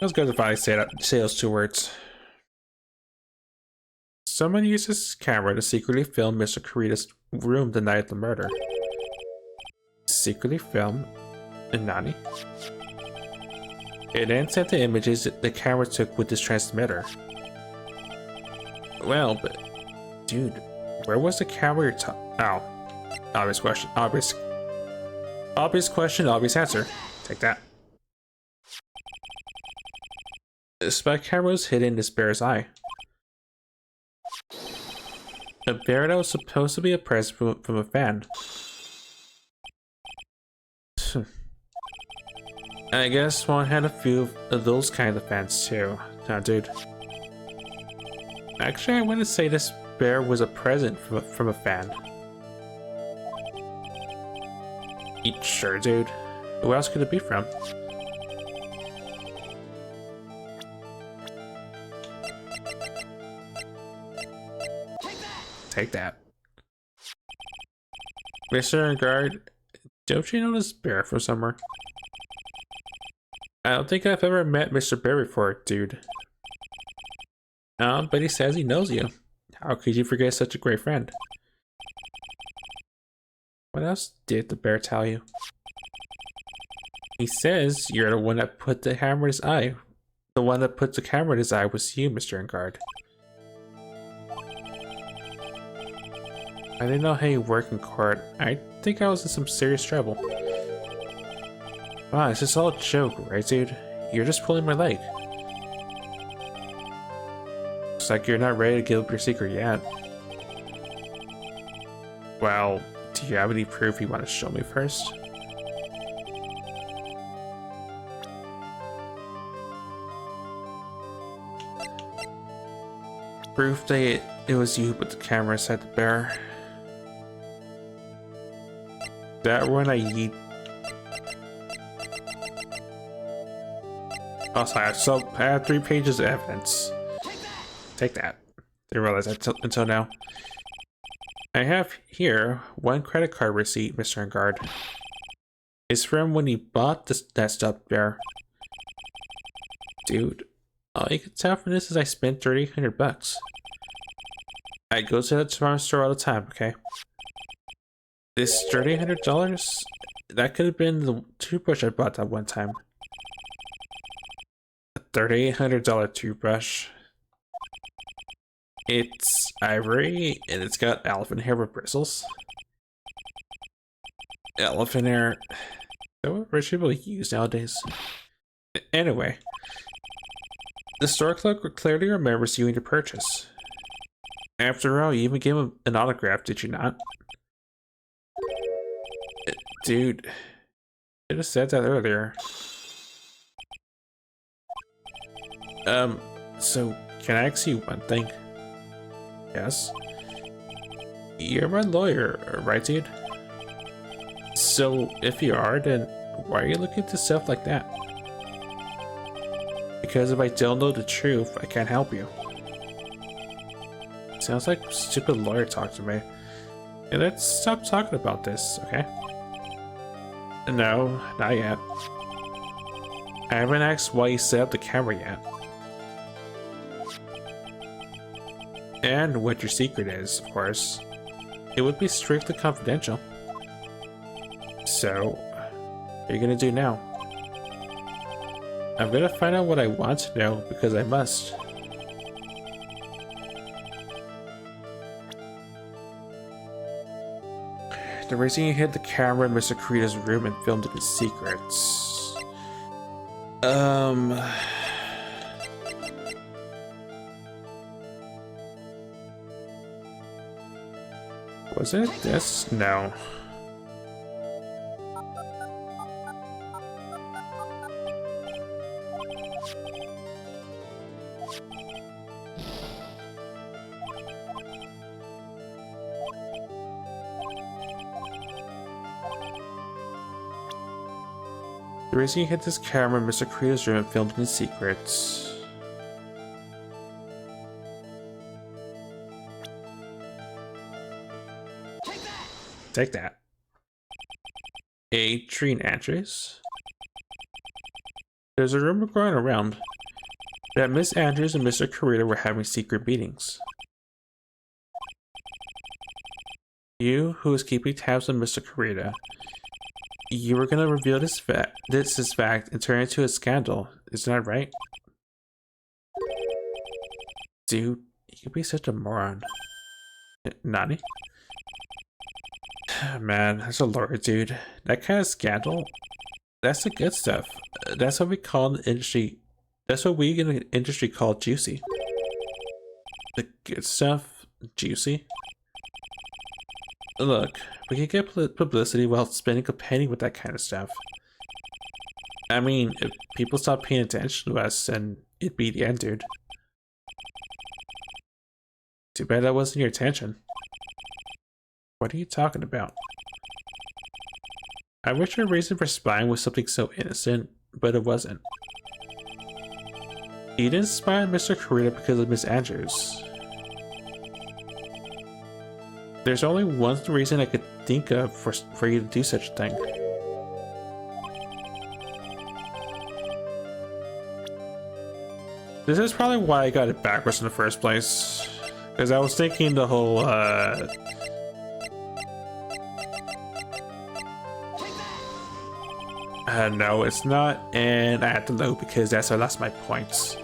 It was good if I say those two words. Someone used his camera to secretly film Mr. Kurita's room the night of the murder. Secretly film? Nani? It then sent the images the camera took with this transmitter. Well, but dude, where was the camera you're Ow. Obvious question. Obvious question, obvious answer. Take that. The spy camera was hidden in this bear's eye. A bear that was supposed to be a present from a fan. I guess one had a few of those kind of fans too. Nah, dude. Actually, I wouldn't say this bear was a present from a fan. Sure, dude. Who else could it be from? Take that. Mr. Guard, don't you know this bear from somewhere? I don't think I've ever met Mr. Bear before, dude. But he says he knows you. How could you forget such a great friend? What else did the bear tell you? He says you're the one that put the hammer in his eye. The one that put the camera in his eye was you, Mr. Guard. I didn't know how you work in court. I think I was in some serious trouble. Wow, it's just all a joke, right, dude? You're just pulling my leg. Looks like you're not ready to give up your secret yet. Well, do you have any proof you want to show me first? Proof that it was you who put the camera inside the bear. That one I yeet. Also, I have 3 pages of evidence. Take that. Didn't realize that until now. I have here 1 credit card receipt, Mr. Guard. It's from when you bought that stuffed bear. Dude, all you can tell from this is I spent $3,800. I go to the department store all the time, okay? This $3,800? That could have been the toothbrush I bought that one time. A $3,800 toothbrush. It's ivory, and it's got elephant hair with bristles. Elephant hair. Is that what rich people use nowadays? Anyway. The store clerk clearly remembers you and your purchase. After all, you even gave him an autograph, did you not? Dude, should have said that earlier. So, can I ask you one thing? Yes? You're my lawyer, right, dude? So, if you are, then why are you looking into stuff like that? Because if I don't know the truth, I can't help you. Sounds like stupid lawyer talk to me. And let's stop talking about this, okay? No, not yet. I haven't asked why you set up the camera yet. And what your secret is, of course. It would be strictly confidential. So, what are you gonna do now? I'm gonna find out what I want to know because I must. The reason you hid the camera in Mr. Kurita's room and filmed it in secret. Was it this? No. The reason you hid this camera in Mr. Kurita's room and filmed it in secret. Take that. Adrian Andrews. There's a rumor going around that Miss Andrews and Mr. Kurita were having secret meetings. You, who is keeping tabs on Mr. Kurita, you were gonna reveal this fact and turn it into a scandal. Isn't that right? Dude, you could be such a moron. Nani? Man, that's a lawyer, dude. That kind of scandal, that's the good stuff. That's what we call in the industry. That's what we in the industry call juicy. The good stuff, juicy. Look, we can get publicity while spending a penny with that kind of stuff. I mean, if people stop paying attention to us, then it'd be the end, dude. Too bad that wasn't your intention. What are you talking about? I wish your reason for spying was something so innocent, but it wasn't. You didn't spy on Mr. Kurita because of Miss Andrews. There's only one reason I could think of for you to do such a thing. This is probably why I got it backwards in the first place. Because I was thinking the whole, no, it's not, and I had to load because that's how I lost my points.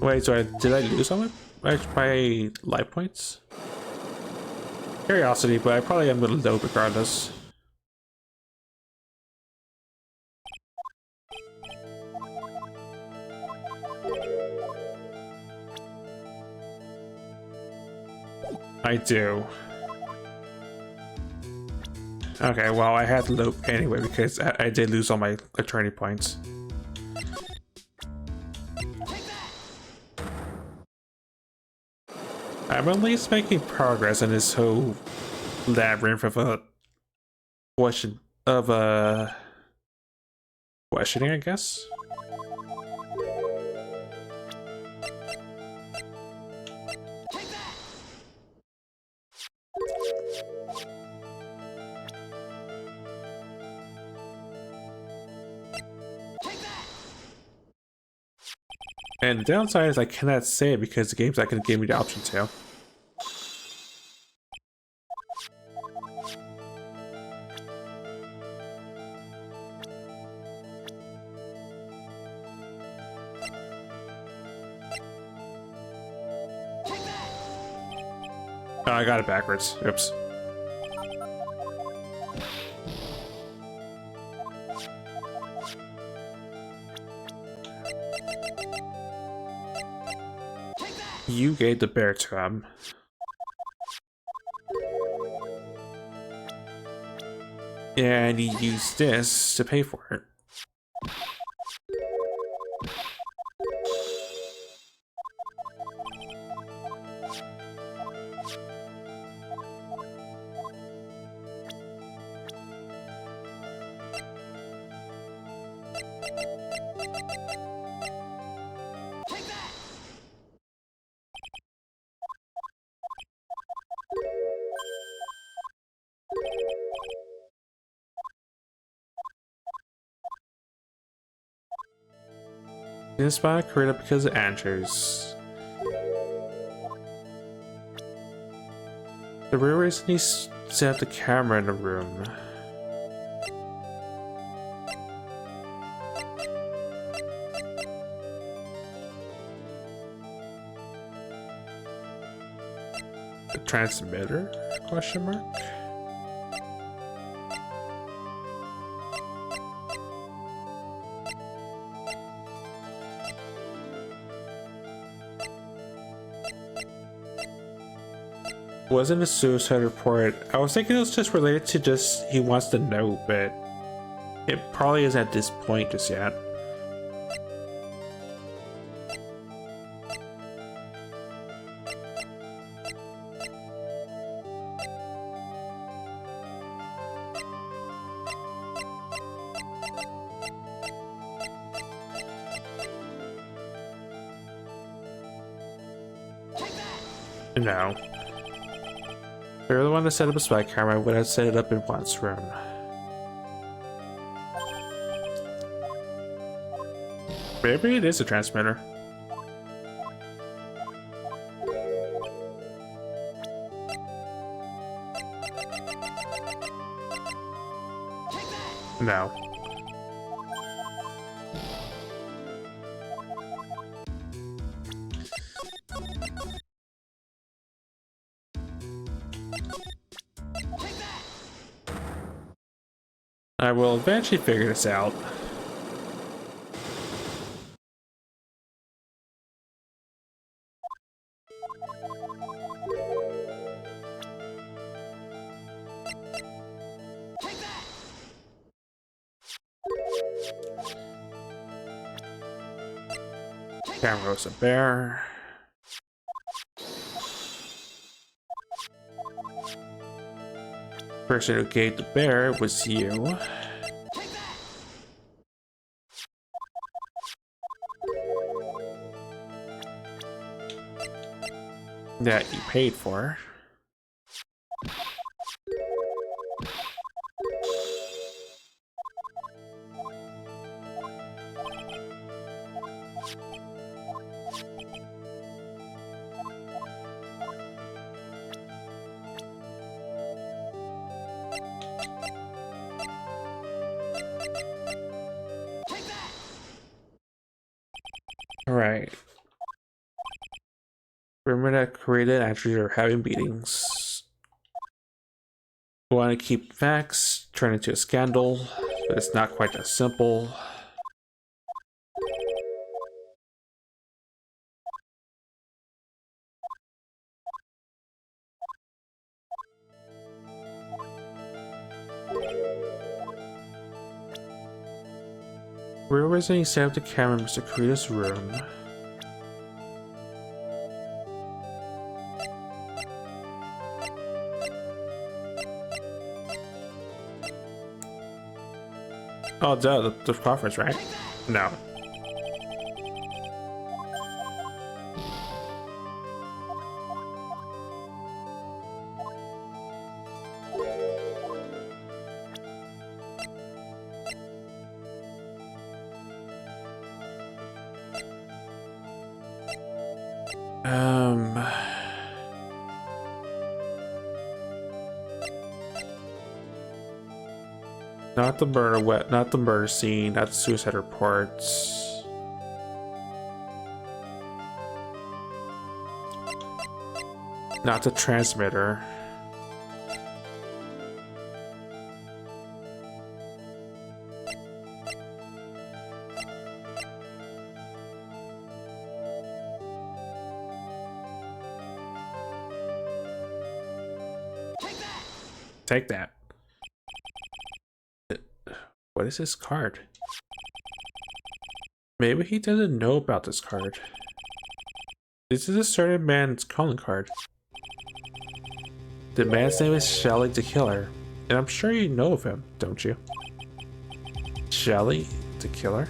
Wait, so did I lose all my life points? Curiosity, but I probably am gonna load regardless. I do. Okay, well, I had to load anyway because I did lose all my attorney points. I'm at least making progress in this whole labyrinth of questioning, I guess. And the downside is I cannot say it because the game's not going to give me the option to. Oh, I got it backwards. Oops. You gave the bear to him. And he used this to pay for it. This spot created because of Andrews. The real reason he set up the camera in the room. The transmitter? Question mark? Wasn't a suicide report. I was thinking it was just related to just he wants to know, but it probably isn't at this point just yet. No. If you're the one that set up a spy camera, I would have set it up in Juan's room. Maybe it is a transmitter. No. I will eventually figure this out. Camera was a bear. Person who gave the bear was you. That you paid for. Right. Remember that created actually are having meetings. We want to keep facts, turn into a scandal, but it's not quite that simple. Where was he set up the camera in Mr. Kurita's room? Oh, duh, the conference, right? No. Not the murder not the murder scene, not the suicide reports. Not the transmitter. Take that. What is this card? Maybe he doesn't know about this card. This is a certain man's calling card. The man's name is Shelly the Killer, and I'm sure you know of him, don't you? Shelly the Killer?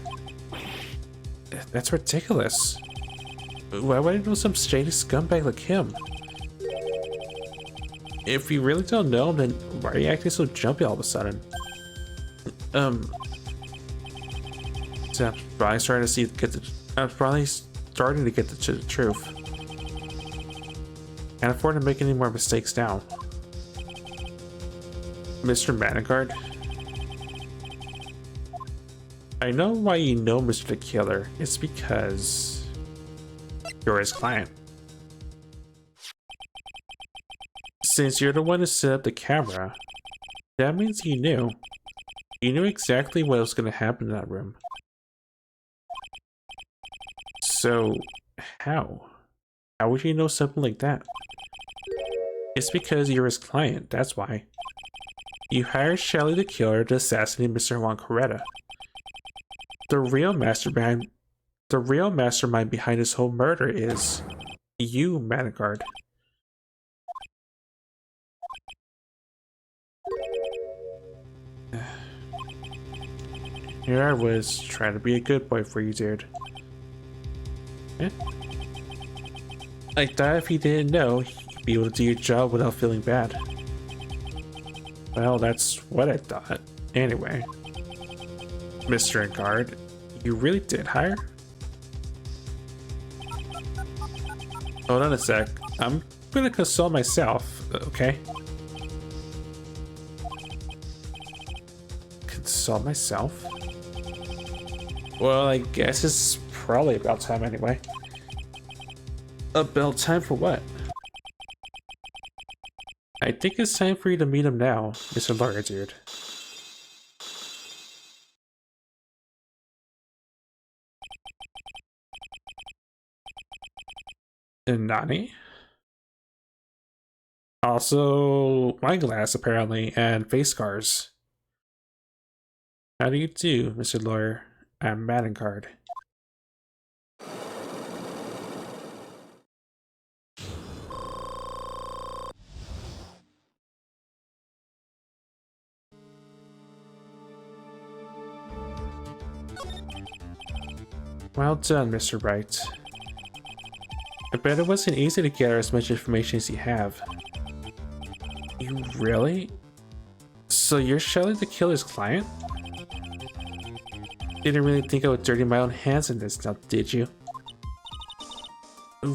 That's ridiculous. Why would I know some shady scumbag like him? If you really don't know him, then why are you acting so jumpy all of a sudden? So I'm finally starting to get the truth. Can't afford to make any more mistakes now. Mr. Manigard? I know why you know Mr. the Killer. It's because you're his client. Since you're the one who set up the camera, that means you knew. You knew exactly what was going to happen in that room. So, how? How would you know something like that? It's because you're his client, that's why. You hired Shelly the Killer to assassinate Mr. Juan Coretta. The real mastermind behind this whole murder is you, Manigard. Here I was, trying to be a good boy for you, dude. Eh? I thought if you didn't know, you'd be able to do your job without feeling bad. Well, that's what I thought. Anyway. Mr. Guard, you really did hire? Hold on a sec. I'm gonna consult myself, okay? Consult myself? Well, I guess it's probably about time anyway. About time for what? I think it's time for you to meet him now, Mr. Lawyer Dude. And Nani? Also, wine glass apparently, and face scars. How do you do, Mr. Lawyer? I'm Manigard. Well done, Mr. Wright. I bet it wasn't easy to gather as much information as you have. You really? So you're Shelly the Killer's client? Didn't really think I would dirty my own hands in this now, did you?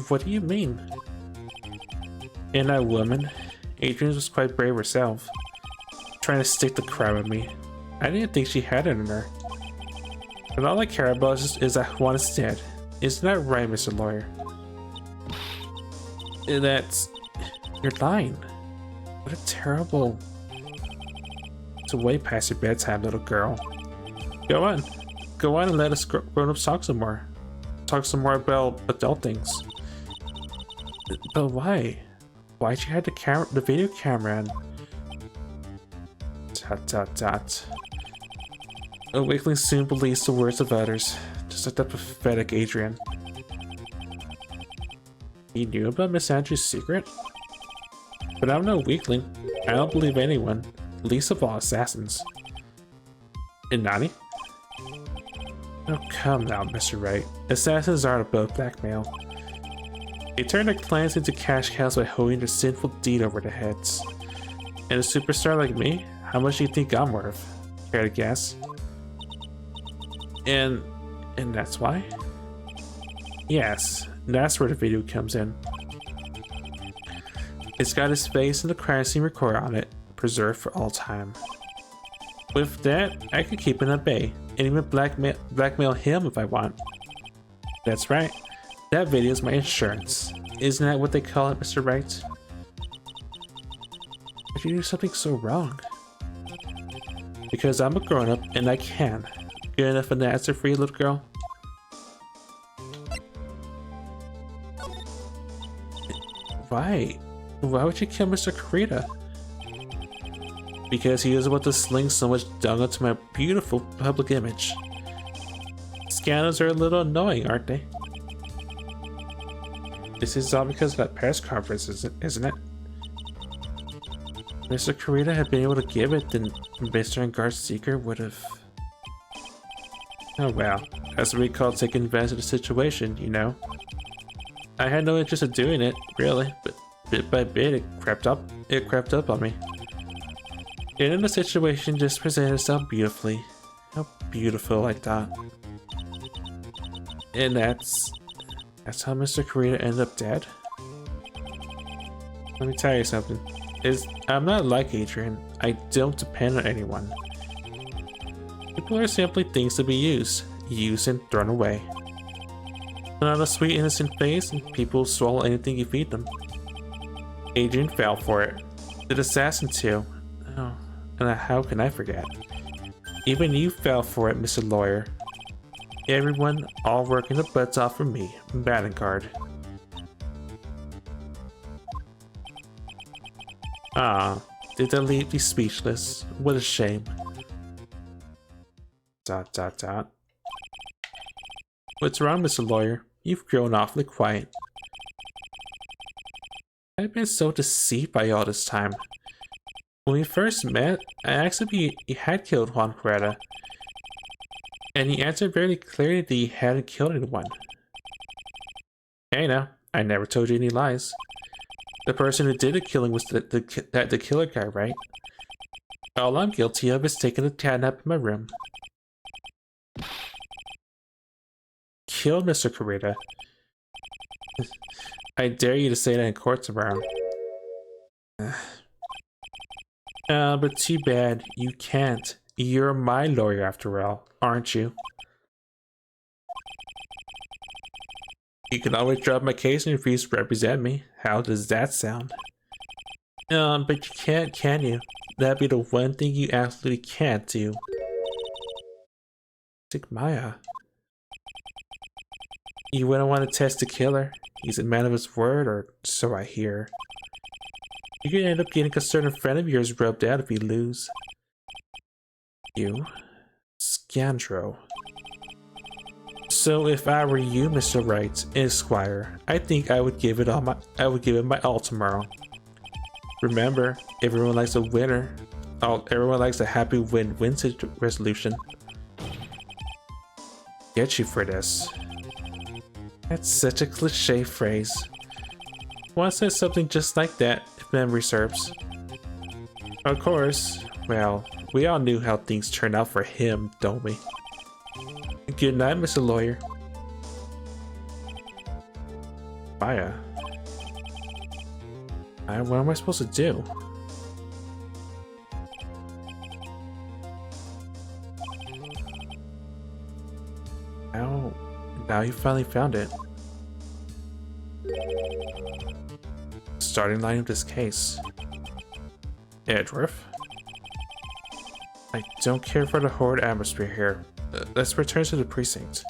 What do you mean? And that woman, Adrian was quite brave herself, trying to stick the crime with me. I didn't think she had it in her. But all I care about is that Juan is dead. Isn't that right, Mr. Lawyer? That's... You're lying. What a terrible... It's way past your bedtime, little girl. Go on. Go on and let us grown-ups talk some more. Talk some more about adult things. But why? Why'd you have the video camera on? ... A weakling soon believes the words of others, just like that pathetic Adrian. You knew about Miss Andrews' secret? But I'm no weakling. I don't believe anyone, least of all assassins. And Nani? Oh, come now, Mr. Wright. Assassins aren't above blackmail. They turn their clients into cash cows by holding their sinful deed over their heads. And a superstar like me? How much do you think I'm worth? Care to guess? And that's why? Yes, that's where the video comes in. It's got his face and the crime scene recorder on it, preserved for all time. With that, I could keep it at bay, and even blackmail him if I want. That's right, that video is my insurance. Isn't that what they call it, Mr. Wright? If you do something so wrong. Because I'm a grown-up and I can. Good enough an answer for you, little girl? Why? Why would you kill Mr. Coretta? Because he was about to sling so much dung onto my beautiful public image. Scandals are a little annoying, aren't they? This is all because of that press conference, isn't it? If Mr. Coretta had been able to give it, then Mr. Engar's seeker would have... Oh well, that's what we call taking advantage of the situation, you know? I had no interest in doing it, really, but bit by bit it crept up on me. And then the situation just presented itself beautifully. How beautiful, I thought. And that's how Mr. Coretta ended up dead? Let me tell you something. I'm not like Adrian. I don't depend on anyone. People are simply things to be used and thrown away. Put on a sweet innocent face and people swallow anything you feed them. Adrian fell for it. The assassin too. Oh, and how can I forget? Even you fell for it, Mr. Lawyer. Everyone, all working their butts off for me. Batting card. Ah, did they leave me speechless? What a shame. ... What's wrong, Mr. Lawyer? You've grown awfully quiet. I've been so deceived by you all this time. When we first met, I asked if he had killed Juan Coretta, and he answered very clearly that he hadn't killed anyone. Hey now, I never told you any lies. The person who did the killing was the killer guy, right? All I'm guilty of is taking a cat nap in my room. Killed Mr. Coretta. I dare you to say that in court tomorrow. But too bad, you can't. You're my lawyer after all, aren't you? You can always drop my case and refuse to represent me. How does that sound? But you can't, can you? That'd be the one thing you absolutely can't do. Sigmaya. You wouldn't want to test the killer. He's a man of his word, or so I hear. You could end up getting a certain friend of yours rubbed out if you lose. You? Scandro. So if I were you, Mr. Wright, Esquire, I think I would give it my all tomorrow. Remember, everyone likes a winner. Everyone likes a happy win-win resolution. Get you for this. That's such a cliche phrase. One says something just like that, if memory serves. Of course, well, we all knew how things turned out for him, don't we? Good night, Mr. Lawyer. Maya. What am I supposed to do? Now you finally found it. Starting line of this case. Edgeworth? I don't care for the horrid atmosphere here. Let's return to the precinct.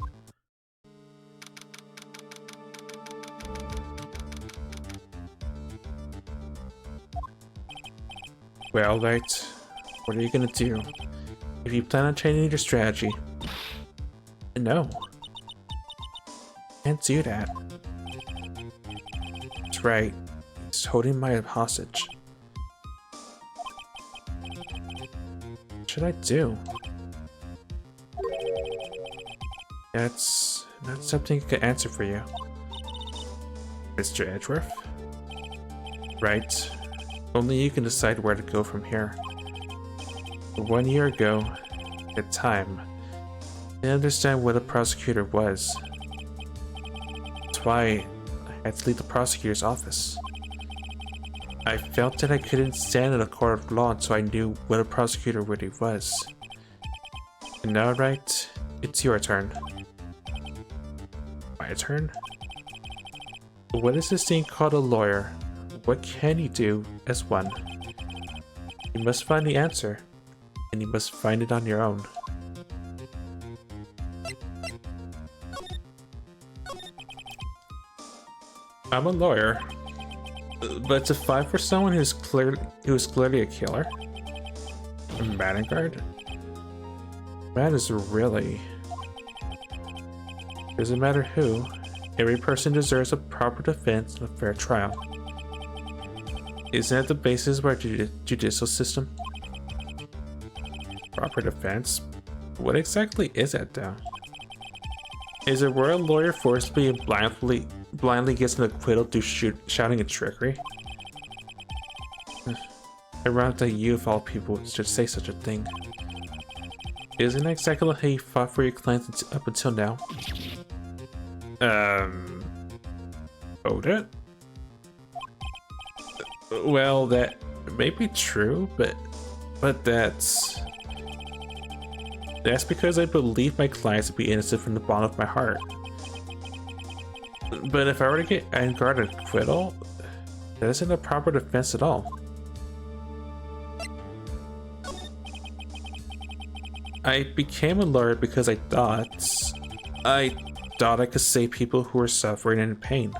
Well, Wright, what are you gonna do? If you plan on changing your strategy... No. Can't do that. That's right. He's holding my hostage. What should I do? That's not something I can answer for you. Mr. Edgeworth? Right. Only you can decide where to go from here. 1 year ago, at time, I didn't understand what a prosecutor was. That's why I had to leave the prosecutor's office. I felt that I couldn't stand in a court of law until I knew what a prosecutor really was. And now, Wright, it's your turn. My turn? What is this thing called a lawyer? What can you do as one? You must find the answer, and you must find it on your own. I'm a lawyer, but to fight for someone who's clearly a killer? A Vanguard? That is really... Doesn't matter who, every person deserves a proper defense and a fair trial. Isn't that the basis of our judicial system? Proper defense? What exactly is that, though? Is it where a lawyer forcibly and blindly gets an acquittal through shouting and trickery? Ironic that you, of all people, should say such a thing. Isn't that exactly how you fought for your clients up until now? Hold it? Well, that It may be true, but that's because I believe my clients to be innocent from the bottom of my heart. But if I were to get unguarded acquittal, that isn't a proper defense at all. I became a lawyer because I thought I could save people who were suffering and in pain.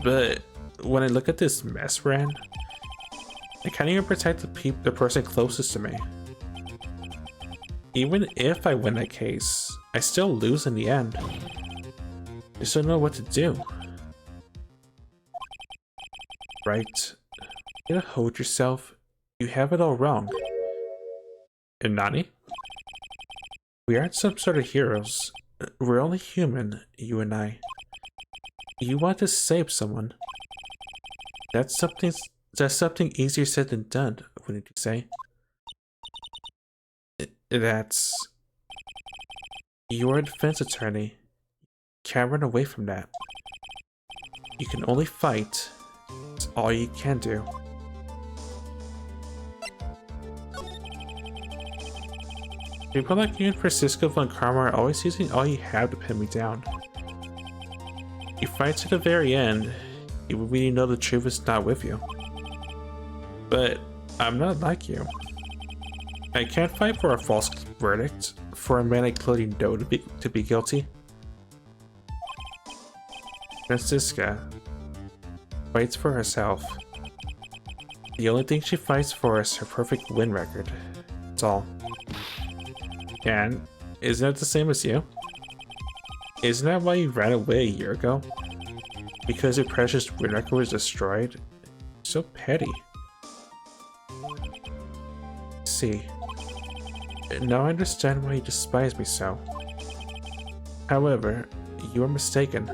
But when I look at this mess we're in, I can't even protect the person closest to me. Even if I win that case, I still lose in the end. I just don't know what to do. Right? You gotta hold yourself. You have it all wrong. And Nani? We aren't some sort of heroes. We're only human, you and I. You want to save someone. That's something easier said than done, wouldn't you say? That's... You're a defense attorney. Can't run away from that. You can only fight. It's all you can do. People like you and Francisco von Karma are always using all you have to pin me down. You fight to the very end, even when you know the truth is not with you. But I'm not like you. I can't fight for a false verdict, for a man I clearly know to be guilty. Francisca fights for herself. The only thing she fights for is her perfect win record. That's all. And isn't that the same as you? Isn't that why you ran away a year ago? Because your precious win record was destroyed? So petty. See, now I understand why you despise me so. However, you are mistaken.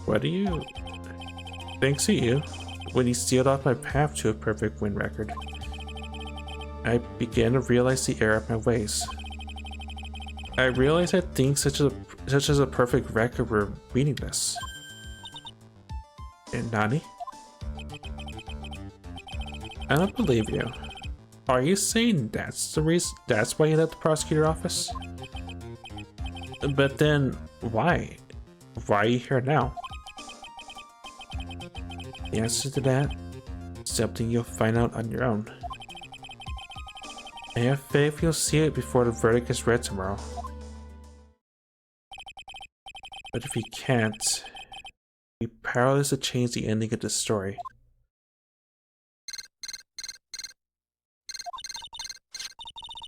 What do you... Thanks to you, when you sealed off my path to a perfect win record, I began to realize the error of my ways. I realized that things such as a perfect record were meaningless. And Nani? I don't believe you. Are you saying that's the reason? That's why you left the prosecutor office? But then, why? Why are you here now? The answer to that is something you'll find out on your own. I have faith you'll see it before the verdict is read tomorrow. But if you can't, you're powerless to change the ending of the story.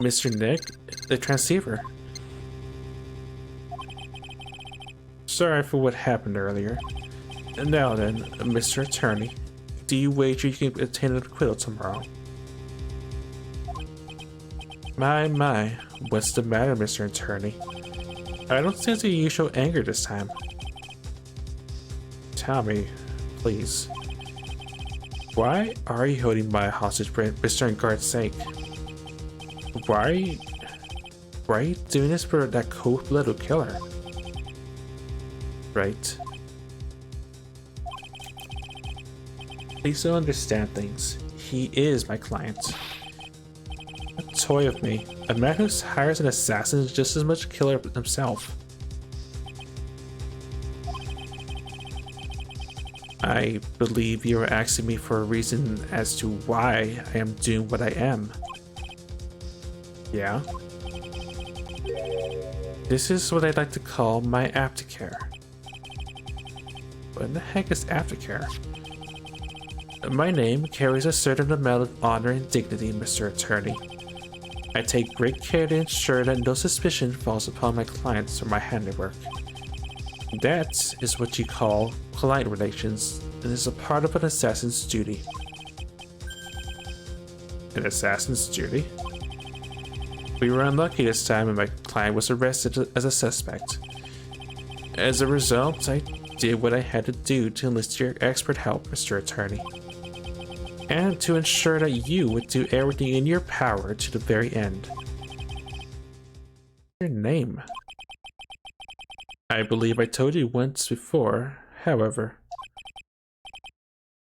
Mr. Nick, the transceiver. Sorry for what happened earlier. And now then, Mr. Attorney, do you wager you can obtain an acquittal tomorrow? My, what's the matter, Mr. Attorney? I don't sense your usual anger this time. Tell me, please. Why are you holding my hostage for Mr. Guard's sake? Why are you doing this for that cold-blooded killer? Right. Please don't understand things. He is my client. A toy of me. A man who hires an assassin is just as much a killer himself. I believe you are asking me for a reason as to why I am doing what I am. Yeah? This is what I'd like to call my aftercare. What the heck is aftercare? My name carries a certain amount of honor and dignity, Mr. Attorney. I take great care to ensure that no suspicion falls upon my clients or my handiwork. That is what you call client relations, and is a part of an assassin's duty. An assassin's duty? We were unlucky this time and my client was arrested as a suspect. As a result, I did what I had to do to enlist your expert help, Mr. Attorney. And to ensure that you would do everything in your power to the very end. Your name? I believe I told you once before, however.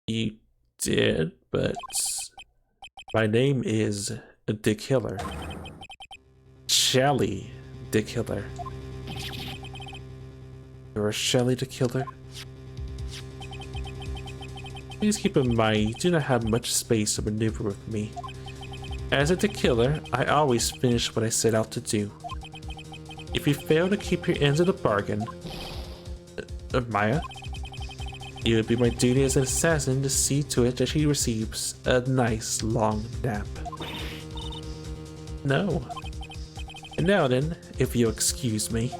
You did, but my name is the Killer. Shelly the Killer. You're Shelly the Killer? Please keep in mind you do not have much space to maneuver with me. As a killer, I always finish what I set out to do. If you fail to keep your ends of the bargain, Maya, it would be my duty as an assassin to see to it that she receives a nice long nap. No. And now then, if you'll excuse me,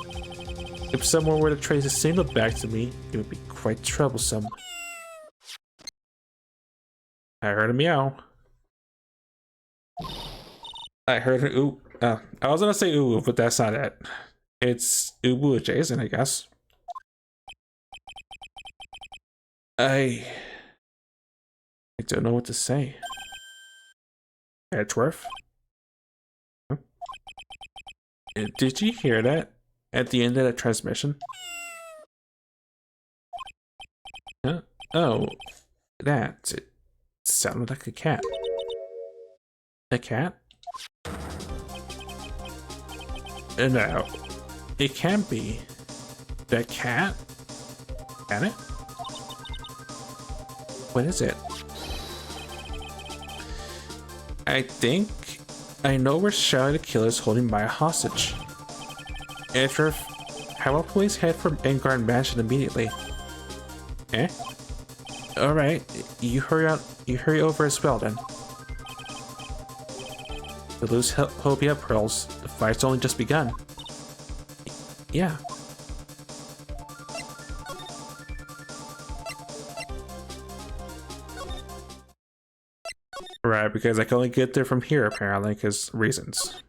if someone were to trace a signal back to me, it would be quite troublesome. I heard a meow. I heard an ooh. I was gonna say ooh, but that's not it. It's Ubu adjacent, I guess. I don't know what to say. Edgeworth? Huh? Did you hear that at the end of that transmission? Huh? Oh, that. It sounded like a cat. A cat? No, it can't be. That cat? Can it? What is it? I think I know where Shelly the Killer is holding Maya hostage. Edgeworth, how about police head for Engard Mansion immediately? Eh? Alright, you hurry out. You hurry over as well then. The loose hope yet, Pearls. The fight's only just begun. Yeah. Right, because I can only get there from here apparently, because reasons.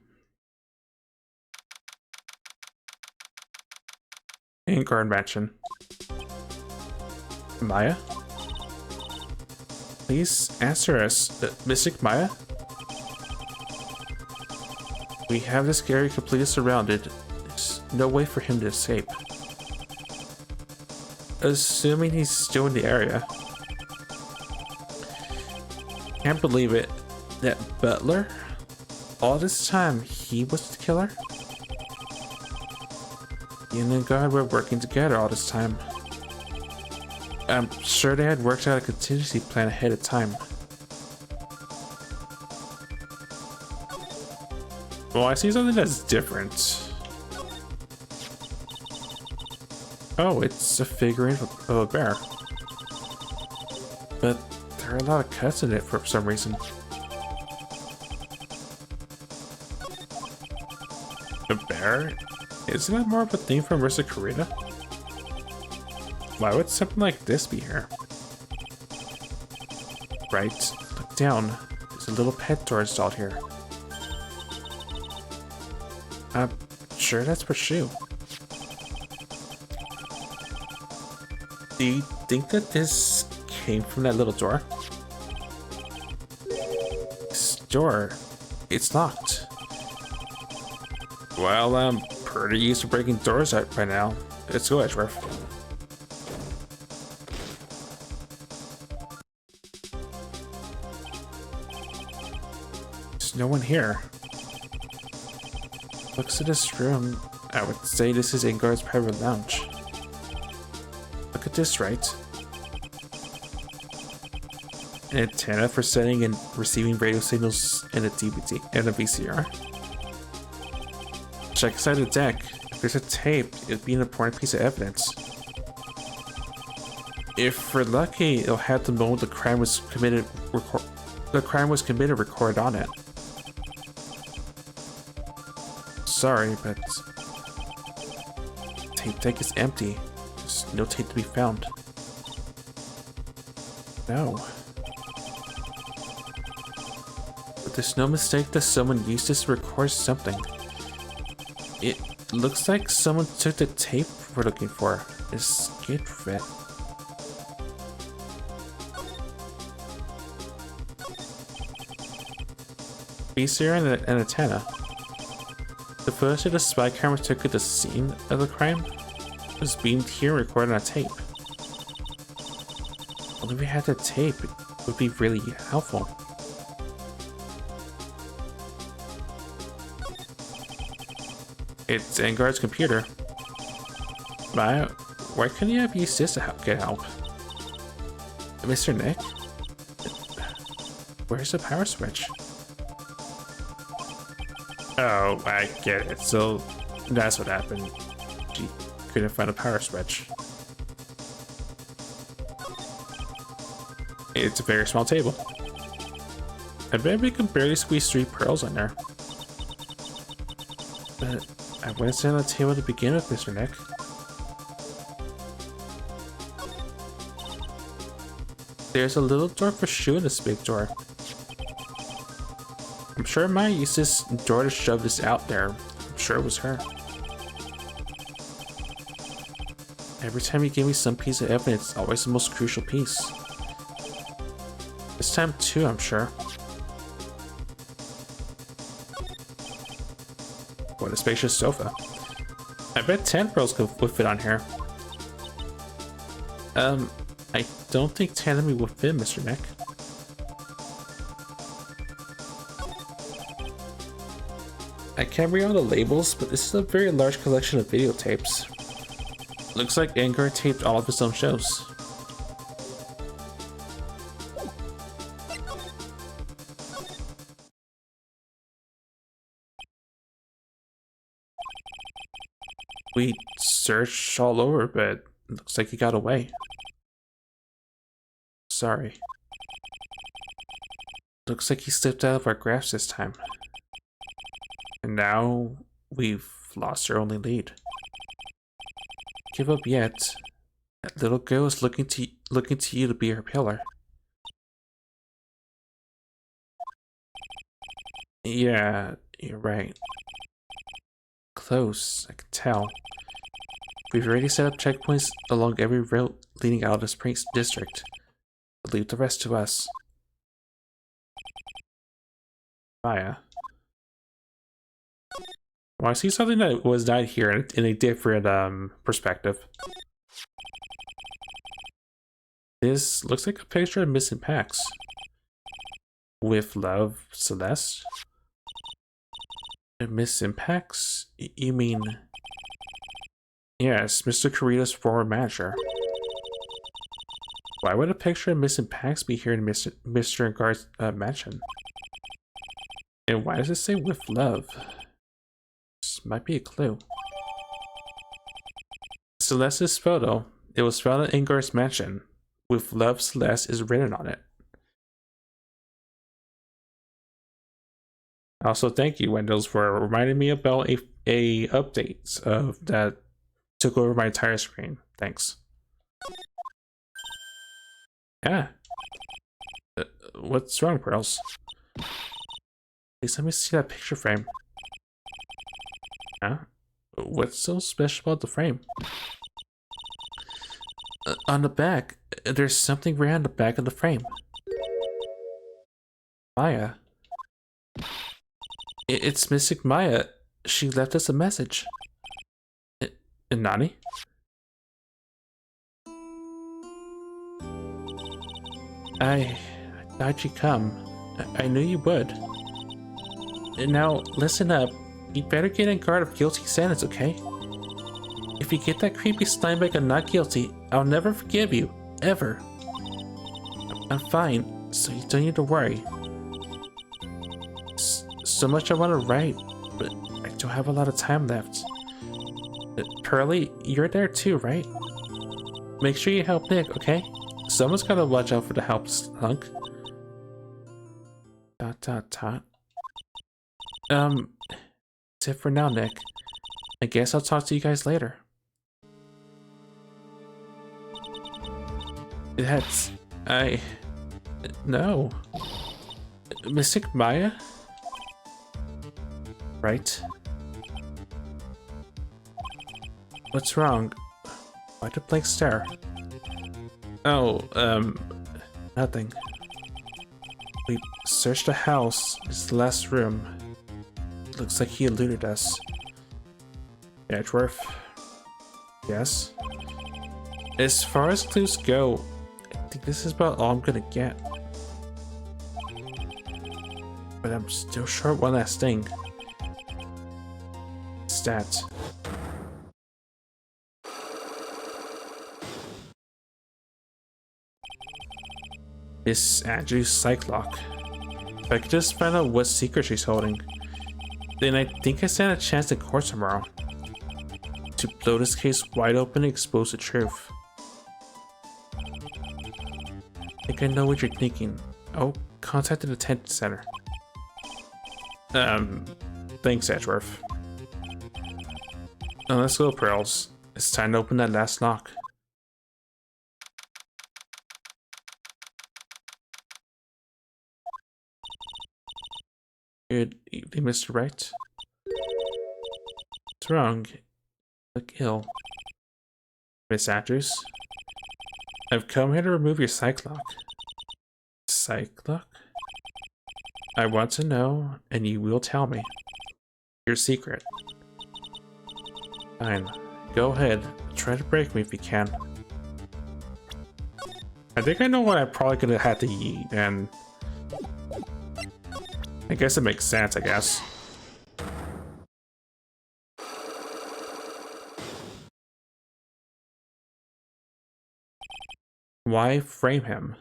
Engard Mansion. Maya? Please answer us, Mystic Maya? We have this area completely surrounded. There's no way for him to escape. Assuming he's still in the area. Can't believe it. That butler? All this time, he was the killer? He and the guard were working together all this time. I'm sure they had worked out a contingency plan ahead of time. Well, I see something that's different. Oh, it's a figurine of a bear. But there are a lot of cuts in it for some reason. A bear? Isn't that more of a theme from Risa Karita? Why would something like this be here? Right, look down. There's a little pet door installed here. I'm sure that's for Shu. Do you think that this came from that little door? This door, it's locked. Well, I'm pretty used to breaking doors out by now. Let's go, Edgeworth. There's no one here. Looks at this room, I would say this is Engard's private lounge. Look at this, right? An antenna for sending and receiving radio signals and a DVD and a VCR. Check inside the deck. If there's a tape, it'd be an important piece of evidence. If we're lucky, it'll have the moment the crime was committed recorded on it. Sorry, but tape deck is empty. There's no tape to be found. No. But there's no mistake that someone used this to record something. It looks like someone took the tape we're looking for and escaped from it. VCR and an antenna. The footage that the spy camera took at the scene of the crime was beamed here and recorded on tape. Only if we had the tape, it would be really helpful. It's Engar's computer. Why couldn't you have used this to get help? Mr. Nick? Where's the power switch? Oh, I get it. So that's what happened. She couldn't find a power switch. It's a very small table. I bet we can barely squeeze 3 pearls in there. But I wouldn't sit on the table to begin with, Mr. Nick. There's a little door for Shu in this big door. I'm sure Maya used this door to shove this out there. I'm sure it was her. Every time you give me some piece of evidence, it's always the most crucial piece. This time too, I'm sure. What a spacious sofa. I bet 10 pearls would fit on here. I don't think 10 of me will fit, Mr. Nick. I can't read all the labels, but this is a very large collection of videotapes. Looks like Engar taped all of his own shows. We searched all over, but it looks like he got away. Sorry. Looks like he slipped out of our grasp this time. And now we've lost our only lead. Give up yet. That little girl is looking to you to be her pillar. Yeah, you're right. Close, I can tell. We've already set up checkpoints along every route leading out of this Prince district. Leave the rest to us. Maya. Well, I see something that was not here in a different perspective. This looks like a picture of missing packs. With love, Celeste. Missing packs? You mean? Yes, Mr. Kurita's former manager. Why would a picture of missing packs be here in Mr. Engar's mansion? And why does it say with love? This might be a clue. Celeste's photo. It was found in Engar's mansion. With love, Celeste is written on it. Also, thank you, Windows, for reminding me about a update of that took over my entire screen. Thanks. Yeah. What's wrong, Pearls? Please let me see that picture frame. Huh? What's so special about the frame? On the back, there's something written on the back of the frame. Maya. It's Mystic Maya. She left us a message. Nani? I thought you'd come. I knew you would. And now, listen up. You better get in guard of guilty sentence, okay? If you get that creepy Steinbeck and not guilty, I'll never forgive you. Ever. I'm fine, so you don't need to worry. So much I want to write, but I don't have a lot of time left. Pearly, you're there too, right? Make sure you help Nick, okay? Someone's gotta watch out for the helpless hunk. ... That's it for now, Nick. I guess I'll talk to you guys later. That's... No. Mystic Maya? Right? What's wrong? Why the blank stare? Oh, nothing. We searched the house. It's the last room. Looks like he eluded us. Edgeworth? Yes? As far as clues go, I think this is about all I'm gonna get. But I'm still short one last thing. Stats. This Andrew's psych lock. If I could just find out what secret she's holding, then I think I stand a chance in court tomorrow. To blow this case wide open and expose the truth. I think I know what you're thinking. Oh, contact the detention center. Thanks, Edgeworth. Now let's go, Pearls. It's time to open that last lock. Good evening, Mr. Wright. What's wrong? You look ill. Miss Andrews? I've come here to remove your psych lock. Psych lock? I want to know, and you will tell me. Your secret. Fine. Go ahead. Try to break me if you can. I think I know what I'm probably gonna have to eat, and I guess it makes sense, I guess. Why frame him?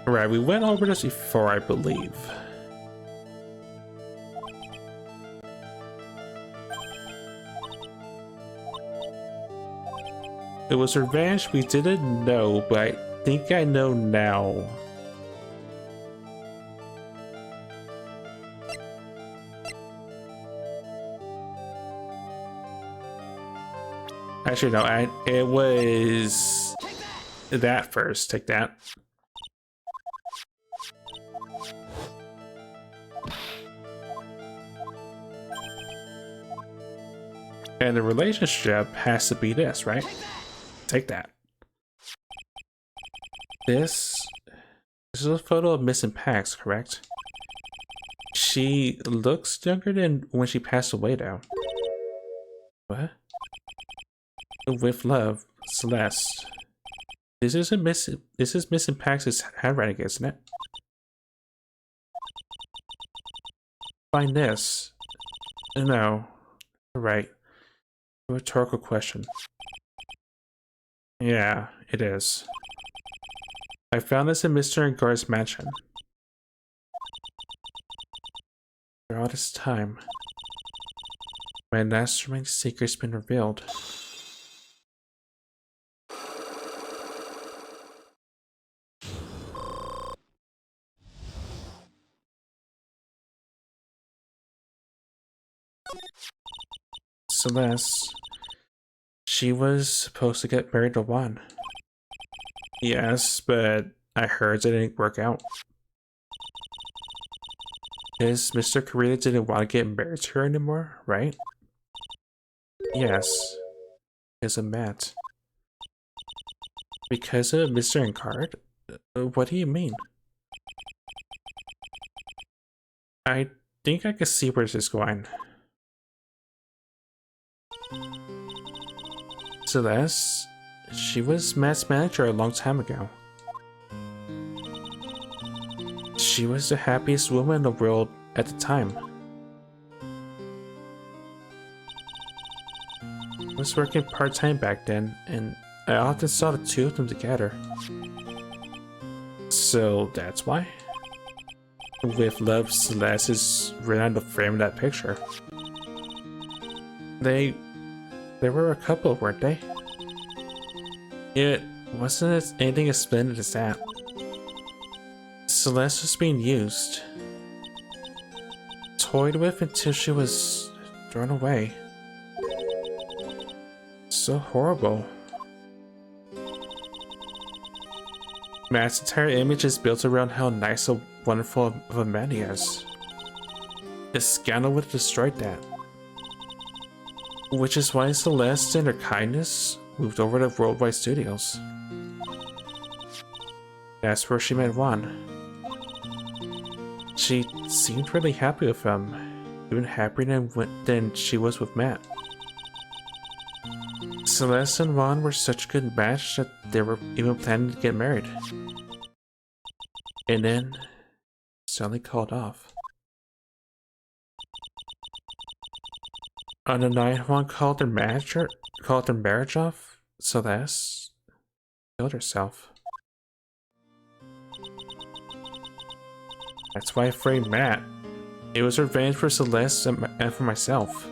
Right, we went over this before, I believe. It was revenge we didn't know, but I think I know now. Actually, no, it was that first. Take that. And the relationship has to be this, right? Take that. This is a photo of Miss Pax, correct? She looks younger than when she passed away, though. What? With love, Celeste. This is Miss Pax's handwriting, isn't it? Find this. No. Right. A rhetorical question. Yeah, it is. I found this in Mr. Ngar's mansion. For all this time, my last remaining secret's been revealed. Celeste. She was supposed to get married to Juan. Yes, but I heard it didn't work out. Because Mr. Karita didn't want to get married to her anymore, right? Yes. Because of Matt. Because of Mr. Nkard? What do you mean? I think I can see where this is going. Celeste, she was Matt's manager a long time ago. She was the happiest woman in the world at the time. I was working part-time back then, and I often saw the two of them together. So that's why? With love, Celeste is written on the frame of that picture. They were a couple, weren't they? It wasn't anything as splendid as that. Celeste was being used. Toyed with until she was thrown away. So horrible. Matt's entire image is built around how nice and wonderful of a man he is. The scandal would have destroyed that. Which is why Celeste and her kindness moved over to Worldwide Studios. That's where she met Juan. She seemed really happy with him, even happier than she was with Matt. Celeste and Juan were such a good match that they were even planning to get married. And then, suddenly called off. On the night Juan called their marriage off, Celeste killed herself. That's why I framed Matt. It was revenge for Celeste and for myself.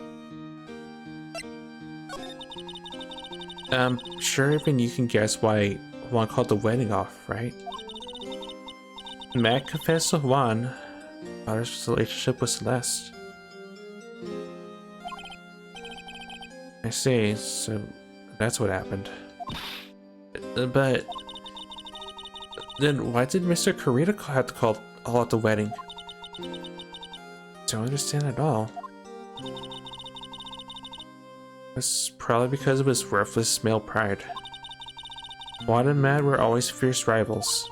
I'm sure even you can guess why Juan called the wedding off, right? Matt confessed to Juan about his relationship with Celeste. I see, so that's what happened. But then why did Mr. Kurita have to call out the wedding? Don't understand at all. It's probably because of his worthless male pride. Juan and Matt were always fierce rivals.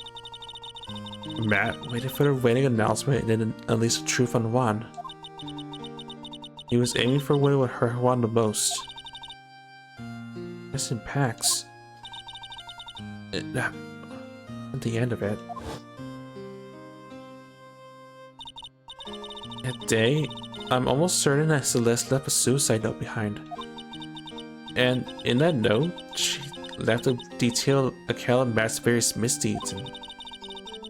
Matt waited for the wedding announcement and then unleashed the truth on Juan. He was aiming for what would hurt Juan the most. This impacts. At the end of it. That day, I'm almost certain that Celeste left a suicide note behind. And in that note, she left a detailed account of Matt's various misdeeds, and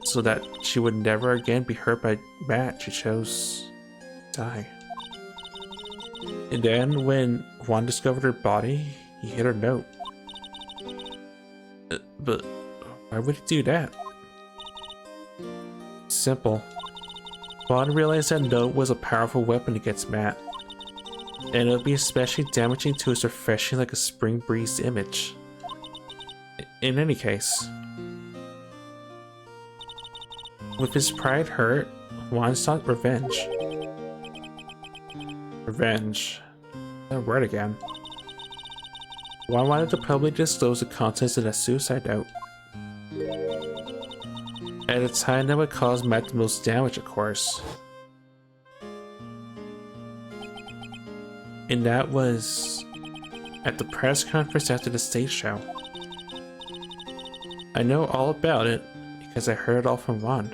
so that she would never again be hurt by Matt, she chose to die. And then when Juan discovered her body, he hid her note. But why would he do that? Simple. Juan realized that note was a powerful weapon against Matt, and it would be especially damaging to his refreshing like a spring breeze image. In any case, with his pride hurt, Juan sought revenge. Revenge. That word again. Juan wanted to publicly disclose the contents of that suicide note. At a time that would cause Matt the most damage, of course. And that was at the press conference after the stage show. I know all about it because I heard it all from Juan.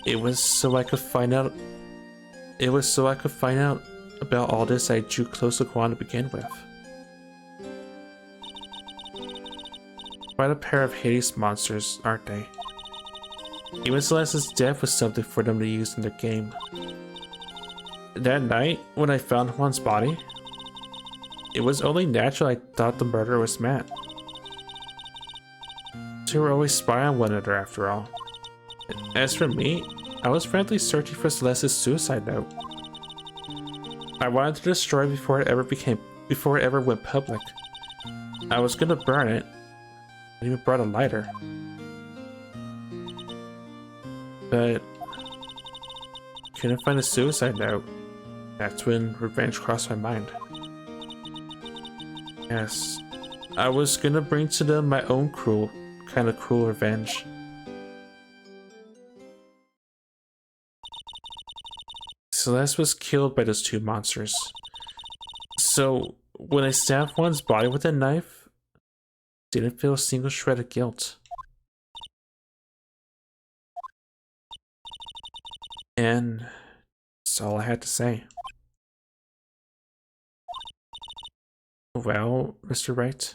It was so I could find out about all this I drew close to Juan to begin with. Quite a pair of hideous monsters, aren't they? Even Celeste's death was something for them to use in their game. That night, when I found Juan's body, it was only natural I thought the murderer was Matt. Two were always spy on one another after all. As for me, I was frantically searching for Celeste's suicide note. I wanted to destroy it before it ever went public. I was gonna burn it. I even brought a lighter. But couldn't find a suicide note. That's when revenge crossed my mind. Yes, I was gonna bring to them my own cruel revenge. Celeste was killed by those two monsters. So when I stabbed Juan's body with a knife, didn't feel a single shred of guilt. And that's all I had to say. Well, Mr. Wright,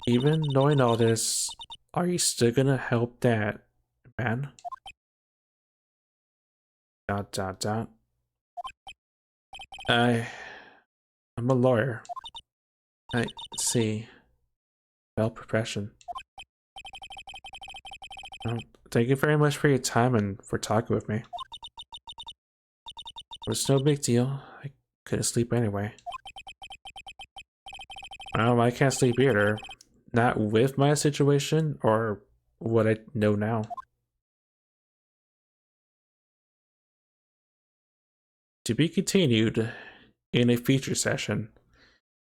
even knowing all this, are you still gonna help that man? ... I'm a lawyer. I see. Well, profession. Thank you very much for your time and for talking with me. It was no big deal. I couldn't sleep anyway. I can't sleep either. Not with my situation or what I know now. To be continued in a feature session.